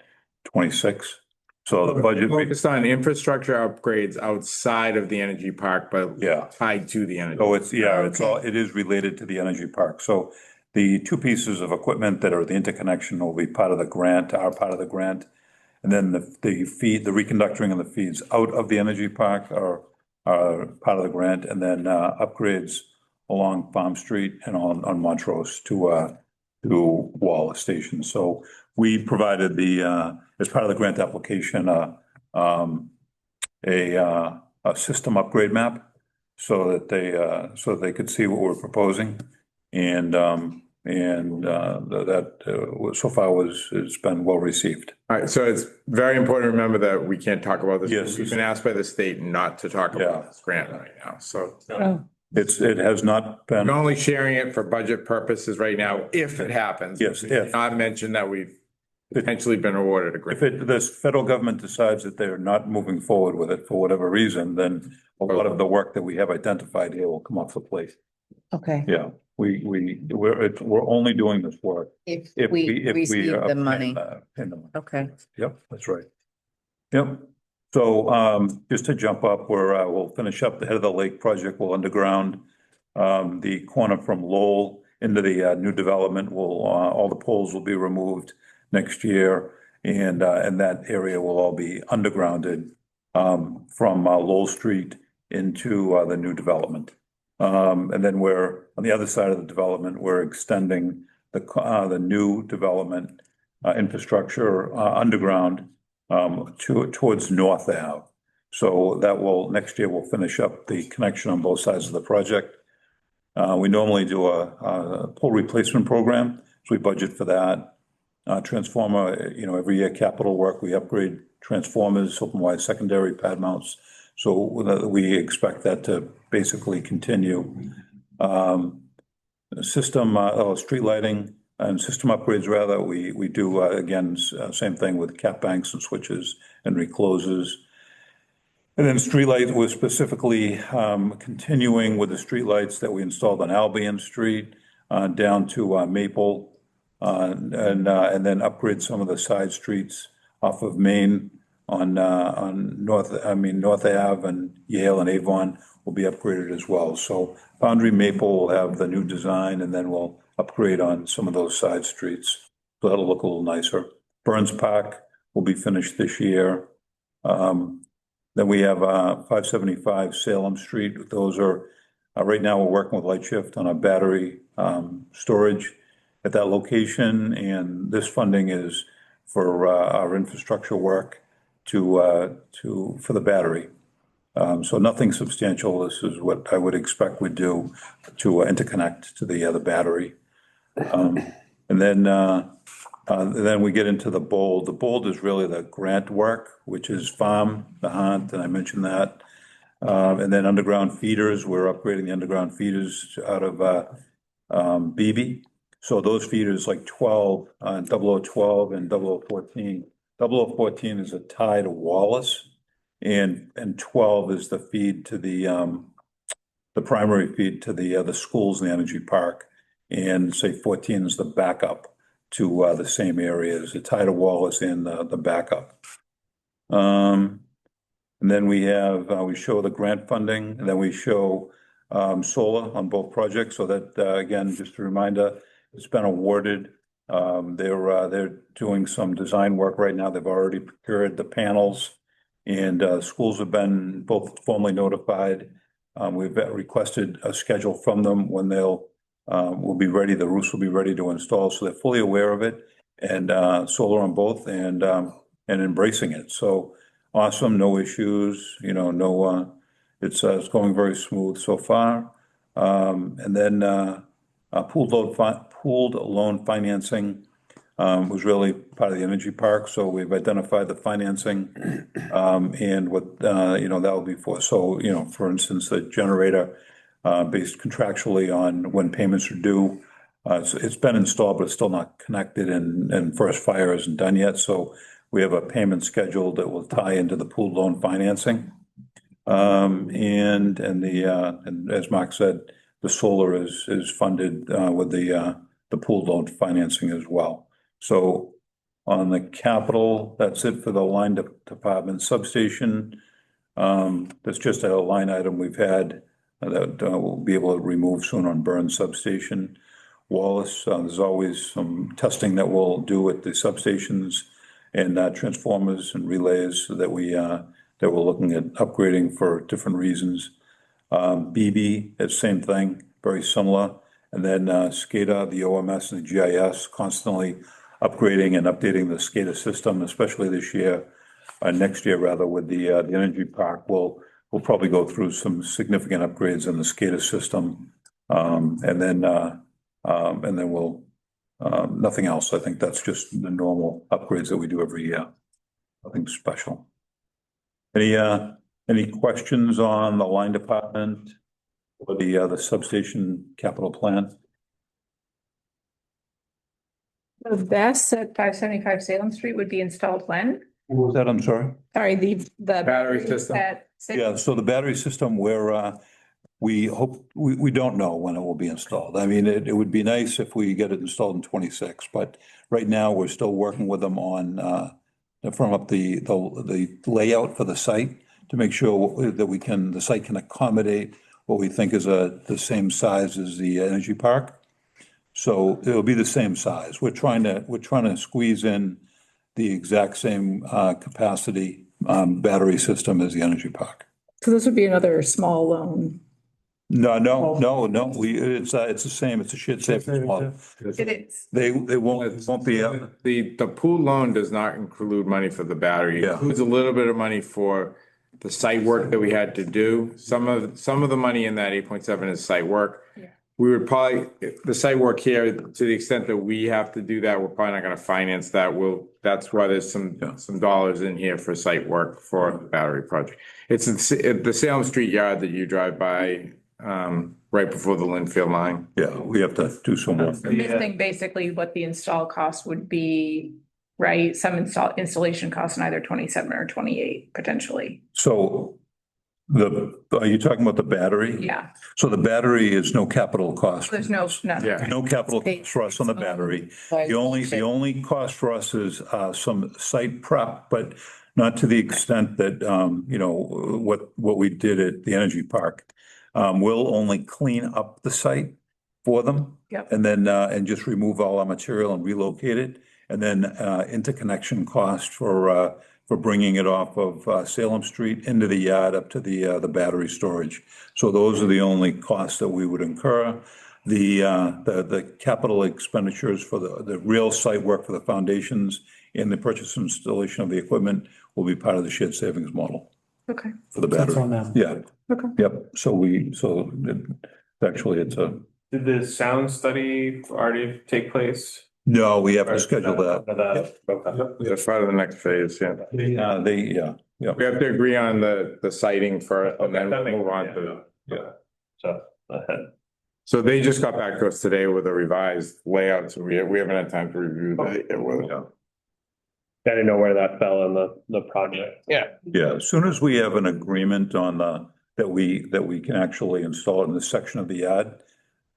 26. So the budget, focused on infrastructure upgrades outside of the energy park, but yeah. tied to the energy. So it's, yeah, it's all, Okay. it is related to the energy park. So the two pieces of equipment that are the interconnection will be part of the grant, are part of the grant. And then the feed, the reconductoring of the feeds out of the energy park are part of the grant. And then upgrades along Farm Street and on Montrose to Wallace Station. So we provided as part of the grant application, a system upgrade map so that they could see what we're proposing. And that so far it's been well received. All right, so it's very important to remember that we can't talk about this. Yes. We've been asked by the state not to talk Yeah. about this grant right now, so. It has not been. We're only sharing it for budget purposes right now, if it happens. Yes, We did if. not mention that we've potentially been awarded a grant. If this federal government decides that they're not moving forward with it for whatever reason, then a lot of the work that we have identified here will come off the plate. okay. Yeah, we're only doing this work If if we receive the money. in the money. Okay. Yep, that's right. Yep. So just to jump up, we'll finish up the Head of the Lake project. We'll underground the corner from Lowell into the new development. All the poles will be removed next year, and that area will all be undergrounded from Lowell Street into the new development. And then we're on the other side of the development, we're extending the new development infrastructure underground towards North Ave. So next year we'll finish up the connection on both sides of the project. We normally do a pole replacement program, so we budget for that. Transformer, every year capital work, we upgrade transformers, open wide secondary pad mounts. So we expect that to basically continue. Street lighting and system upgrades rather, we do, again, same thing with cap banks and switches and recloses. And then streetlight was specifically continuing with the streetlights that we installed on Albion Street down to Maple, and then upgrade some of the side streets off of Main on North Ave, and Yale and Avon will be upgraded as well. So Foundry Maple will have the new design, and then we'll upgrade on some of those side streets. So that'll look a little nicer. Burns Park will be finished this year. Then we have 575 Salem Street. Those are, right now we're working with Light Shift on a battery storage at that location. And this funding is for our infrastructure work for the battery. So nothing substantial. This is what I would expect we'd do to interconnect to the battery. And then we get into the bold. The bold is really the grant work, which is farm, the hunt, and I mentioned that. And then underground feeders, we're upgrading the underground feeders out of Beebe. So those feeders like 12, 0012 and 0014. 0014 is a tie to Wallace, and 12 is the feed to the primary feed to the schools in the energy park. And say 14 is the backup to the same areas, the tie to Wallace and the backup. And then we have, we show the grant funding, and then we show solar on both projects. So that, again, just a reminder, it's been awarded. They're doing some design work right now. They've already procured the panels, and schools have been both formally notified. We've requested a schedule from them when will be ready, the roofs will be ready to install. So they're fully aware of it, and solar on both, and embracing it. So awesome, no issues, no, it's going very smooth so far. And then pooled loan financing was really part of the energy park. So we've identified the financing and what, that will be for. So, for instance, the generator based contractually on when payments are due. It's been installed, but it's still not connected, and first fire isn't done yet. So we have a payment schedule that will tie into the pooled loan financing. And as Mark said, the solar is funded with the pooled loan financing as well. So on the capital, that's it for the line department. Substation, that's just a line item we've had that we'll be able to remove soon on Burn substation. Wallace, there's always some testing that we'll do at the substations and transformers and relays that we're looking at upgrading for different reasons. BB, it's same thing, very similar. And then SCADA, the OMS and the GIS, constantly upgrading and updating the SCADA system, especially this year, next year rather, with the energy park. We'll probably go through some significant upgrades in the SCADA system, and then we'll nothing else. I think that's just the normal upgrades that we do every year. Nothing special. Any questions on the line department or the substation capital plan? The best at 575 Salem Street would be installed when? What was that? I'm sorry. Sorry, the Battery system. Yeah, so the battery system, we hope, we don't know when it will be installed. I mean, it would be nice if we get it installed in 26, but right now we're still working with them on to firm up the layout for the site to make sure that the site can accommodate what we think is the same size as the energy park. So it'll be the same size. We're trying to squeeze in the exact same capacity battery system as the energy park. So this would be another small loan. No. It's the same. It's a shared savings model. It is. They won't be. The pool loan does not include money for the battery. It Yeah. includes a little bit of money for the site work that we had to do. Some of the money in that 8.7 is site work. Yeah. We would probably, the site work here, to the extent that we have to do that, we're probably not gonna finance that. That's why there's some dollars in here for site work for the battery project. It's the Salem Street yard that you drive by, right before the Linfield line. Yeah, we have to do some more. Missing basically what the install cost would be, right? Some installation costs in either 27 or 28 potentially. So are you talking about the battery? Yeah. So the battery is no capital cost. There's no. Yeah. No capital cost for us on the battery. The only cost for us is some site prep, but not to the extent that what we did at the energy park. We'll only clean up the site for them. Yep. And then and just remove all our material and relocate it. And then interconnection cost for bringing it off of Salem Street into the yard up to the battery storage. So those are the only costs that we would incur. The capital expenditures for the real site work for the foundations and the purchase and installation of the equipment will be part of the shared savings model. Okay. For the battery. That's on them. Yeah. Okay. Yep. Actually it's a. Did the sound study already take place? No, we have to schedule that. That's part of the next phase, yeah. We have to agree on the siting first and then move on to. So ahead. So they just got back to us today with a revised layout, so we haven't had time to review that yet. I didn't know where that fell in the project. Yeah. Yeah, as soon as we have an agreement on that we can actually install it in this section of the yard,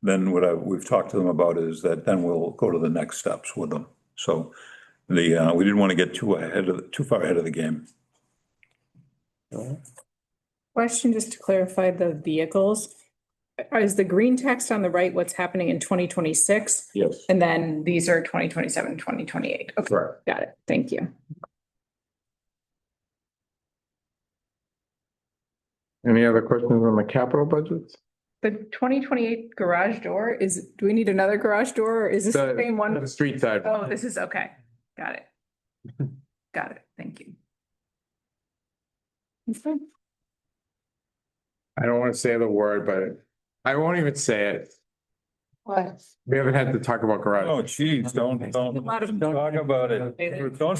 then we've talked to them about is that then we'll go to the next steps with them. So we didn't want to get too far ahead of the game. Question just to clarify the vehicles. Is the green text on the right what's happening in 2026? Yes. And then these are 2027, 2028. Okay, Correct. got it. Thank you. Any other questions on the capital budgets? The 2028 garage door do we need another garage door or is this the same one? The street side. Oh, this is okay. Got it. Got it. Thank you. Okay. I don't want to say the word, but I won't even say it. What? We haven't had to talk about garage. Oh, geez, don't talk about it. Don't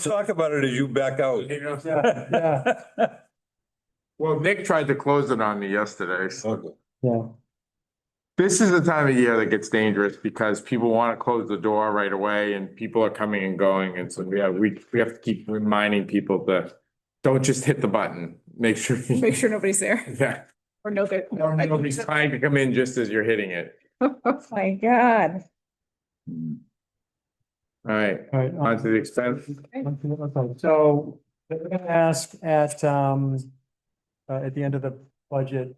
talk about it as you back out. Yeah. Well, Nick tried to close it on me yesterday. So Yeah. this is the time of year that gets dangerous because people want to close the door right away and people are coming and going. And so we have to keep reminding people to don't just hit the button. Make sure Nobody's there yeah. or no, that Nobody's trying to come in just as you're hitting it. Oh my God. All right, All right. on to the expense. Okay, so they're gonna ask at the end of the budget,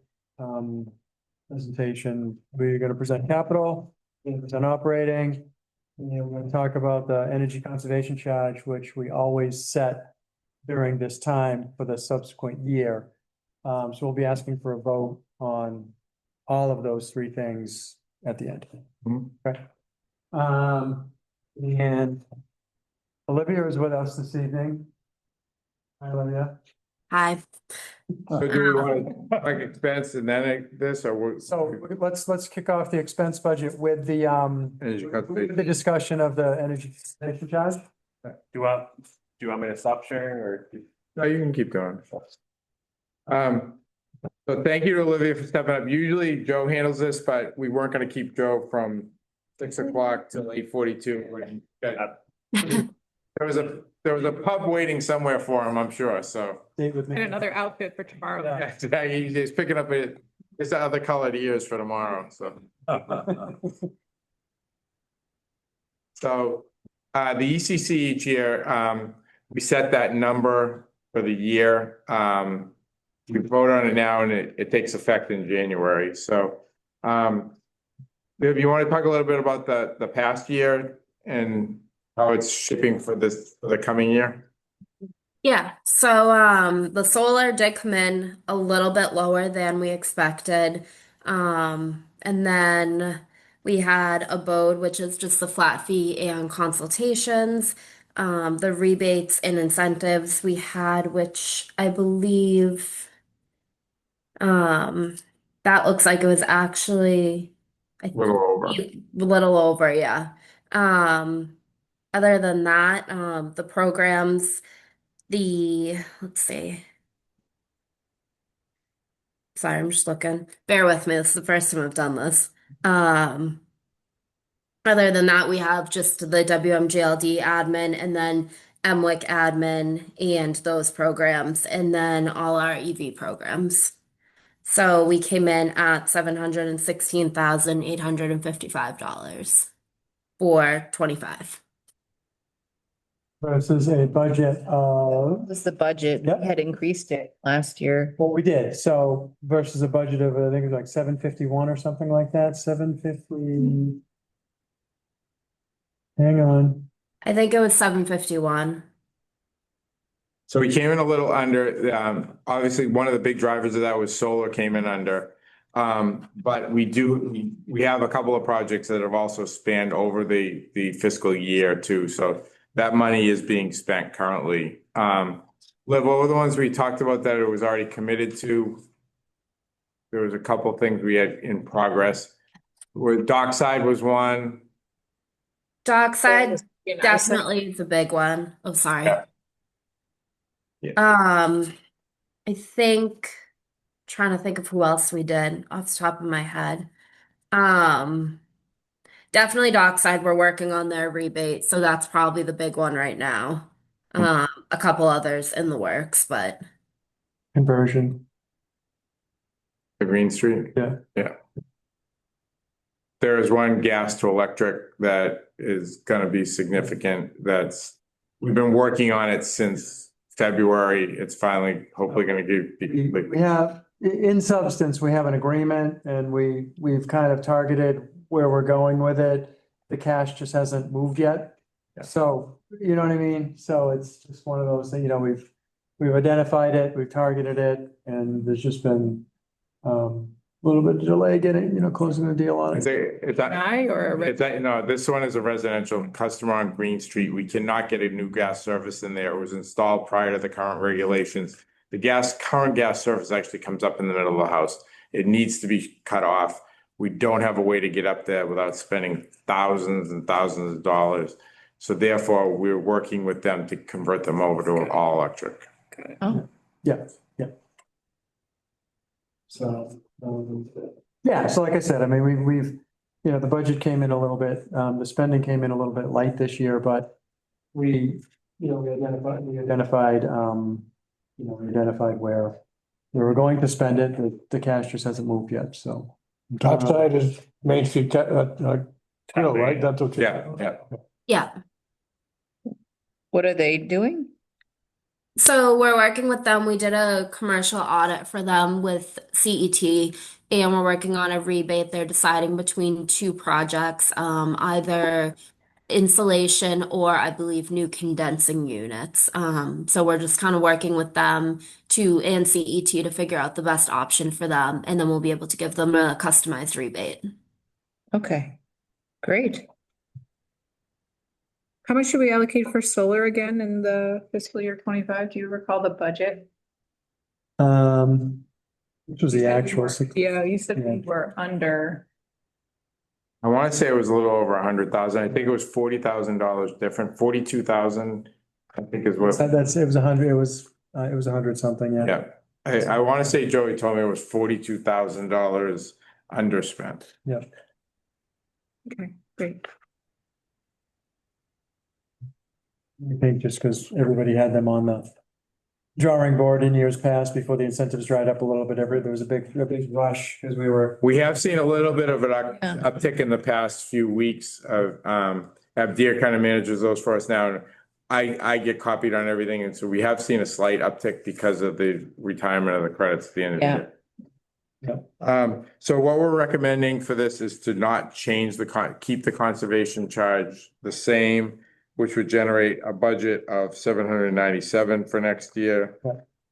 presentation, we're gonna present capital, we're gonna present operating. And then we're gonna talk about the energy conservation charge, which we always set during this time for the subsequent year. So we'll be asking for a vote on all of those three things at the end. Okay. And Olivia is with us this evening. Hi, Olivia. Hi. So do we want to like expense and then this or we're? So let's kick off the expense budget with the Energy conservation. with the discussion of the energy conservation charge. Do you want me to stop sharing or? No, you can keep going. So thank you to Olivia for stepping up. Usually Joe handles this, but we weren't gonna keep Joe from 6 o'clock till 8:42. There was a pub waiting somewhere for him, I'm sure, so. Stay with And me. another outfit for tomorrow. Yeah. Today he's picking up his other colored ears for tomorrow, so. So, the ECC each year, we set that number for the year. We vote on it now and it takes effect in January, so. Viv, you want to talk a little bit about the past year and how it's shipping for the coming year? Yeah, so the solar did come in a little bit lower than we expected. And then we had abode, which is just the flat fee and consultations. The rebates and incentives we had, which I believe that looks like it was actually A little over. a little over, yeah. Other than that, the programs, let's see. Sorry, I'm just looking. Bear with me. This is the first time I've done this. Other than that, we have just the WMGLD admin and then MWIC admin and those programs, and then all our EV programs. So we came in at $716,855 for 25. Versus a budget of, Was the budget, Yep. we had increased it last year. well, we did, so versus a budget of, I think it was like 751 or something like that, 750. Hang on. I think it was 751. So we came in a little under, obviously, one of the big drivers of that was solar came in under. But we have a couple of projects that have also spanned over the fiscal year too, so that money is being spent currently. Liv, what were the ones we talked about that it was already committed to? There was a couple of things we had in progress. Where Dockside was one. Dockside You know, definitely is a big one. Oh, sorry. Yeah. Yeah. I think trying to think of who else we did off the top of my head. Um, definitely Dockside, we're working on their rebate, so that's probably the big one right now. A couple others in the works, but Conversion. The Green Street? Yeah. Yeah. There is one gas to electric that is gonna be significant. We've been working on it since February. It's finally hopefully gonna We have, in substance, we have an agreement and we've kind of targeted where we're going with it. The cash just hasn't moved yet. So, you know what I mean? So it's just one of those things, we've identified it, we've targeted it, and there's just been a little bit of delay getting, closing the deal on It's it. no, this one is a residential customer on Green Street. We cannot get a new gas service in there. It was installed prior to the current regulations. The current gas service actually comes up in the middle of the house. It needs to be cut off. We don't have a way to get up there without spending thousands and thousands of dollars. So therefore, we're working with them to convert them over to all electric. Yeah. So, yeah, so like I said, I mean, we've, the budget came in a little bit, the spending came in a little bit light this year, but we identified where we were going to spend it. The cash just hasn't moved yet, so. Topside is Main Street, Hill, right? That's what you're. Yeah. yeah. What are they doing? So we're working with them. We did a commercial audit for them with CET, and we're working on a rebate. They're deciding between two projects, either insulation or I believe new condensing units. So we're just kind of working with them and CET to figure out the best option for them, and then we'll be able to give them a customized rebate. Okay, great. How much should we allocate for solar again in the fiscal year 25? Do you recall the budget? Which was the actual. Yeah, you said Yeah. we were under. I want to say it was a little over 100,000. I think it was $40,000 different, 42,000. I think is what. It was 100, it was 100 something, yeah. Yeah, I want to say Joey told me it was $42,000 underspent. Yeah. Okay, great. I think just because everybody had them on the drawing board in years past before the incentives dried up a little bit, there was a big rush because we have seen a little bit of an uptick in the past few weeks of, Abdir kind of manages those for us now. I get copied on everything. And so we have seen a slight uptick because of the retirement of the credits at the end of the year. So what we're recommending for this is to not change keep the conservation charge the same, which would generate a budget of 797 for next year.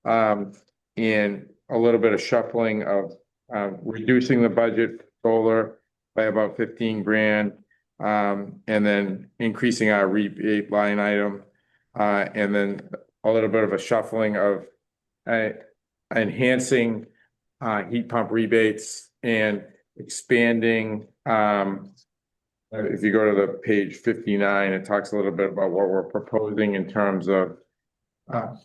And a little bit of shuffling of reducing the budget solar by about 15 grand. And then increasing our rebate line item. And then a little bit of a shuffling of enhancing heat pump rebates and expanding if you go to the page 59, it talks a little bit about what we're proposing in terms of a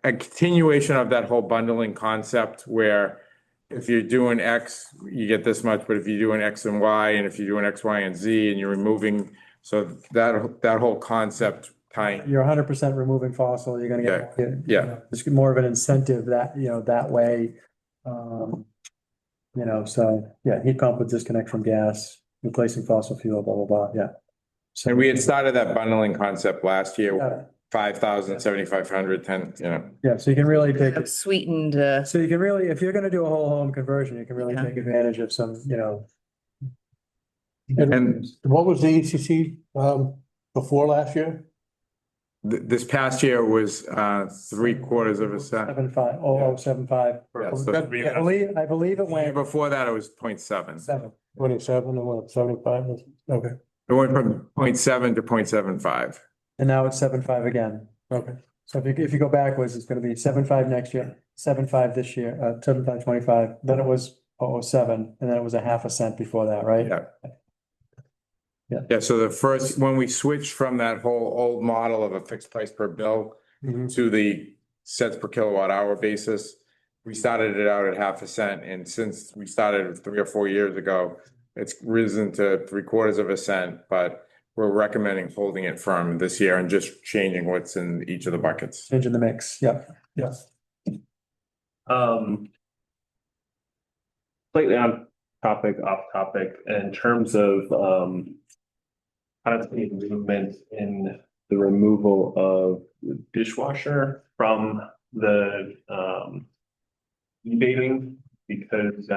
continuation of that whole bundling concept where if you're doing X, you get this much, but if you're doing X and Y, and if you're doing X, Y, and Z, and you're removing, so that whole concept tying. You're 100% removing fossil, you're gonna get, it's more of an incentive that, that way. So, heat pump would disconnect from gas. Replacing fossil fuel, blah, blah, blah, yeah. So, and we had started that bundling concept last year, 5,000, 7,500, 10, Yeah, so you can really take it. Sweetened, So you can really, if you're gonna do a whole home conversion, you can really take advantage of some, And what was the ECC, before last year? This past year was 3/4%. 7.5. Yeah, so I believe it went. Before that, it was 0.7. 27 and what, 75? Okay. It went from 0.7 to 0.75. And now it's 7.5 again. Okay. So if you go backwards, it's gonna be 7.5 next year, 7.5 this year, 7.5, then it was 0.07, and then it was a half a cent before that, right? Yeah, so when we switched from that whole old model of a fixed price per bill to the cents per kilowatt hour basis, we started it out at 0.5%, and since we started 3 or 4 years ago, it's risen to 0.75%, but we're recommending holding it firm this year and just changing what's in each of the buckets. Change in the mix, yep, yeah. Slightly on topic, off topic, in terms of kind of the movement in the removal of the dishwasher from the rebating, because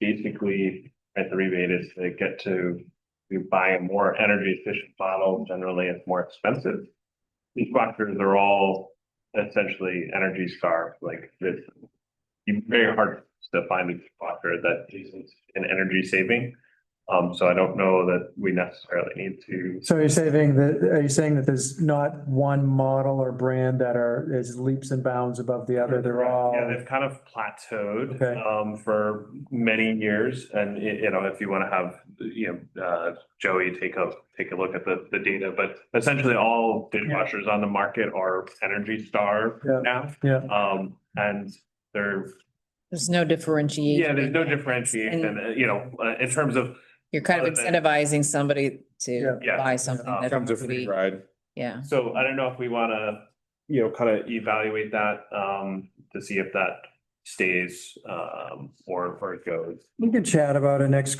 basically at the rebate is they get to buy a more energy efficient bottle. Generally, it's more expensive. Dishwashers are all essentially Energy Star, like it's very hard to find a dishwasher that isn't an energy saving. So I don't know that we necessarily need to. So are you saying that there's not one model or brand that is leaps and bounds above the other? They're all. Yeah, they've kind of plateaued Okay. for many years, and if you want to have Joey take a look at the data, but essentially all dishwashers on the market are Energy Star now. Yeah. And There's no differentiation. yeah, there's no differentiation, in terms of. You're kind of incentivizing somebody to Yeah. buy something that Comes a would free be, ride. yeah. So I don't know if we want to, kind of evaluate that to see if that stays or it goes. We can chat about it next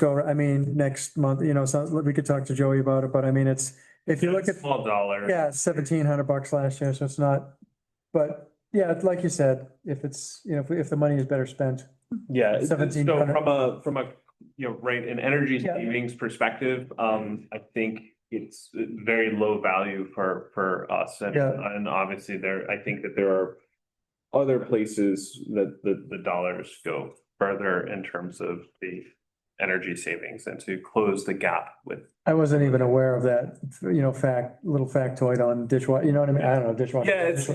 month, so we could talk to Joey about it, but I mean, if you look at. Small dollar. Yeah, $1,700 last year, so it's not, but yeah, like you said, if it's, if the money is better spent. Yeah, so 1,700. from a right, an energy Yeah. savings perspective, I think it's very low value for us, and obviously I think that there are other places that the dollars go further in terms of the energy savings and to close the gap with. I wasn't even aware of that, little factoid on dishwasher, you know what I mean? I don't know, dishwasher. Yeah, it's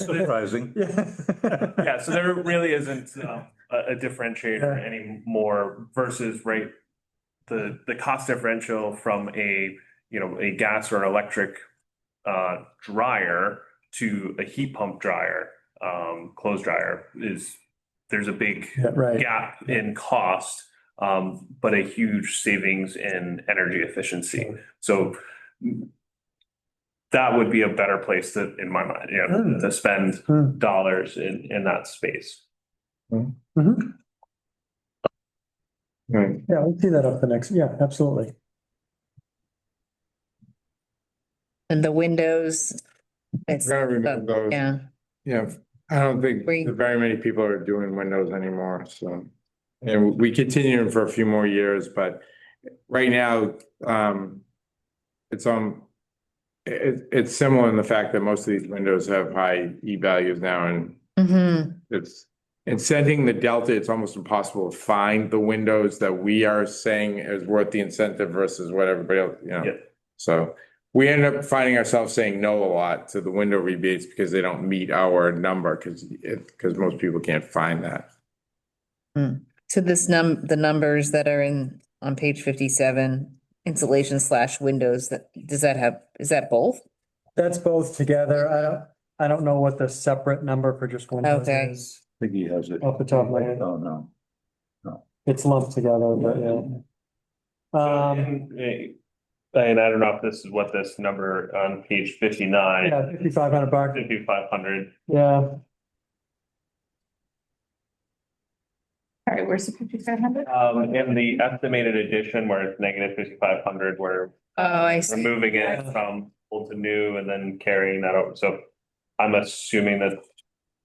Surprising. Yeah, so there really isn't a differentiator anymore versus the cost differential from a gas or an electric dryer to a heat pump dryer, clothes dryer there's a big gap in cost, but a huge savings in energy efficiency. So that would be a better place in my mind, to spend dollars in that space. Mm-hmm. Right. Yeah, we'll see that up the next, absolutely. And the windows. It's, We're gonna remove those. yeah. Yeah, I don't think very many people are doing windows anymore, so. And we continue for a few more years, but right now, it's similar in the fact that most of these windows have high E values now, and it's incenting the delta. It's almost impossible to find the windows that we are saying is worth the incentive versus what everybody else, So we end up finding ourselves saying no a lot to the window rebates because they don't meet our number because most people can't find that. So the numbers that are on page 57, insulation / windows, is that both? That's both together. I don't know what the separate number for just windows is. I think he has it. Off the top of my head. Oh, no. It's lumped together, but And I don't know if this is what this number on page 59. Yeah, $5,500. $5,500. Yeah. All right, where's the 5,500? In the estimated addition where it's negative 5,500, where I see. removing it from old to new and then carrying that over. So I'm assuming that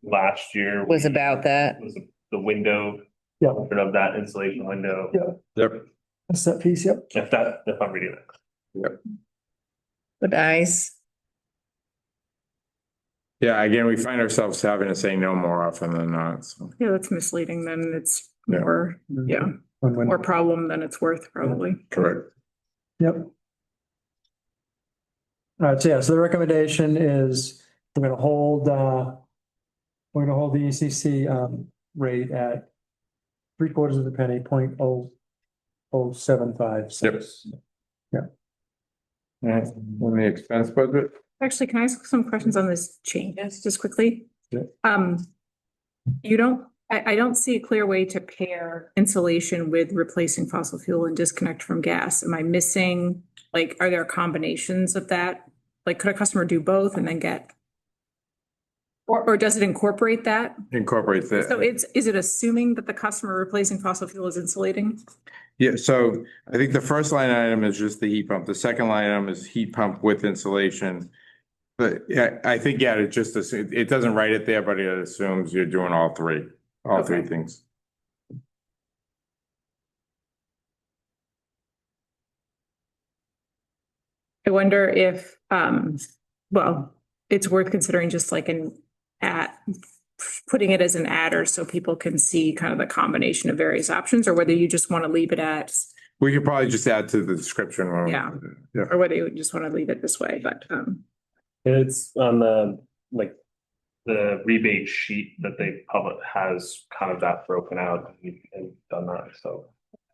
last year Was about that. was the window of that insulation window. Yep. That's that piece, If I'm reading that. Yep. But eyes. Yeah, again, we find ourselves having to say no more often than not, so. Yeah, that's misleading. Then it's Yeah. more, more problem than it's worth, probably. Correct. Yep. All right, so the recommendation is we're gonna hold the ECC rate at 3/4 of a penny, 0.0075. Yep. On the expense budget? Actually, can I ask some questions on this changes just quickly? Yeah. You don't I don't see a clear way to pair insulation with replacing fossil fuel and disconnect from gas. Am I missing, like, are there combinations of that? Like, could a customer do both and then get? Or does it incorporate that? Incorporates that. So is it assuming that the customer replacing fossil fuel is insulating? Yeah, so I think the first line item is just the heat pump. The second line item is heat pump with insulation. But yeah, I think, yeah, it doesn't write it there, but it assumes you're doing all three Okay. things. I wonder if, well, it's worth considering just like putting it as an adder so people can see kind of the combination of various options, or whether you just want to leave it at, We could probably just add to the description. Yeah. Yeah. or whether you just want to leave it this way, but, It's on the, like, the rebate sheet that they publish has kind of that broken out and done that, so,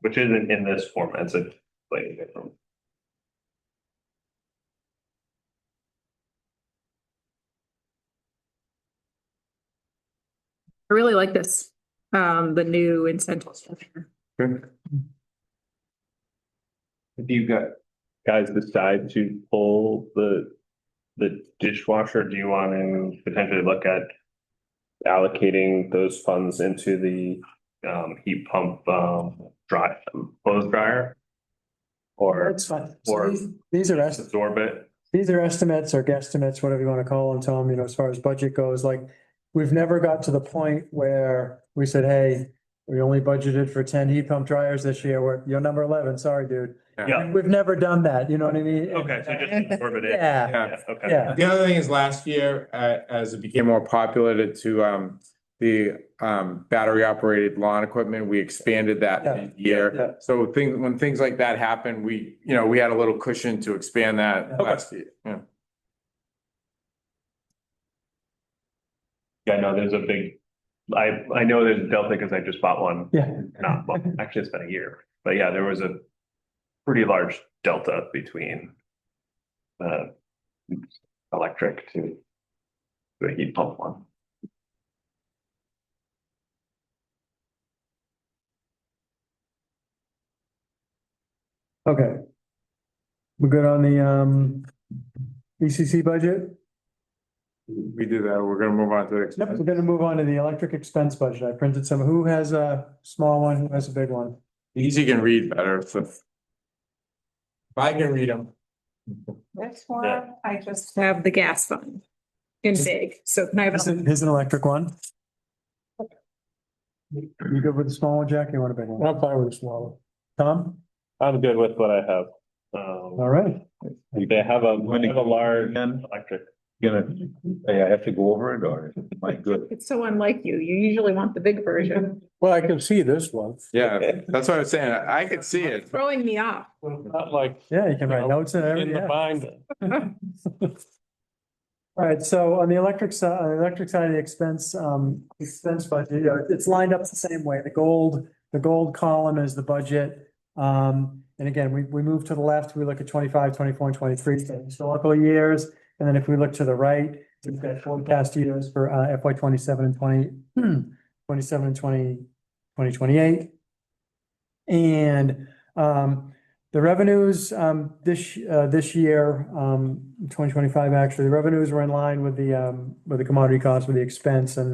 which isn't in this format, it's a slightly different. I really like this, the new incentive structure. Good. If you guys decide to pull the dishwasher, do you want to potentially look at allocating those funds into the heat pump clothes dryer? Or That's fine. or These are absorb it? These are estimates or guesstimates, whatever you want to call them, Tom, you know, as far as budget goes, like, we've never got to the point where we said, hey, we only budgeted for 10 heat pump dryers this year, you're number 11, sorry, dude. Yeah. We've never done that, you know what I mean? Okay, so just absorb it in. Yeah. Okay. Yeah. The other thing is last year, as it became more popular to the battery operated lawn equipment, we expanded that year. Yeah. So when things like that happen, we had a little cushion to expand that last year. Yeah. Yeah, no, there's a big, I know there's a delta because I just bought one. Yeah. Well, actually it's been a year, but yeah, there was a pretty large delta between electric to the heat pump one. Okay. We're good on the ECC budget? We did that. We're gonna move on to the Yep, expense. we're gonna move on to the electric expense budget. I printed some. Who has a small one? Who has a big one? Easy can read better, so. If I can read them. This one, I just have the gas fund in big, so can I have Here's an electric one. You good with the small one, Jack? You want a big one? I'm fine with the small Tom? I'm good with what I have. All right. They have a large electric. I have to go over it, or am I good? It's so unlike you. You usually want the big version. Well, I can see this one. Yeah, that's what I was saying. I could see it. Throwing me off. Not like Yeah, you can write notes and in everything. the Yeah. binder. All right, so on the electric side, of the expense budget, it's lined up the same way. The gold column is the budget. And again, we move to the left, we look at 25, 24, and 23 historical years. And then if we look to the right, we've got forecast years for FY 27 and 27 and 2028. And the revenues this year, 2025, actually, the revenues were in line with the commodity costs, with the expense, and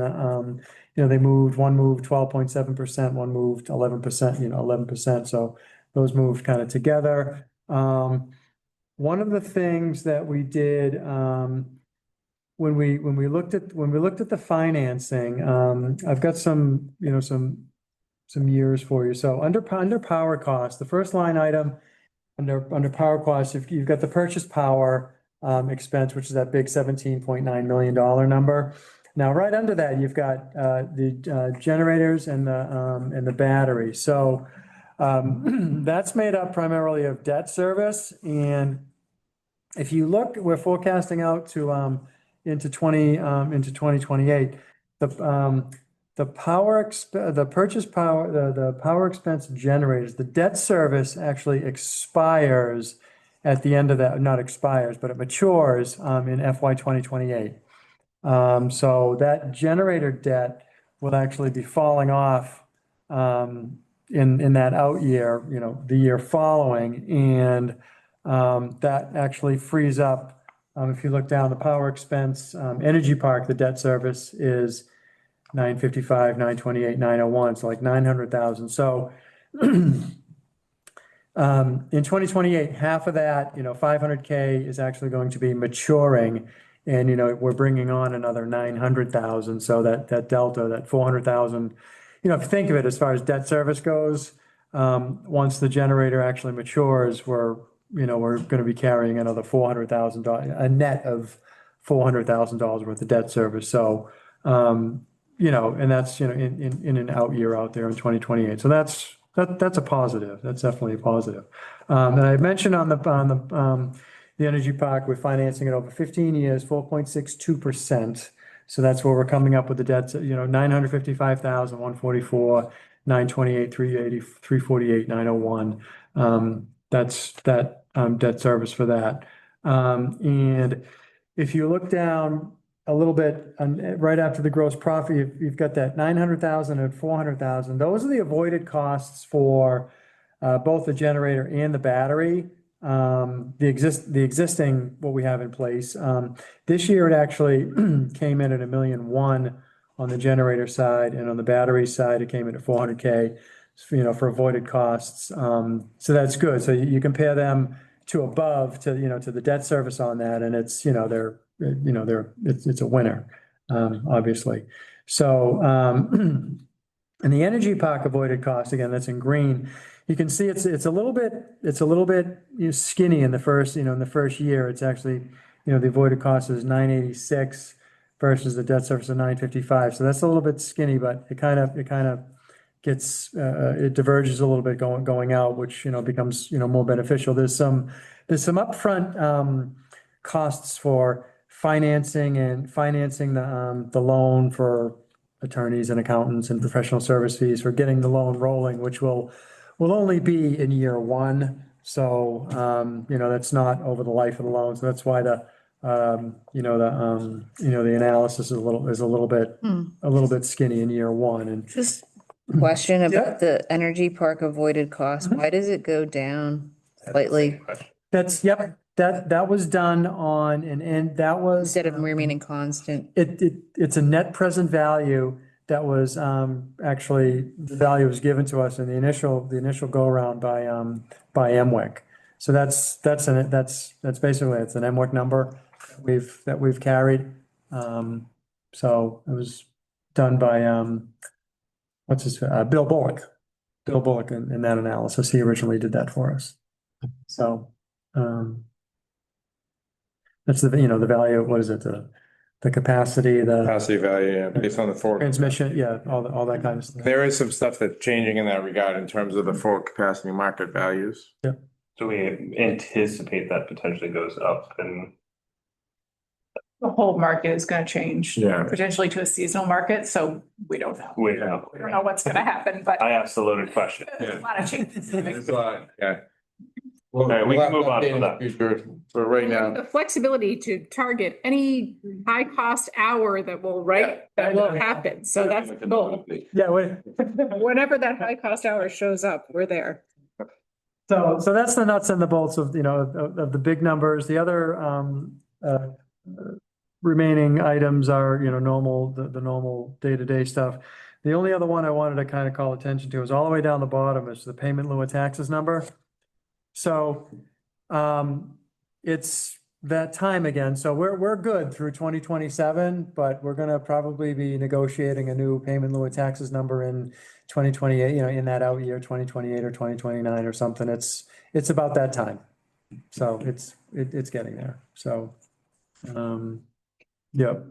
they one moved 12.7%, one moved 11%, 11%. So those moved kind of together. One of the things that we did when we looked at the financing, I've got some years for you. So under power cost, the first line item under power cost, if you've got the purchase power expense, which is that big $17.9 million number. Now, right under that, you've got the generators and the battery. So that's made up primarily of debt service. And if you look, we're forecasting out to into 2028. The power expense generators, the debt service actually expires at the end of that, not expires, but it matures in FY 2028. So that generator debt will actually be falling off in that out year, the year following. And that actually frees up, if you look down the power expense, Energy Park, the debt service is 955, 928, 901, so like 900,000. So in 2028, half of that, 500K is actually going to be maturing. And, we're bringing on another 900,000. So that delta, that 400,000, if you think of it as far as debt service goes, once the generator actually matures, we're going to be carrying another $400,000, a net of $400,000 worth of debt service. So, and that's, in an out year out there in 2028. So that's a positive. That's definitely a positive. And I mentioned on the Energy Park, we're financing it over 15 years, 4.62%. So that's where we're coming up with the debts, 955,000, 144, 928, 380, 348, 901. That's that debt service for that. And if you look down a little bit right after the gross profit, you've got that 900,000 and 400,000. Those are the avoided costs for both the generator and the battery. The existing what we have in place. This year it actually came in at $1.1 million on the generator side, and on the battery side it came in at 400K, for avoided costs. So that's good. So you compare them to above to the debt service on that, and it's it's a winner, obviously. So and the Energy Park avoided cost, again, that's in green. You can see it's a little bit skinny in the first year. It's actually, the avoided cost is 986 versus the debt service of 955. So that's a little bit skinny, but it kind of gets it diverges a little bit going out, which becomes more beneficial. There's some upfront costs for financing the loan for attorneys and accountants and professional service fees for getting the loan rolling, which will only be in year one. So, that's not over the life of the loan. So that's why the analysis is a little bit skinny in year one. And Just a question about the Energy Park avoided cost. Why does it go down slightly that was done on and that was instead of remaining constant? It's a net present value that was actually the value was given to us in the initial go around by MWIC. So that's basically it's an MWIC number that we've carried. So it was done by Bill Bullock. Bill Bullock in that analysis. He originally did that for us. So that's the value. What is it? The capacity, the Capacity value, yeah, based on the forward transmission, all that kind of stuff. There is some stuff that's changing in that regard in terms of the forward capacity market values. Yeah. So we anticipate that potentially goes up, and The whole market is going to change. Yeah. Potentially to a seasonal market, so we don't know. we don't We don't know what's going to happen, but I asked the loaded question. there's a lot of changes. There's a lot, yeah. Okay, we can move on from that. For right now. The flexibility to target any high cost hour that will happen. So that's the goal. Yeah, wait. Whenever that high cost hour shows up, we're there. So that's the nuts and the bolts of of the big numbers. The other remaining items are normal the normal day-to-day stuff. The only other one I wanted to kind of call attention to is all the way down the bottom is the payment in lieu of taxes number. So it's that time again. So we're good through 2027, but we're gonna probably be negotiating a new payment in lieu of taxes number in 2028, in that out year, 2028 or 2029 or something. It's about that time. So it's getting there. So yep.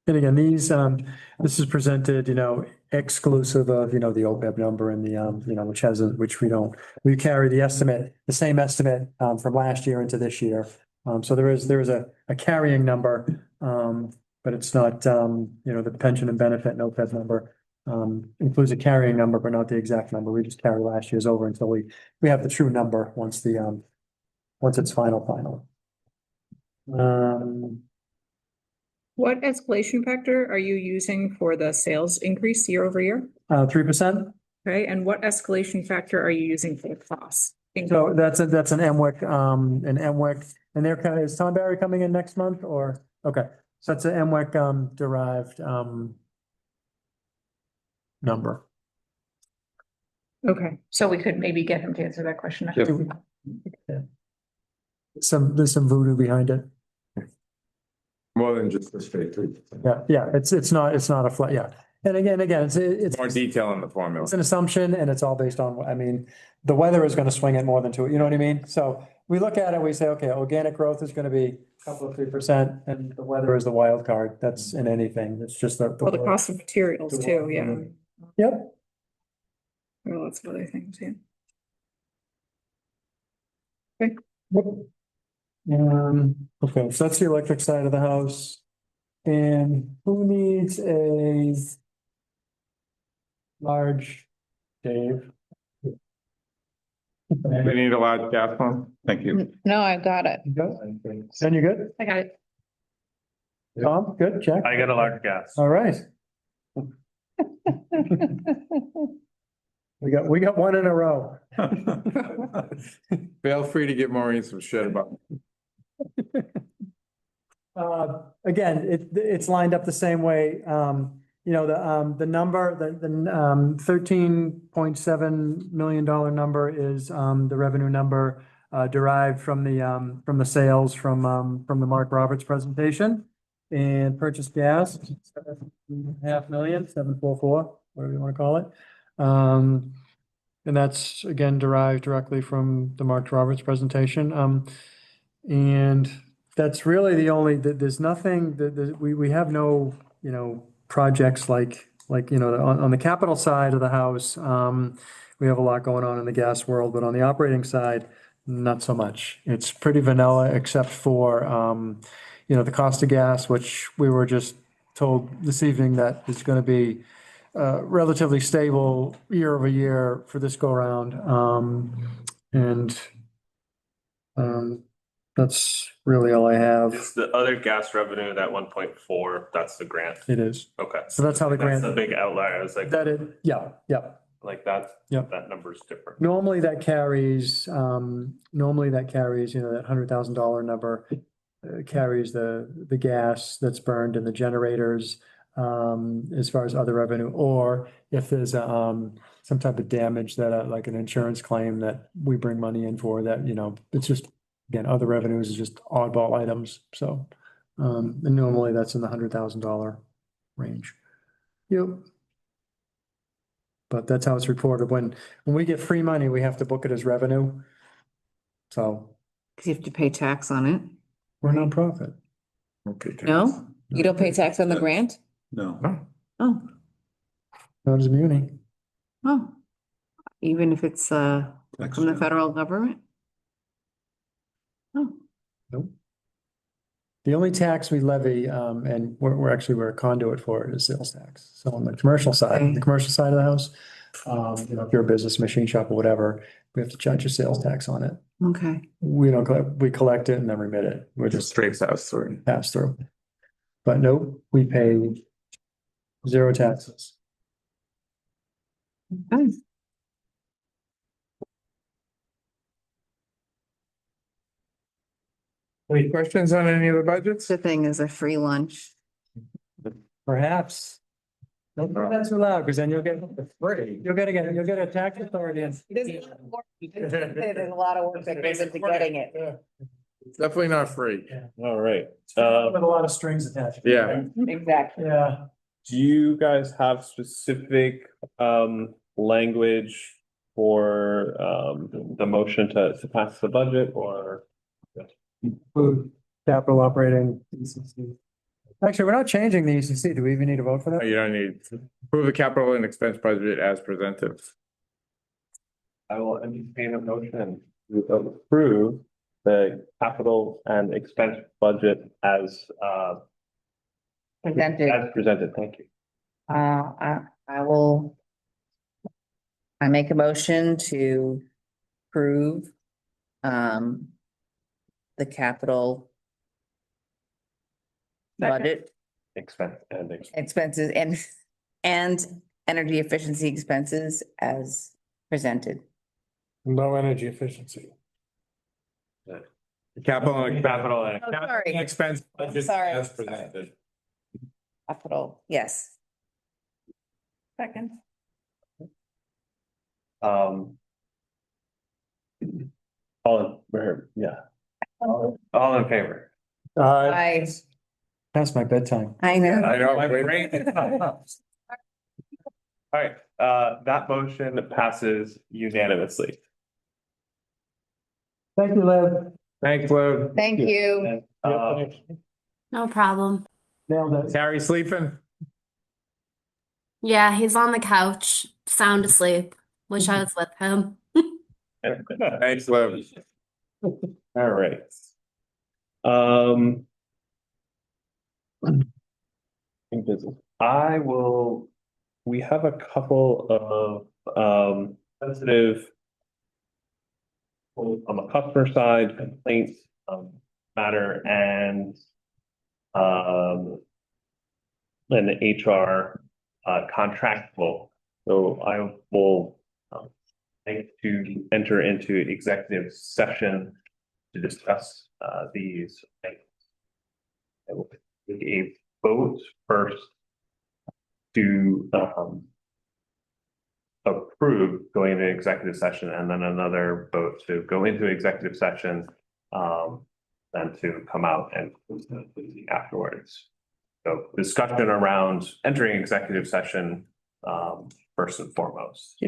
And again, this is presented, exclusive of, the OPEB number and the, we carry the same estimate, from last year into this year. So there is a carrying number, but it's not, the pension and benefit and OPEB number, includes a carrying number, but not the exact number. We just carry last year's over until we have the true number once it's final. What escalation factor are you using for the sales increase year over year? 3%. Okay, and what escalation factor are you using for the cost? So that's an MWIC, and they're kind of, is Tom Barry coming in next month or, okay, so it's an MWIC, derived, number. Okay, so we could maybe get him to answer that question. Yeah. There's some voodoo behind it. More than just the straight 3%. Yeah, it's not a flat, yeah. And again, it's More detail in the formula. it's an assumption and it's all based on, I mean, the weather is gonna swing it more than two, you know what I mean? So we look at it, we say, okay, organic growth is gonna be a couple of 3%, and the weather is the wild card. That's in anything. It's just the. Well, the cost of materials too, yeah. Yep. There are lots of other things, yeah. Yep. Okay, so that's the electric side of the house. And who needs a large, Dave? We need a large gas pump. Thank you. No, I've got it. You good? Then you good? I got it. Tom, good, check. I got a large gas. All right. We got one in a row. Feel free to give Maureen some shit about. Again, it's lined up the same way. You know, the number, the $13.7 million number is the revenue number derived from the sales from the Mark Roberts presentation. And purchased gas, $7.5 million, 744, whatever you want to call it. And that's again derived directly from the Mark Roberts presentation. And that's really the only, there's nothing that we have no, you know, projects like, you know, on the capital side of the house. We have a lot going on in the gas world, but on the operating side, not so much. It's pretty vanilla except for, you know, the cost of gas, which we were just told this evening that is going to be relatively stable year over year for this go around. And that's really all I have. It's the other gas revenue, that 1.4, that's the grant. It is. Okay. So that's how the grant. That's the big outlier. It's like, That is, yeah. like that, Yeah. that number's different. Normally that carries, you know, that $100,000 number carries the gas that's burned in the generators, as far as other revenue, or if there's some type of damage that like an insurance claim that we bring money in for, that, you know, it's just, again, other revenues is just oddball items. So, and normally that's in the $100,000 range. Yep. But that's how it's reported. When we get free money, we have to book it as revenue. So You have to pay tax on it. we're a nonprofit. Okay. No? You don't pay tax on the grant? No. Oh, Not as a muni. oh. Even if it's from the federal government? Oh, Nope. The only tax we levy, and we're a conduit for it, is sales tax. So on the commercial side, Okay. the commercial side of the house, you know, if you're a business, machine shop or whatever, we have to charge a sales tax on it. okay. We don't collect, we collect it and then remit it. We're just Straight pass through. pass through. But nope, we pay zero taxes. Okay. Any questions on any of the budgets? The thing is a free lunch. Perhaps. Don't do that too loud, because then you'll get free. You'll get a tax authority. There's a lot of work that goes into getting it. Definitely not free. All right. With a lot of strings attached. Yeah. Exactly. Yeah. Do you guys have specific language for the motion to pass the budget, or? Food, capital operating. ECC. Actually, we're not changing the ECC. Do we even need to vote for that? You don't need, approve the capital and expense budget as presented. I will entertain a motion to approve the capital and expense budget as Presented. Thank you. I make a motion to approve the capital Second. budget expenses and energy efficiency expenses as presented. No energy efficiency. Capital and Oh, sorry. expense budget Sorry. as presented. Capital, yes. Second. All in favor? I Past my bedtime. know. I know. My brain is All right, that motion passes unanimously. Thank you, Lev. Thanks, Lou. Thank you. And, No problem. Nailed it. Is Harry sleeping? Yeah, he's on the couch, sound asleep. Wish I was with him. Thanks, Lou. all right. We have a couple of sensitive on the customer side complaints matter and the HR contractual. So I will like to enter into executive session to discuss these things. I will take a vote first to approve going into executive session and then another vote to go into executive session then to come out and afterwards. So discussion around entering executive session first and foremost.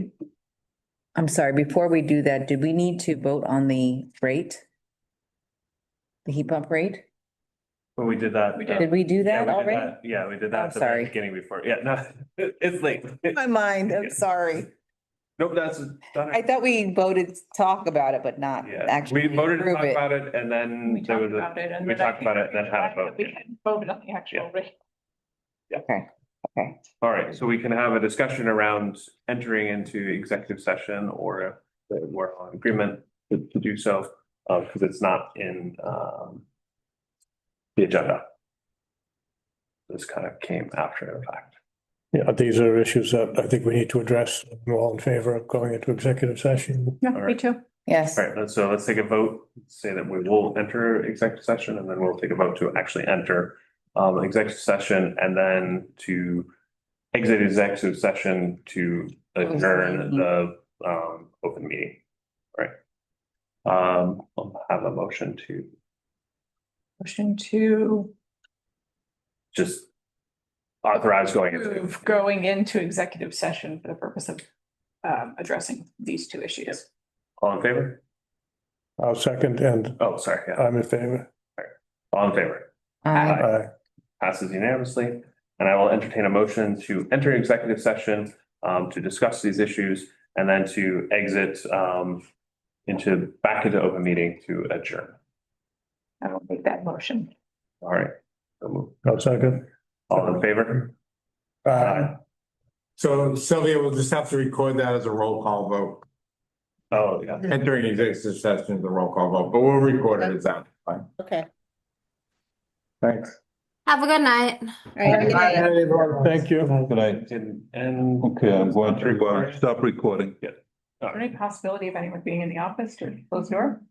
I'm sorry, before we do that, did we need to vote on the rate? The heat pump rate? But we did that. Did we do Yeah, that we did already? that. Yeah, we did that I'm at the very sorry. beginning before. Yeah, no, it's late. My mind, I'm sorry. Nope, that's done. I thought we voted to talk about it, but not Yeah, actually we voted to approve talk it. about it and then We there talked was about it and we then I talked about it and then had a vote. We hadn't voted on the actual rate. Okay. All right, so we can have a discussion around entering into executive session or if we're on agreement to do so, because it's not in the agenda. This kind of came after the fact. Yeah, these are issues that I think we need to address. We're all in favor of going into executive session. No, All me right. too. Yes. All right, so let's take a vote, say that we will enter executive session and then we'll take a vote to actually enter executive session and then to exit executive session to adjourn the open meeting. All right. I'll have a motion to Motion to just authorize going into. approve going into executive session for the purpose of addressing these two issues. All in favor? I'll second and Oh, sorry, yeah, I'm in favor. all in favor. Aye. Passes unanimously, and I will entertain a motion to enter executive session to discuss these issues and then to exit back into open meeting to adjourn. I will make that motion. All right. So move. I'll second. All in favor? So Sylvia, we'll just have to record that as a roll call vote. Oh, yeah. Entering executive session is a roll call vote, but we'll record it as that. Fine. Okay. Thanks. Have a good night. Thank you. Good night. And Okay, I'm going to stop recording. yeah. Is there any possibility of anyone being in the office to close the door?